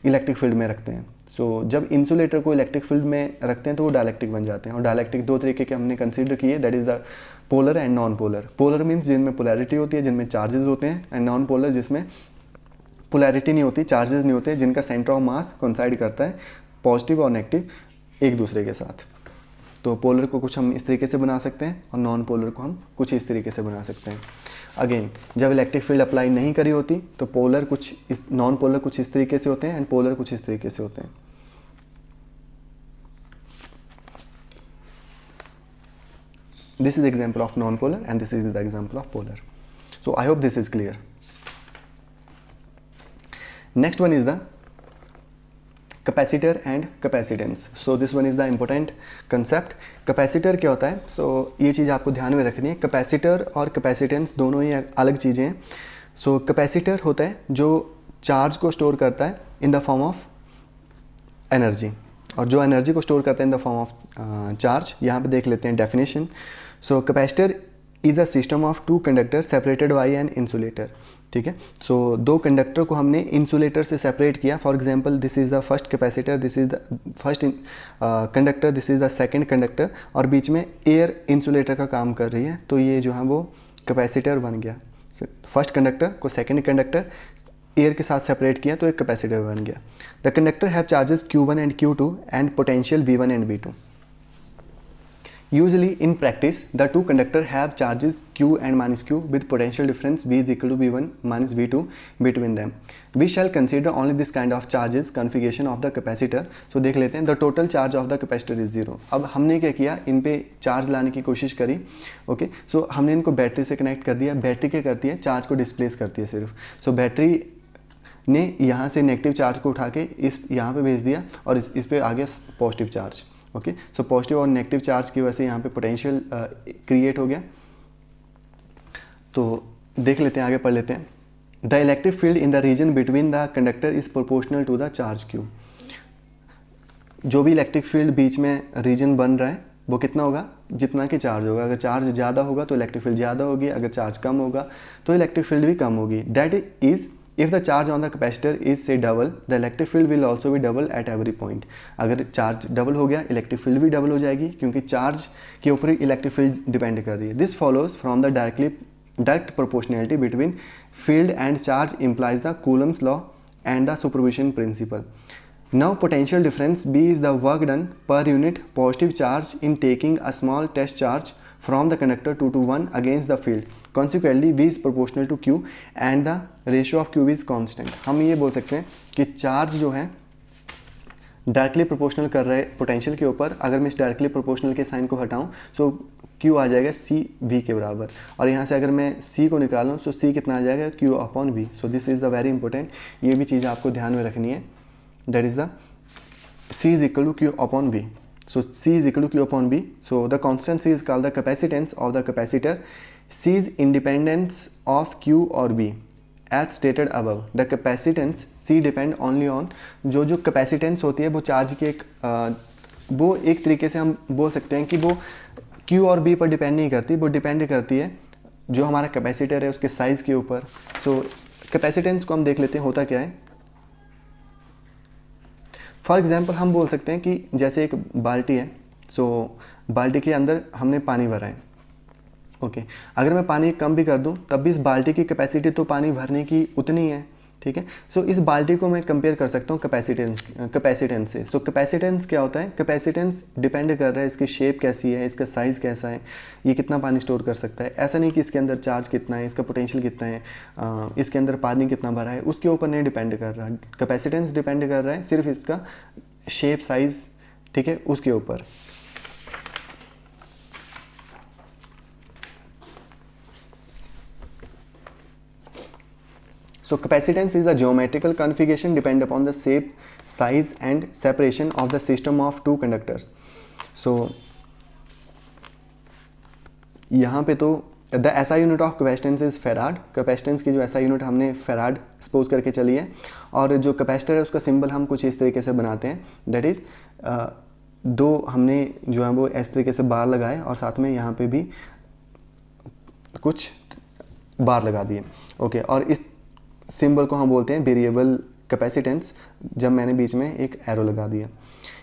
Speaker 1: इलेक्ट्रिक फील्ड में रखते हैं। सो जब इंसुलेटर को इलेक्ट्रिक फील्ड में रखते हैं तो वो डायलेक्ट्रिक बन जाते हैं। और डायलेक्ट्रिक दो तरीके के हमने कंसीडर किए, that is the polar and non polar. Polar means जिनमें पोलैरिटी होती है, जिनमें चार्जेस होते हैं, एंड नॉन पोलर जिसमें पोलैरिटी नहीं होती, चार्जेस नहीं होते, जिनका सेंटर ऑफ मास कोइंसाइड करता है पॉजिटिव और नेगेटिव एक दूसरे के साथ। तो पोलर को कुछ हम इस तरीके से बना सकते हैं और नॉन पोलर को हम कुछ इस तरीके से बना सकते हैं। अगेन जब इलेक्ट्रिक फील्ड अप्लाई नहीं करी होती तो पोलर कुछ इस, नॉन पोलर कुछ इस तरीके से होते हैं एंड पोलर कुछ इस तरीके से होते हैं। This is example of non polar and this is the example of polar. So I hope this is clear. Next one is the capacitor and capacitance. So this one is the important concept. Capacitor क्या होता है? सो ये चीज़ आपको ध्यान में रखनी है। कैपेसिटर और कैपेसिटेंस दोनों ही अलग चीज़ें हैं। सो कैपेसिटर होता है जो चार्ज को स्टोर करता है in the form of energy, और जो एनर्जी को स्टोर करता है in the form of charge. यहाँ पे देख लेते हैं definition. So capacitor is a system of two conductor separated by an insulator. ठीक है, सो दो कंडक्टर को हमने इंसुलेटर से सेपरेट किया। For example this is the first capacitor, this is the first conductor, this is the second conductor, और बीच में air insulator का काम कर रही है, तो ये जो है वो कैपेसिटर बन गया। फर्स्ट कंडक्टर को सेकंड कंडक्टर एयर के साथ सेपरेट किया तो एक कैपेसिटर बन गया। The conductor have charges Q1 and Q2 and potential V1 and V2। Usually in practice, the two conductors have charges Q and minus Q with potential difference V is equal to V1 minus V2 between them. We shall consider only this kind of charges configuration of the capacitor. So देख लेते हैं, the total charge of the capacitor is 0. अब हमने क्या किया, इन पे charge लाने की कोशिश करी। ओके, सो हमने इनको बैटरी से कनेक्ट कर दिया। बैटरी क्या करती है, चार्ज को डिस्प्लेस करती है सिर्फ। सो बैटरी ने यहाँ से नेगेटिव चार्ज को उठा के इस यहाँ पे भेज दिया और इस पे आ गया positive charge. Okay, so positive और नेगेटिव चार्ज की वजह से यहाँ पे पोटेंशियल क्रिएट हो गया। तो देख लेते हैं, आगे पढ़ लेते हैं। The electric field in the region between the conductor is proportional to the charge Q. जो भी इलेक्ट्रिक फील्ड बीच में रीजन बन रहा है वो कितना होगा, जितना कि चार्ज होगा। अगर चार्ज ज़्यादा होगा तो इलेक्ट्रिक फील्ड ज़्यादा होगी, अगर चार्ज कम होगा तो इलेक्ट्रिक फील्ड भी कम होगी। That is if the charge on the capacitor is say double, the electric field will also be double at every point. अगर चार्ज डबल हो गया, इलेक्ट्रिक फील्ड भी डबल हो जाएगी, क्योंकि चार्ज के ऊपर ही इलेक्ट्रिक फील्ड डिपेंड कर रही है। This follows from the direct proportionality between field and charge implies the Coulomb's law and the superposition principle. Now potential difference B is the work done per unit positive charge in taking a small test charge from the conductor 2 to 1 against the field. Consequently V is proportional to Q and the ratio of Q is constant. हम ये बोल सकते हैं कि charge जो है directly proportional कर रहे हैं पोटेंशियल के ऊपर। अगर मैं इस डायरेक्टली प्रोपोर्शनल के साइन को हटाऊं सो Q आ जाएगा C V के बराबर, और यहाँ से अगर मैं C को निकालूं सो C कितना आ जाएगा, Q upon V। So this is the very important, ये भी चीज़ आपको ध्यान में रखनी है। That is the C is equal to Q upon V. So C is equal to Q upon V. So the constant C is called the capacitance of the capacitor. C is independence of Q or V. As stated above, the capacitance C depend only on जो capacitance होती है वो charge की वो एक तरीके से हम बोल सकते हैं कि वो Q और V पर डिपेंड नहीं करती, वो डिपेंड करती है जो हमारा कैपेसिटर है उसके साइज़ के ऊपर। सो कैपेसिटेंस को हम देख लेते हैं होता क्या है। फॉर एग्जांपल हम बोल सकते हैं कि जैसे एक बाल्टी है, सो बाल्टी के अंदर हमने पानी भरा है। ओके, अगर मैं पानी कम भी कर दूं तब भी इस बाल्टी की कैपेसिटी तो पानी भरने की उतनी है। ठीक है, सो इस बाल्टी को मैं कंपेयर कर सकता हूँ कैपेसिटेंस से। सो कैपेसिटेंस क्या होता है, कैपेसिटेंस डिपेंड कर रहा है इसकी शेप कैसी है, इसका साइज़ कैसा है, ये कितना पानी स्टोर कर सकता है। ऐसा नहीं कि इसके अंदर चार्ज कितना है, इसका पोटेंशियल कितना है, इसके अंदर पानी कितना भरा है, उसके ऊपर नहीं डिपेंड कर रहा। कैपेसिटेंस डिपेंड कर रहा है सिर्फ इसका शेप साइज़, ठीक है, उसके ऊपर। So capacitance is a geometrical configuration depend upon the shape, size and separation of the system of two conductors. So यहाँ पे तो the SI unit of capacitance is farad. Capacitance की जो SI यूनिट हमने फैराड सपोज करके चली है, और जो कैपेसिटर है उसका सिंबल हम कुछ इस तरीके से बनाते हैं। दैट इज़ दो हमने जो है वो इस तरीके से बार लगाए और साथ में यहाँ पे भी कुछ बार लगा दिए। ओके, और इस सिंबल को हम बोलते हैं वेरिएबल कैपेसिटेंस, जब मैंने बीच में एक एरो लगा दिया।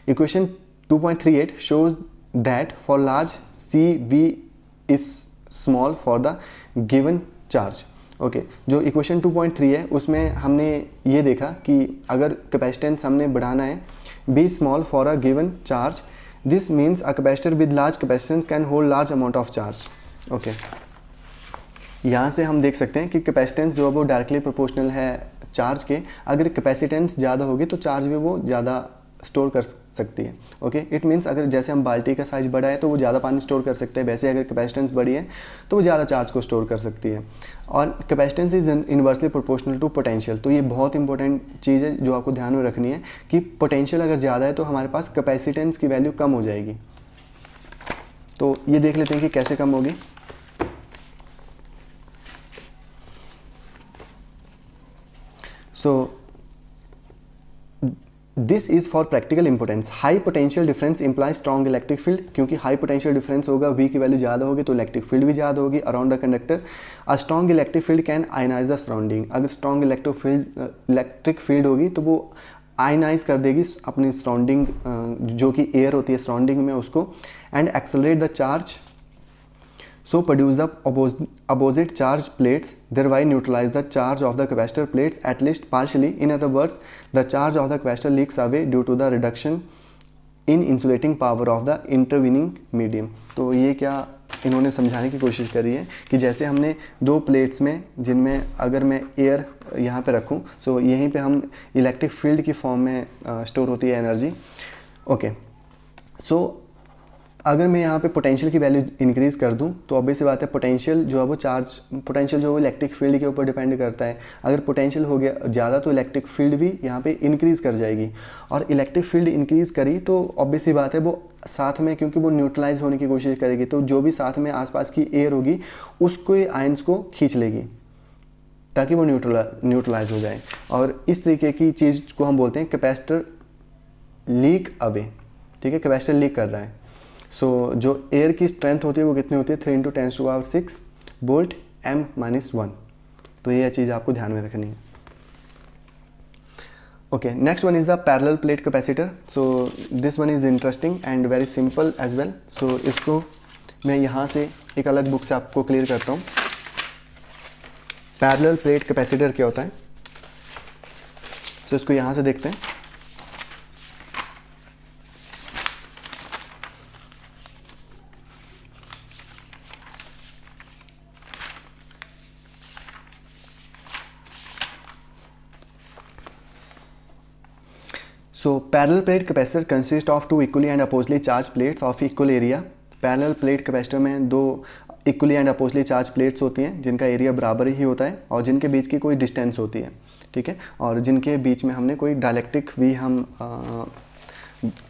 Speaker 1: Equation 2.38 shows that for large C V is small for the given charge. Okay, जो इक्वेशन 2.3 है उसमें हमने ये देखा कि अगर कैपेसिटेंस हमने बढ़ाना है V small for a given charge, this means a capacitor with large capacitance can hold large amount of charge. Okay, यहाँ से हम देख सकते हैं कि कैपेसिटेंस जो है वो डायरेक्टली प्रोपोर्शनल है चार्ज के। अगर कैपेसिटेंस ज़्यादा होगी तो चार्ज भी वो ज़्यादा स्टोर कर सकती है। ओके, इट मीन्स अगर जैसे हम बाल्टी का साइज़ बड़ा है तो वो ज़्यादा पानी स्टोर कर सकते हैं, वैसे अगर कैपेसिटेंस बड़ी है तो वो ज़्यादा चार्ज को स्टोर कर सकती है। और capacitance is inversely proportional to potential. तो ये बहुत इंपॉर्टेंट चीज़ है जो आपको ध्यान में रखनी है कि पोटेंशियल अगर ज़्यादा है तो हमारे पास कैपेसिटेंस की वैल्यू कम हो जाएगी। तो ये देख लेते हैं कि कैसे कम होगी। So this is for practical importance. High potential difference implies strong electric field, क्योंकि हाई पोटेंशियल डिफरेंस होगा, वी की वैल्यू ज़्यादा होगी तो इलेक्ट्रिक फील्ड भी ज़्यादा होगी around the conductor. A strong electric field can ionize the surrounding, अगर स्ट्रॉन्ग इलेक्ट्रिक फील्ड होगी तो वो आयनाइज कर देगी अपनी सराउंडिंग, जो कि एयर होती है सराउंडिंग में उसको, and accelerate the charge, so produce the opposite charge plates, thereby neutralize the charge of the capacitor plates at least partially. In other words, the charge of the capacitor leaks away due to the reduction in insulating power of the intervening medium. तो ये क्या इन्होंने समझाने की कोशिश करी है कि जैसे हमने दो प्लेट्स में, जिनमें अगर मैं एयर यहाँ पे रखूँ, सो यहीं पे हम इलेक्ट्रिक फील्ड की फॉर्म में स्टोर होती है एनर्जी। ओके, सो अगर मैं यहाँ पे पोटेंशियल की वैल्यू इंक्रीज़ कर दूँ तो ऑब्वियस सी बात है पोटेंशियल जो है वो चार्ज, पोटेंशियल जो है वो इलेक्ट्रिक फील्ड के ऊपर डिपेंड करता है। अगर पोटेंशियल हो गया ज़्यादा तो इलेक्ट्रिक फील्ड भी यहाँ पे इंक्रीज़ कर जाएगी, और इलेक्ट्रिक फील्ड इंक्रीज़ करी तो ऑब्वियस सी बात है वो साथ में, क्योंकि वो न्यूट्रलाइज होने की कोशिश करेगी, तो जो भी साथ में आसपास की एयर होगी उसको आयंस को खींच लेगी ताकि वो न्यूट्रलाइज हो जाए। और इस तरीके की चीज़ को हम बोलते हैं कैपेसिटर लीक अवे। ठीक है, कैपेसिटर लीक कर रहा है। सो जो एयर की स्ट्रेंथ होती है वो कितनी होती है, 3 × 10⁻⁶ वोल्ट m-1। तो ये चीज़ आपको ध्यान में रखनी है। Okay, next one is the parallel plate capacitor. So this one is interesting and very simple as well. So इसको मैं यहाँ से एक अलग बुक से आपको क्लियर करता हूँ। पैरेलल प्लेट कैपेसिटर क्या होता है, सो इसको यहाँ से देखते हैं। So parallel plate capacitor consists of two equally and oppositely charged plates of equal area. Parallel plate capacitor में दो equally and oppositely charged plates होती हैं जिनका एरिया बराबर ही होता है और जिनके बीच की कोई डिस्टेंस होती है, ठीक है, और जिनके बीच में हमने कोई डायलेक्ट्रिक भी हम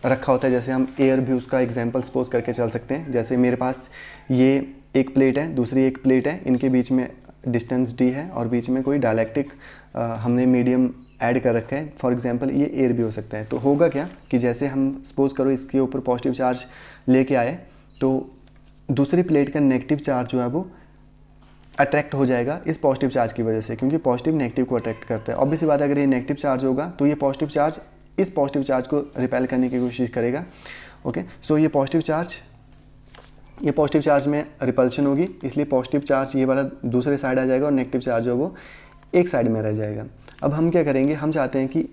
Speaker 1: रखा होता है। जैसे हम एयर भी उसका एग्जांपल सपोज करके चल सकते हैं। जैसे मेरे पास ये एक प्लेट है, दूसरी एक प्लेट है, इनके बीच में डिस्टेंस d है और बीच में कोई डायलेक्ट्रिक हमने मीडियम ऐड कर रखा है। फॉर एग्जांपल ये एयर भी हो सकता है। तो होगा क्या कि जैसे हम सपोज करो इसके ऊपर पॉजिटिव चार्ज लेके आए तो दूसरी प्लेट का नेगेटिव चार्ज जो है वो अट्रैक्ट हो जाएगा इस पॉजिटिव चार्ज की वजह से, क्योंकि पॉजिटिव नेगेटिव को अट्रैक्ट करता है। ऑब्वियस बात है अगर ये नेगेटिव चार्ज होगा तो ये पॉजिटिव चार्ज इस पॉजिटिव चार्ज को रिपेल करने की कोशिश करेगा। ओके, सो ये पॉजिटिव चार्ज में रिपल्शन होगी, इसलिए पॉजिटिव चार्ज ये वाला दूसरे साइड आ जाएगा और नेगेटिव चार्ज जो है वो एक साइड में रह जाएगा। अब हम क्या करेंगे, हम चाहते हैं कि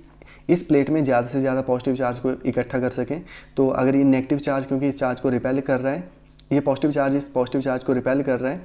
Speaker 1: इस प्लेट में ज़्यादा से ज़्यादा पॉजिटिव चार्ज को इकट्ठा कर सकें। तो अगर ये नेगेटिव चार्ज क्योंकि इस चार्ज को रिपेल कर रहा है, ये पॉजिटिव चार्ज इस पॉजिटिव चार्ज को रिपेल कर रहा है,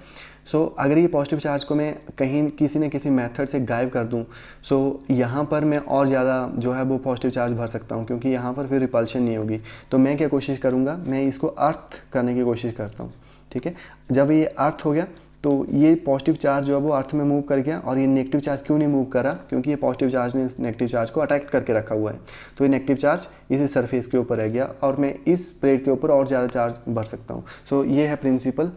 Speaker 1: सो अगर ये पॉजिटिव चार्ज को मैं कहीं किसी न किसी मेथड से गायब कर दूं, सो यहाँ पर मैं और ज़्यादा जो है वो पॉजिटिव चार्ज भर सकता हूँ, क्योंकि यहाँ पर फिर रिपल्शन नहीं होगी। तो मैं क्या कोशिश करूँगा, मैं इसको अर्थ करने की कोशिश करता हूँ। ठीक है, जब ये अर्थ हो गया तो ये पॉजिटिव चार्ज जो है वो अर्थ में मूव कर गया, और ये नेगेटिव चार्ज क्यों नहीं मूव करा, क्योंकि ये पॉजिटिव चार्ज ने इस नेगेटिव चार्ज को अट्रैक्ट करके रखा हुआ है। तो ये नेगेटिव चार्ज इसी सरफेस के ऊपर रह गया और मैं इस प्लेट के ऊपर और ज़्यादा चार्ज भर सकता हूँ। सो ये है प्रिंसिपल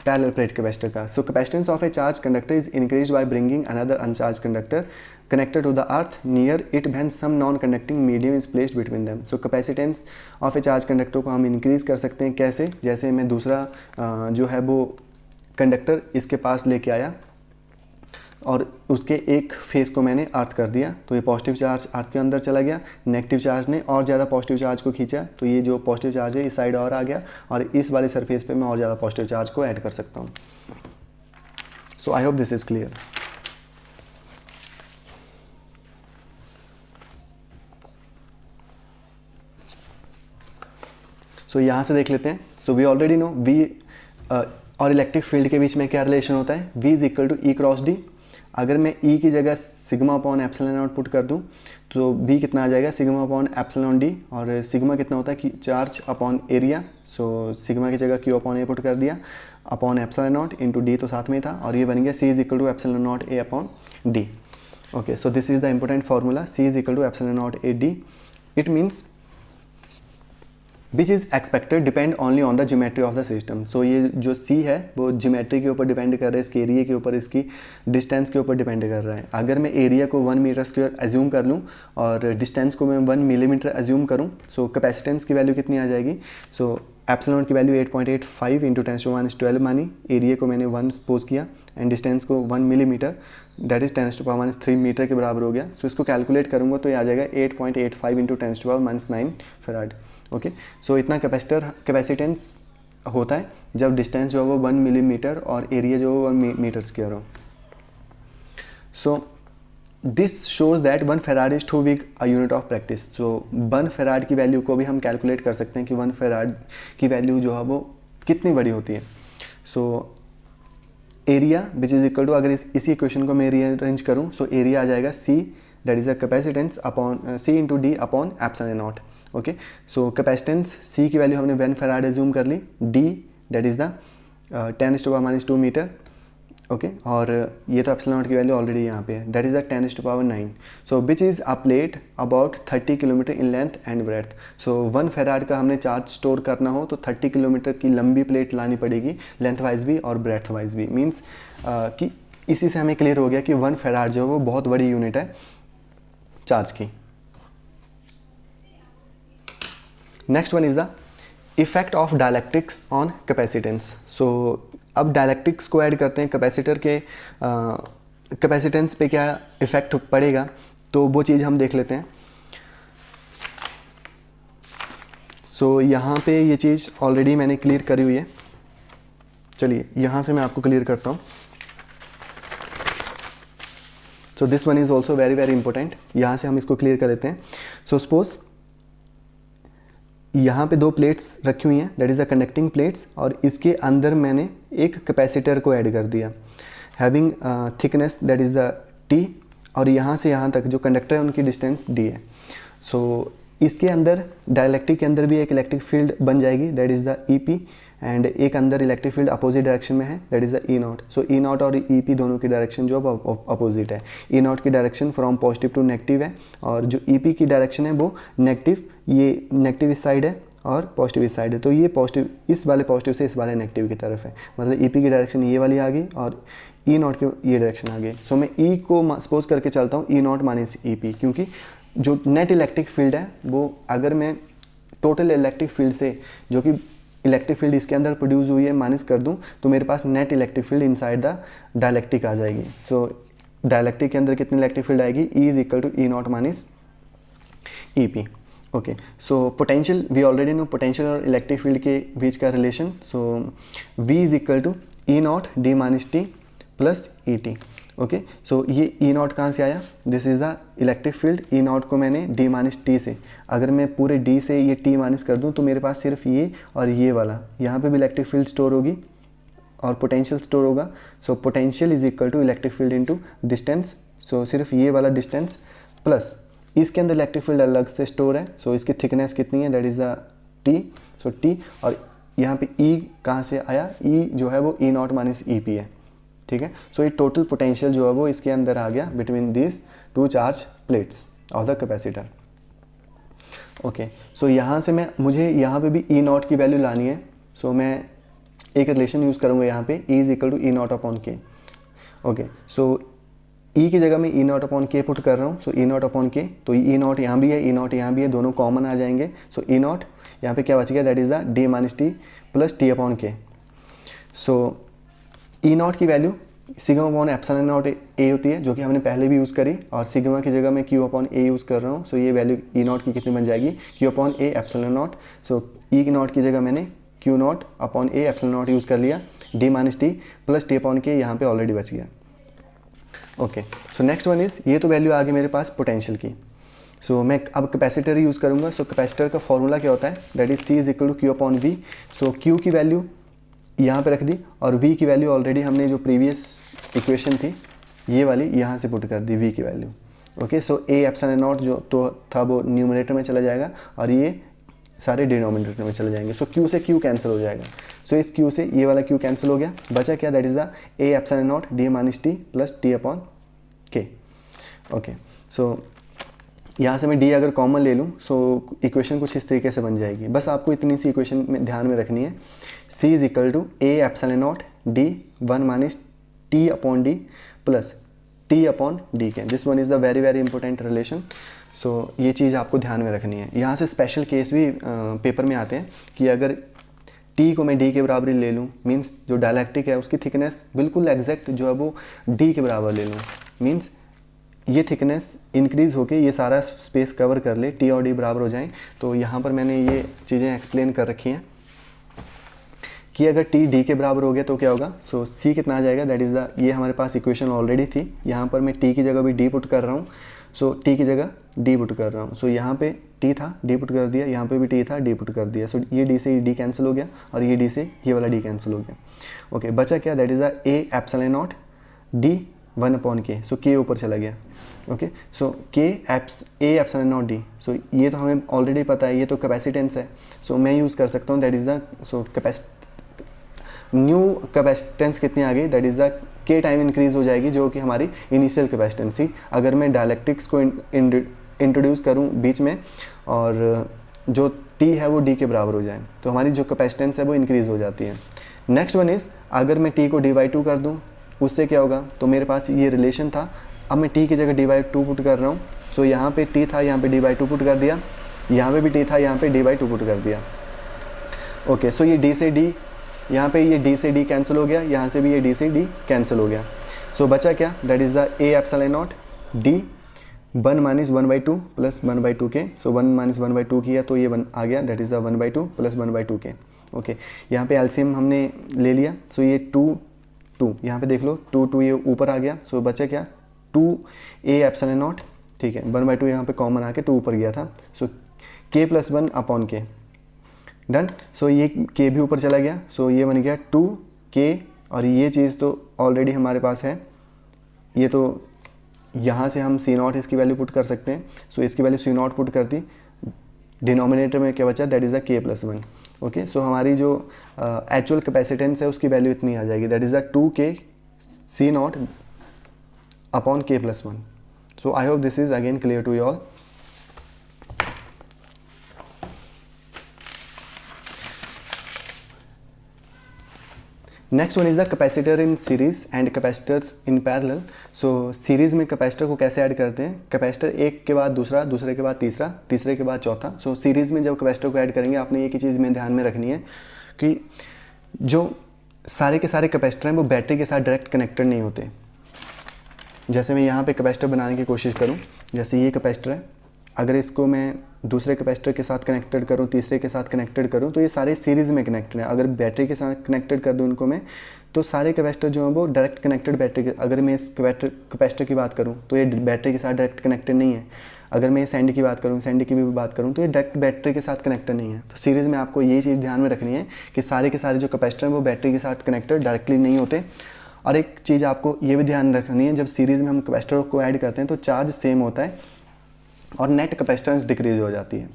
Speaker 1: पैरेलल प्लेट कैपेसिटर का। So capacitance of a charge conductor is increase by bringing another uncharge conductor connected to the earth near it when some non-conducting medium is placed between them. So capacitance of a charge conductor को हम increase कर सकते हैं कैसे, जैसे मैं दूसरा जो है वो कंडक्टर इसके पास लेके आया और उसके एक फेस को मैंने अर्थ कर दिया, तो ये पॉजिटिव चार्ज अर्थ के अंदर चला गया, नेगेटिव चार्ज ने और ज़्यादा पॉजिटिव चार्ज को खींचा, तो ये जो पॉजिटिव चार्ज है इस साइड और आ गया और इस वाले सरफेस पे मैं और ज़्यादा पॉजिटिव चार्ज को ऐड कर सकता हूँ। So I hope this is clear. So यहाँ से देख लेते हैं। So we already know V और इलेक्ट्रिक फील्ड के बीच में क्या रिलेशन होता है, V is equal to E cross D। अगर मैं E की जगह sigma upon epsilon naught put कर दूँ तो V कितना आ जाएगा, सिग्मा अपॉन एप्सिलॉन D, और सिग्मा कितना होता है कि charge upon area. So sigma की जगह Q अपॉन A पुट कर दिया, upon epsilon not into D तो साथ में ही था, और ये बन गया C is equal to epsilon naught A upon D। Okay, so this is the important formula, C is equal to epsilon naught A D। It means which is expected depend only on the geometry of the system. So ये जो सी है वो geometry के ऊपर depend कर रहा है, इसके एरिया के ऊपर, इसकी डिस्टेंस के ऊपर डिपेंड कर रहा है। अगर मैं एरिया को 1 मीटर स्क्वायर एज्यूम कर लूँ और डिस्टेंस को मैं 1 मिलीमीटर एज्यूम करूँ, सो कैपेसिटेंस की वैल्यू कितनी आ जाएगी? सो एप्सिलॉन की वैल्यू 8.85 इंटू 10⁻⁻12 मानी, एरिया को मैंने 1 सपोज किया एंड डिस्टेंस को 1 मिलीमीटर, दैट इज़ 10⁻³ मीटर के बराबर हो गया। सो इसको कैलकुलेट करूँगा तो ये आ जाएगा 8.85 इंटू 10⁻⁹ फैराड। ओके, सो इतना कैपेसिटेंस होता है जब डिस्टेंस जो है वो 1 मिलीमीटर और एरिया जो है 1 मीटर स्क्वायर हो। So this shows that 1 farad is too weak a unit of practice. So 1 farad की वैल्यू को भी हम कैलकुलेट कर सकते हैं कि 1 फैराड की वैल्यू जो है वो कितनी बड़ी होती है। So area which is equal to, अगर इसी इक्वेशन को मैं रीअरेंज करूँ, सो एरिया आ जाएगा C, that is the capacitance upon C into D upon epsilon nought. Okay, so capacitance C की वैल्यू हमने 1 फैराड एज्यूम कर ली, D that is the 10⁻² metre. Okay, और ये तो एप्सिलॉन नॉट की वैल्यू ऑलरेडी यहाँ पे है, that is the 10⁻⁹। So which is a plate about 30 kilometre in length and breadth. So 1 farad का हमने चार्ज स्टोर करना हो तो 30 किलोमीटर की लंबी प्लेट लानी पड़ेगी, लेंथ वाइज भी और ब्रेथ वाइज भी। मीन्स कि इसी से हमें क्लियर हो गया कि 1 फैराड जो है वो बहुत बड़ी यूनिट है चार्ज की। Next one is the effect of dielectrics on capacitance. So अब डायलैक्ट्रिक्स को ऐड करते हैं, कैपेसिटर के कैपेसिटेंस पे क्या इफेक्ट पड़ेगा, तो वो चीज़ हम देख लेते हैं। सो यहाँ पे ये चीज़ ऑलरेडी मैंने क्लियर करी हुई है, चलिए यहाँ से मैं आपको क्लियर करता हूँ। So this one is also very very important, यहाँ से हम इसको क्लियर कर लेते हैं। सो सपोज यहाँ पे 2 प्लेट्स रखी हुई हैं, that is the conducting plates, और इसके अंदर मैंने एक कैपेसिटर को ऐड कर दिया having thickness that is the T, और यहाँ से यहाँ तक जो कंडक्टर है उनकी डिस्टेंस डी है। सो इसके अंदर डायलैक्ट्रिक के अंदर भी एक इलेक्ट्रिक फील्ड बन जाएगी, that is the E P, and एक अंदर इलेक्ट्रिक फील्ड अपोजिट डायरेक्शन में है, that is the E naught. So E naught और ई पी दोनों की डायरेक्शन जो अपोजिट है। ई नॉट की direction from positive to negative है, और जो ई पी की डायरेक्शन है वो नेगेटिव, ये नेगेटिव इस साइड है और पॉजिटिव इस साइड है। तो ये पॉजिटिव, इस वाले पॉजिटिव से इस वाले नेगेटिव की तरफ है, मतलब ई पी की डायरेक्शन ये वाली आ गई और ई नॉट की ये डायरेक्शन आ गई। सो मैं ई को सपोज करके चलता हूँ ई नॉट माइनस ई पी, क्योंकि जो नेट इलेक्ट्रिक फील्ड है वो, अगर मैं टोटल इलेक्ट्रिक फील्ड से जो कि इलेक्ट्रिक फील्ड इसके अंदर प्रोड्यूस हुई है माइनस कर दूं, तो मेरे पास net electric field inside the dielectric आ जाएगी। सो डायलैक्ट्रिक के अंदर कितनी इलेक्ट्रिक फील्ड आएगी? E is equal to E nought minus E P. Okay, so potential, we already know potential और इलेक्ट्रिक फील्ड के बीच का relation. So V is equal to E nought D minus T plus E T. Okay, so ये E nought कहाँ से आया? This is the electric field. E not को मैंने डी माइनस टी से, अगर मैं पूरे डी से ये टी माइनस कर दूँ तो मेरे पास सिर्फ ये और ये वाला, यहाँ पे भी इलेक्ट्रिक फील्ड स्टोर होगी और पोटेंशियल स्टोर होगा। So potential is equal to electric field into distance. सो सिर्फ ये वाला डिस्टेंस प्लस इसके अंदर इलेक्ट्रिक फील्ड अलग से स्टोर है। सो इसकी थिकनेस कितनी है? That is the T. So T, और यहाँ पे ई कहाँ से आया? ई जो है वो ई नॉट माइनस ई पी है, ठीक है। सो ये टोटल पोटेंशियल जो है वो इसके अंदर आ गया between this 2 charge plates of the capacitor. Okay, so यहाँ से मुझे यहाँ पे भी ई नॉट की वैल्यू लानी है। सो मैं एक रिलेशन यूज़ करूँगा यहाँ पे, E is equal to E naught upon K. Okay, so E की जगह मैं E naught upon K put कर रहा हूँ। सो ई नॉट अपॉन के, तो ई नॉट यहाँ भी है, ई नॉट यहाँ भी है, दोनों कॉमन आ जाएंगे। सो ई नॉट यहाँ पे क्या बच गया? That is the D minus T plus T upon K. So E naught की value sigma upon epsilon not a होती है, जो कि हमने पहले भी यूज़ करी, और सिग्मा की जगह मैं क्यू अपॉन ए यूज़ कर रहा हूँ। सो ये वैल्यू ई नॉट की कितनी बन जाएगी? Q upon A epsilon nought. So E की नॉट की जगह मैंने Q not upon A epsilon nought use कर लिया, D minus T plus T upon K यहाँ पे ऑलरेडी बच गया। Okay, so next one is, ये तो वैल्यू आ गई मेरे पास पोटेंशियल की। सो मैं अब कैपेसिटर यूज़ करूँगा। सो कैपेसिटर का फॉर्मूला क्या होता है? That is C is equal to Q upon V. So Q की वैल्यू यहाँ पे रख दी, और v की वैल्यू ऑलरेडी हमने जो प्रीवियस इक्वेशन थी ये वाली यहाँ से पुट कर दी v की value. Okay, so A epsilon not जो तो था वो न्यूमरेटर में चला जाएगा और ये सारे डिनोमिनेटर में चले जाएंगे। सो q से q कैंसिल हो जाएगा। सो इस q से ये वाला q कैंसिल हो गया, बचा क्या? That is the A epsilon nought D minus T plus T upon K. Okay, so यहाँ से मैं डी अगर कॉमन ले लूँ सो इक्वेशन कुछ इस तरीके से बन जाएगी। बस आपको इतनी सी इक्वेशन में ध्यान में रखनी है, C is equal to A epsilon nought D 1 minus T upon D plus T upon D K. This one is the very very important relation. So ये चीज़ आपको ध्यान में रखनी है। यहाँ से स्पेशल केस भी पेपर में आते हैं कि अगर टी को मैं डी के बराबर ले लूँ, मीन्स जो डायलैक्ट्रिक है उसकी थिकनेस बिल्कुल एग्जैक्ट जो है वो डी के बराबर ले लूँ, मीन्स ये थिकनेस इंक्रीज़ होके ये सारा स्पेस कवर कर ले, टी और डी बराबर हो जाएं। तो यहाँ पर मैंने ये चीज़ें एक्सप्लेन कर रखी हैं कि अगर टी डी के बराबर हो गया तो क्या होगा। सो सी कितना आ जाएगा, दैट इज़ द, ये हमारे पास इक्वेशन ऑलरेडी थी। यहाँ पर मैं टी की जगह भी डी पुट कर रहा हूँ, सो टी की जगह डी पुट कर रहा हूँ। सो यहाँ पे टी था, डी पुट कर दिया, यहाँ पे भी टी था, डी पुट कर दिया। सो ये डी से डी कैंसिल हो गया और ये डी से ये वाला डी कैंसिल हो गया। ओके, बचा क्या, that is the A epsilon nought D 1 upon K. So के ऊपर चला गया। ओके, सो के ए एप्सिलॉन नॉट डी, सो ये तो हमें ऑलरेडी पता है, ये तो कैपेसिटेंस है। सो मैं यूज़ कर सकता हूँ, that is the, so new capacitance कितनी आ गई, दैट इज़ द के टाइम इंक्रीज़ हो जाएगी जो कि हमारी इनिशियल कैपेसिटेंस थी। अगर मैं डायलैक्ट्रिक्स को इंट्रोड्यूस करूं बीच में और जो टी है वो डी के बराबर हो जाए तो हमारी जो कैपेसिटेंस है वो इंक्रीज़ हो जाती है। नेक्स्ट वन इज़, अगर मैं टी को dy2 कर दूं उससे क्या होगा, तो मेरे पास ये रिलेशन था, अब मैं टी की जगह dy2 पुट कर रहा हूँ। सो यहाँ पे टी था, यहाँ पे dy2 पुट कर दिया, यहाँ पे भी टी था, यहाँ पे dy2 पुट कर दिया। ओके, सो ये डी से डी, यहाँ पे ये डी से डी कैंसिल हो गया, यहाँ से भी ये डी से डी कैंसिल हो गया। सो बचा क्या, that is the A epsilon nought D 1 minus 1/2 plus 1/2 के। सो 1 माइनस 1/2 किया तो ये 1 आ गया, दैट इज़ द 1/2 प्लस 1/2 के। ओके, यहाँ पे एलसीएम हमने ले लिया। सो ये 2 यहाँ पे देख लो, 2 ये ऊपर आ गया। सो बचा क्या, 2 ए एप्सिलॉन नॉट, ठीक है, 1/2 यहाँ पे कॉमन आके 2 ऊपर गया था। सो के प्लस 1 अपॉन के, डन। सो ये के भी ऊपर चला गया। सो ये बन गया 2 के, और ये चीज़ तो ऑलरेडी हमारे पास है, ये तो यहाँ से हम सी नॉट इसकी वैल्यू पुट कर सकते हैं। सो इसकी वैल्यू सी नॉट पुट कर दी, डिनोमिनेटर में क्या बचा, दैट इज़ द के प्लस 1। ओके, सो हमारी जो एक्चुअल कैपेसिटेंस है उसकी वैल्यू इतनी आ जाएगी, that is the 2 K C naught upon K plus 1। So I hope this is again clear to you all. Next one is the capacitor in series and capacitors in parallel. So series में capacitor को कैसे add करते हैं, capacitor एक के बाद दूसरा, दूसरे के बाद तीसरा, तीसरे के बाद चौथा। सो सीरीज़ में जब कैपेसिटर को ऐड करेंगे आपने एक ही चीज़ में ध्यान में रखनी है कि जो सारे के सारे कैपेसिटर हैं वो बैटरी के साथ डायरेक्ट कनेक्टेड नहीं होते। जैसे मैं यहाँ पे कैपेसिटर बनाने की कोशिश करूँ, जैसे ये कैपेसिटर है, अगर इसको मैं दूसरे कैपेसिटर के साथ कनेक्टेड करूँ, तीसरे के साथ कनेक्टेड करूँ, तो ये सारे सीरीज़ में कनेक्टेड है। अगर बैटरी के साथ कनेक्टेड कर दूँ उनको मैं, तो सारे कैपेसिटर जो हैं वो डायरेक्ट कनेक्टेड बैटरी के। अगर मैं इस कैपेसिटर की बात करूँ तो ये बैटरी के साथ डायरेक्ट कनेक्टेड नहीं है। अगर मैं सैंडी की बात करूँ, सैंडी की भी बात करूँ, तो ये डायरेक्ट बैटरी के साथ कनेक्टेड नहीं है। तो सीरीज़ में आपको ये चीज़ ध्यान में रखनी है कि सारे के सारे जो कैपेसिटर हैं वो बैटरी के साथ कनेक्टेड डायरेक्टली नहीं होते। और एक चीज़ आपको ये भी ध्यान रखनी है, जब सीरीज़ में हम कैपेसिटर को ऐड करते हैं तो चार्ज सेम होता है और नेट कैपेसिटेंस डिक्रीज हो जाती है।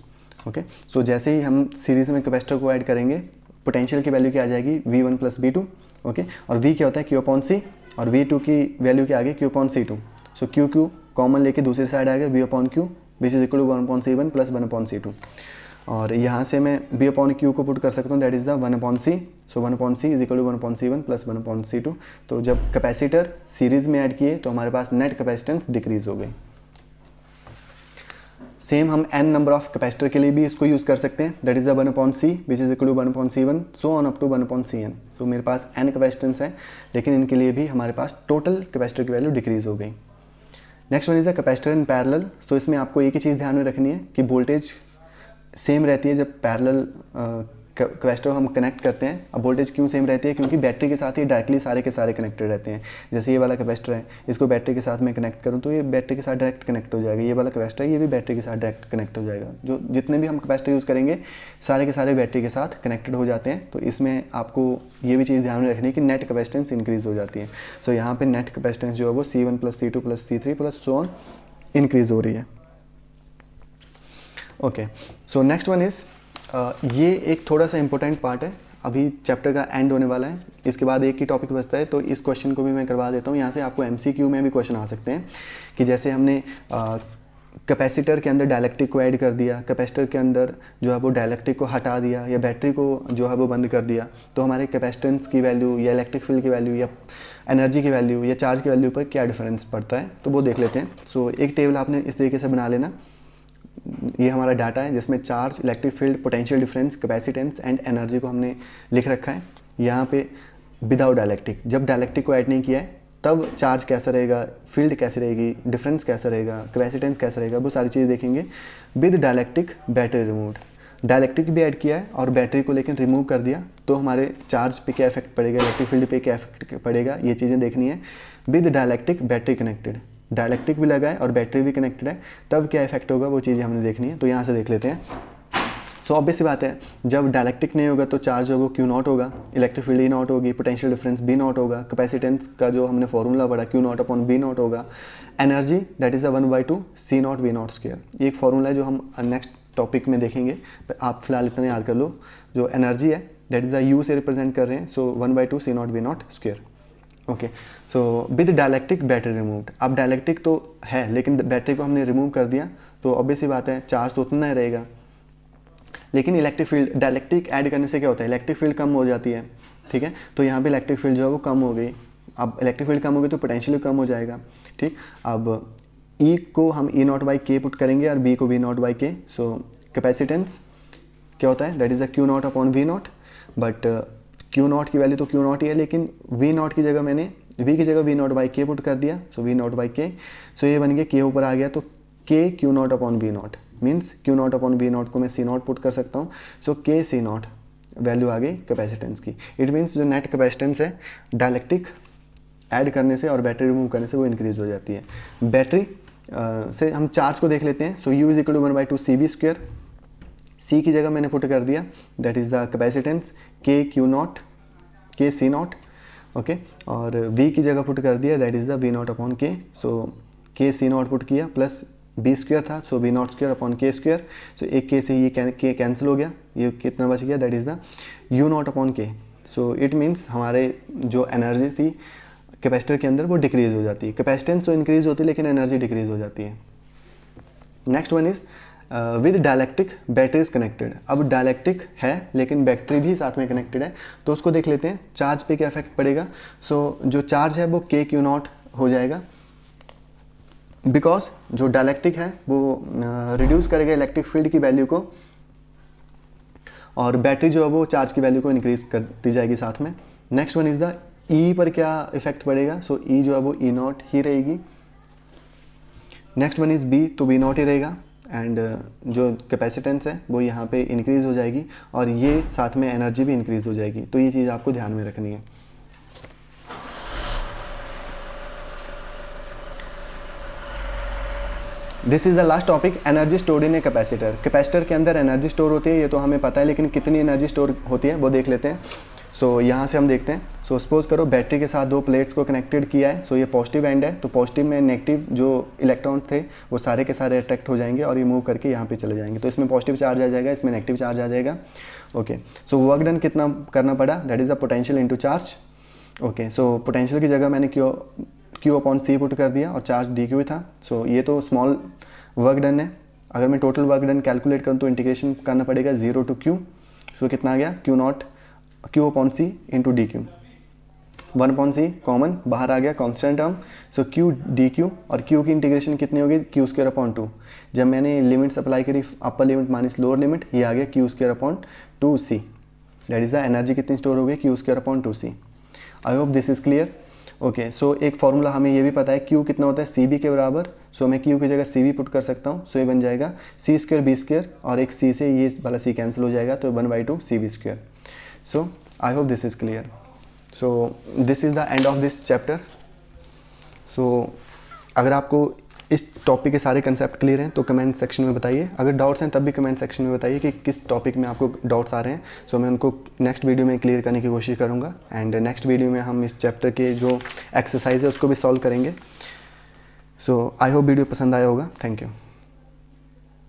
Speaker 1: ओके, सो जैसे ही हम सीरीज़ में कैपेसिटर को ऐड करेंगे, पोटेंशियल की वैल्यू क्या आ जाएगी, V1 प्लस V2। ओके, और V क्या होता है, Q अपॉन C, और V2 की वैल्यू क्या आ गई, Q upon C2। So Q common लेके दूसरी साइड आ गया, V upon Q which is equal to 1 upon C1 plus 1 upon C2। और यहाँ से मैं V अपॉन Q को पुट कर सकता हूँ, that is the 1 upon C। So 1 upon C is equal to 1 upon C1 plus 1 upon C2। तो जब कैपेसिटर सीरीज़ में ऐड किए तो हमारे पास नेट कैपेसिटेंस डिक्रीज हो गई। सेम हम n नंबर ऑफ कैपेसिटर के लिए भी इसको यूज़ कर सकते हैं, that is the 1 upon C which is equal to 1 upon C1 so on up to 1 upon Cn। So मेरे पास n कैपेसिटेंस है, लेकिन इनके लिए भी हमारे पास टोटल कैपेसिटर की वैल्यू डिक्रीज हो गई। Next one is the capacitor in parallel. So इसमें आपको एक ही चीज़ ध्यान में रखनी है कि वोल्टेज सेम रहती है जब पैरेलल कैपेसिटर हम कनेक्ट करते हैं। अब वोल्टेज क्यों सेम रहती है, क्योंकि बैटरी के साथ ही डायरेक्टली सारे के सारे कनेक्टेड रहते हैं। जैसे ये वाला कैपेसिटर है, इसको बैटरी के साथ मैं कनेक्ट करूँ तो ये बैटरी के साथ डायरेक्ट कनेक्ट हो जाएगा। ये वाला कैपेसिटर है, ये भी बैटरी के साथ डायरेक्ट कनेक्ट हो जाएगा। जो जितने भी हम कैपेसिटर यूज़ करेंगे सारे के सारे बैटरी के साथ कनेक्टेड हो जाते हैं। तो इसमें आपको ये भी चीज़ ध्यान में रखनी है कि नेट कैपेसिटेंस इंक्रीज़ हो जाती है। सो यहाँ पर नेट कैपेसिटेंस जो है वो C1 plus C2 plus C3 plus so on increase हो रही है। Okay, so next one is ये एक थोड़ा सा इंपॉर्टेंट पार्ट है, अभी चैप्टर का एंड होने वाला है, इसके बाद एक ही टॉपिक बचता है। तो इस क्वेश्चन को भी मैं करवा देता हूँ। यहाँ से आपको MCQ में भी क्वेश्चन आ सकते हैं कि जैसे हमने कैपेसिटर के अंदर डायलेक्ट्रिक को ऐड कर दिया, कैपेसिटर के अंदर जो है वो डायलेक्ट्रिक को हटा दिया या बैटरी को जो है वो बंद कर दिया, तो हमारे कैपेसिटेंस की वैल्यू या इलेक्ट्रिक फील्ड की वैल्यू या एनर्जी की वैल्यू या चार्ज की वैल्यू पर क्या डिफरेंस पड़ता है, तो वो देख लेते हैं। सो एक टेबल आपने इस तरीके से बना लेना। ये हमारा डाटा है जिसमें charge, electric field, potential difference, capacitance and energy को हमने लिख रखा है। यहाँ पे विदाउट डायलेक्ट्रिक, जब डायलेक्ट्रिक को ऐड नहीं किया है तब चार्ज कैसा रहेगा, फील्ड कैसी रहेगी, डिफरेंस कैसा रहेगा, कैपेसिटेंस कैसा रहेगा, वो सारी चीज़ें देखेंगे। With dielectric battery removed, dielectric भी ऐड किया है और बैटरी को लेकिन रिमूव कर दिया, तो हमारे चार्ज पे क्या इफेक्ट पड़ेगा, इलेक्ट्रिक फील्ड पे क्या इफेक्ट पड़ेगा, ये चीज़ें देखनी है। With dielectric battery connected, dielectric भी लगा है और बैटरी भी कनेक्टेड है, तब क्या इफेक्ट होगा वो चीज़ें हमने देखनी है। तो यहाँ से देख लेते हैं। सो ऑब्वियस सी बात है, जब डायलेक्ट्रिक नहीं होगा तो चार्ज वो क्यू नॉट होगा, इलेक्ट्रिक फील्ड ई नॉट होगी, पोटेंशियल डिफरेंस बी नॉट होगा, कैपेसिटेंस का जो हमने फॉर्मूला पढ़ा Q not upon V nought होगा, energy that is 1/2 C nought V nought square. ये एक फॉर्मूला है जो हम नेक्स्ट टॉपिक में देखेंगे, आप फिलहाल इतना याद कर लो। जो एनर्जी है दैट इज़ यू से रिप्रेजेंट कर रहे हैं, so 1/2 C nought V nought square. Okay, so with dielectric battery removed, अब डायलेक्ट्रिक तो है लेकिन बैटरी को हमने रिमूव कर दिया, तो ऑब्वियस सी बात है चार्ज तो उतना ही रहेगा, लेकिन इलेक्ट्रिक फील्ड, डायलेक्ट्रिक ऐड करने से क्या होता है, इलेक्ट्रिक फील्ड कम हो जाती है। ठीक है, तो यहाँ पे इलेक्ट्रिक फील्ड जो है वो कम हो गई। अब इलेक्ट्रिक फील्ड कम हो गई तो पोटेंशियल कम हो जाएगा। ठीक, अब ई को हम ई नॉट बाई के पुट करेंगे और बी को वी नॉट बाई के। सो कैपेसिटेंस क्या होता है, that is the Q not upon V naught, but Q naught की वैल्यू तो क्यू नॉट ही है, लेकिन वी नॉट की जगह मैंने वी की जगह वी नॉट बाई के पुट कर दिया, सो वी नॉट बाई के। सो ये बन गया के ऊपर आ गया, तो K Q not upon V naught means Q not upon V naught को मैं सी नॉट पुट कर सकता हूँ। सो के सी नॉट वैल्यू आ गई कैपेसिटेंस की। इट मीन्स जो नेट कैपेसिटेंस है डायलेक्ट्रिक ऐड करने से और बैटरी रिमूव करने से वो इंक्रीज हो जाती है। बैटरी से हम चार्ज को देख लेते हैं। So U is equal to 1/2 C V square, C की जगह मैंने पुट कर दिया that is the capacitance K Q nought K C nought. Okay, और वी की जगह पुट कर दिया that is the V nought upon K. So K C nought put किया प्लस बी स्क्वायर था, so V nought square upon K square. So एक के से ये के कैंसिल हो गया, ये कितना बच गया, that is the U nought upon K. So it means हमारे जो एनर्जी थी कैपेसिटर के अंदर वो डिक्रीज हो जाती है। कैपेसिटेंस तो इंक्रीज होती है लेकिन एनर्जी डिक्रीज हो जाती है। Next one is with dielectric battery is connected. अब डायलेक्ट्रिक है लेकिन बैटरी भी साथ में कनेक्टेड है, तो उसको देख लेते हैं चार्ज पे क्या इफेक्ट पड़ेगा। सो जो चार्ज है वो के क्यू नॉट हो जाएगा, बिकॉज जो डायलेक्ट्रिक है वो रिड्यूस करेगा इलेक्ट्रिक फील्ड की वैल्यू को, और बैटरी जो है वो चार्ज की वैल्यू को इंक्रीज करती जाएगी साथ में। नेक्स्ट वन इज़ द ई पर क्या इफेक्ट पड़ेगा। सो ई जो है वो ई नॉट ही रहेगी। नेक्स्ट वन इज़ बी, तो बी नॉट ही रहेगा, एंड जो कैपेसिटेंस है वो यहाँ पे इंक्रीज़ हो जाएगी और ये साथ में एनर्जी भी इंक्रीज़ हो जाएगी। तो ये चीज़ आपको ध्यान में रखनी है। This is the last topic, energy stored in a capacitor. Capacitor के अंदर एनर्जी स्टोर होती है, ये तो हमें पता है, लेकिन कितनी एनर्जी स्टोर होती है वो देख लेते हैं। सो यहाँ से हम देखते हैं। सो सपोज करो बैटरी के साथ दो प्लेट्स को कनेक्टेड किया है। सो ये पॉजिटिव एंड है, तो पॉजिटिव में नेगेटिव जो इलेक्ट्रॉन थे वो सारे के सारे अट्रैक्ट हो जाएंगे और ये मूव करके यहाँ पे चले जाएंगे। तो इसमें पॉजिटिव चार्ज आ जाएगा, इसमें नेगेटिव चार्ज आ जाएगा। ओके, सो वर्क डन कितना करना पड़ा, that is the potential into charge. Okay, so potential की जगह मैंने क्यू अपॉन सी पुट कर दिया और चार्ज डी क्यू था। सो ये तो स्मॉल वर्क डन है। अगर मैं टोटल वर्क डन कैलकुलेट करूँ तो इंटीग्रेशन करना पड़ेगा 0 टू क्यू। सो कितना आ गया, Q naught Q upon C into D Q. 1 upon C common बाहर आ गया, constant term. So Q D Q, और क्यू की इंटीग्रेशन कितनी होगी, क्यू स्क्वायर अपॉन 2। जब मैंने लिमिट्स अप्लाई करी, upper limit minus lower limit, ये आ गया Q square upon 2c। That is the energy कितनी स्टोर हो गई, Q square upon 2c। I hope this is clear. Okay, so एक फॉर्मूला हमें ये भी पता है, क्यू कितना होता है सी बी के बराबर। सो मैं क्यू की जगह सी बी पुट कर सकता हूँ। सो ये बन जाएगा सी स्क्वायर बी स्क्वायर, और एक सी से ये वाला सी कैंसिल हो जाएगा, तो 1/2 C V square. So I hope this is clear. So this is the end of this chapter. So अगर आपको इस टॉपिक के सारे कंसेप्ट क्लियर हैं तो कमेंट सेक्शन में बताइए। अगर डाउट्स हैं तब भी कमेंट सेक्शन में बताइए कि किस टॉपिक में आपको डाउट्स आ रहे हैं। सो मैं उनको नेक्स्ट वीडियो में क्लियर करने की कोशिश करूँगा, एंड नेक्स्ट वीडियो में हम इस चैप्टर के जो एक्सरसाइज है उसको भी सॉल्व करेंगे। सो आई होप वीडियो पसंद आया होगा। Thank you.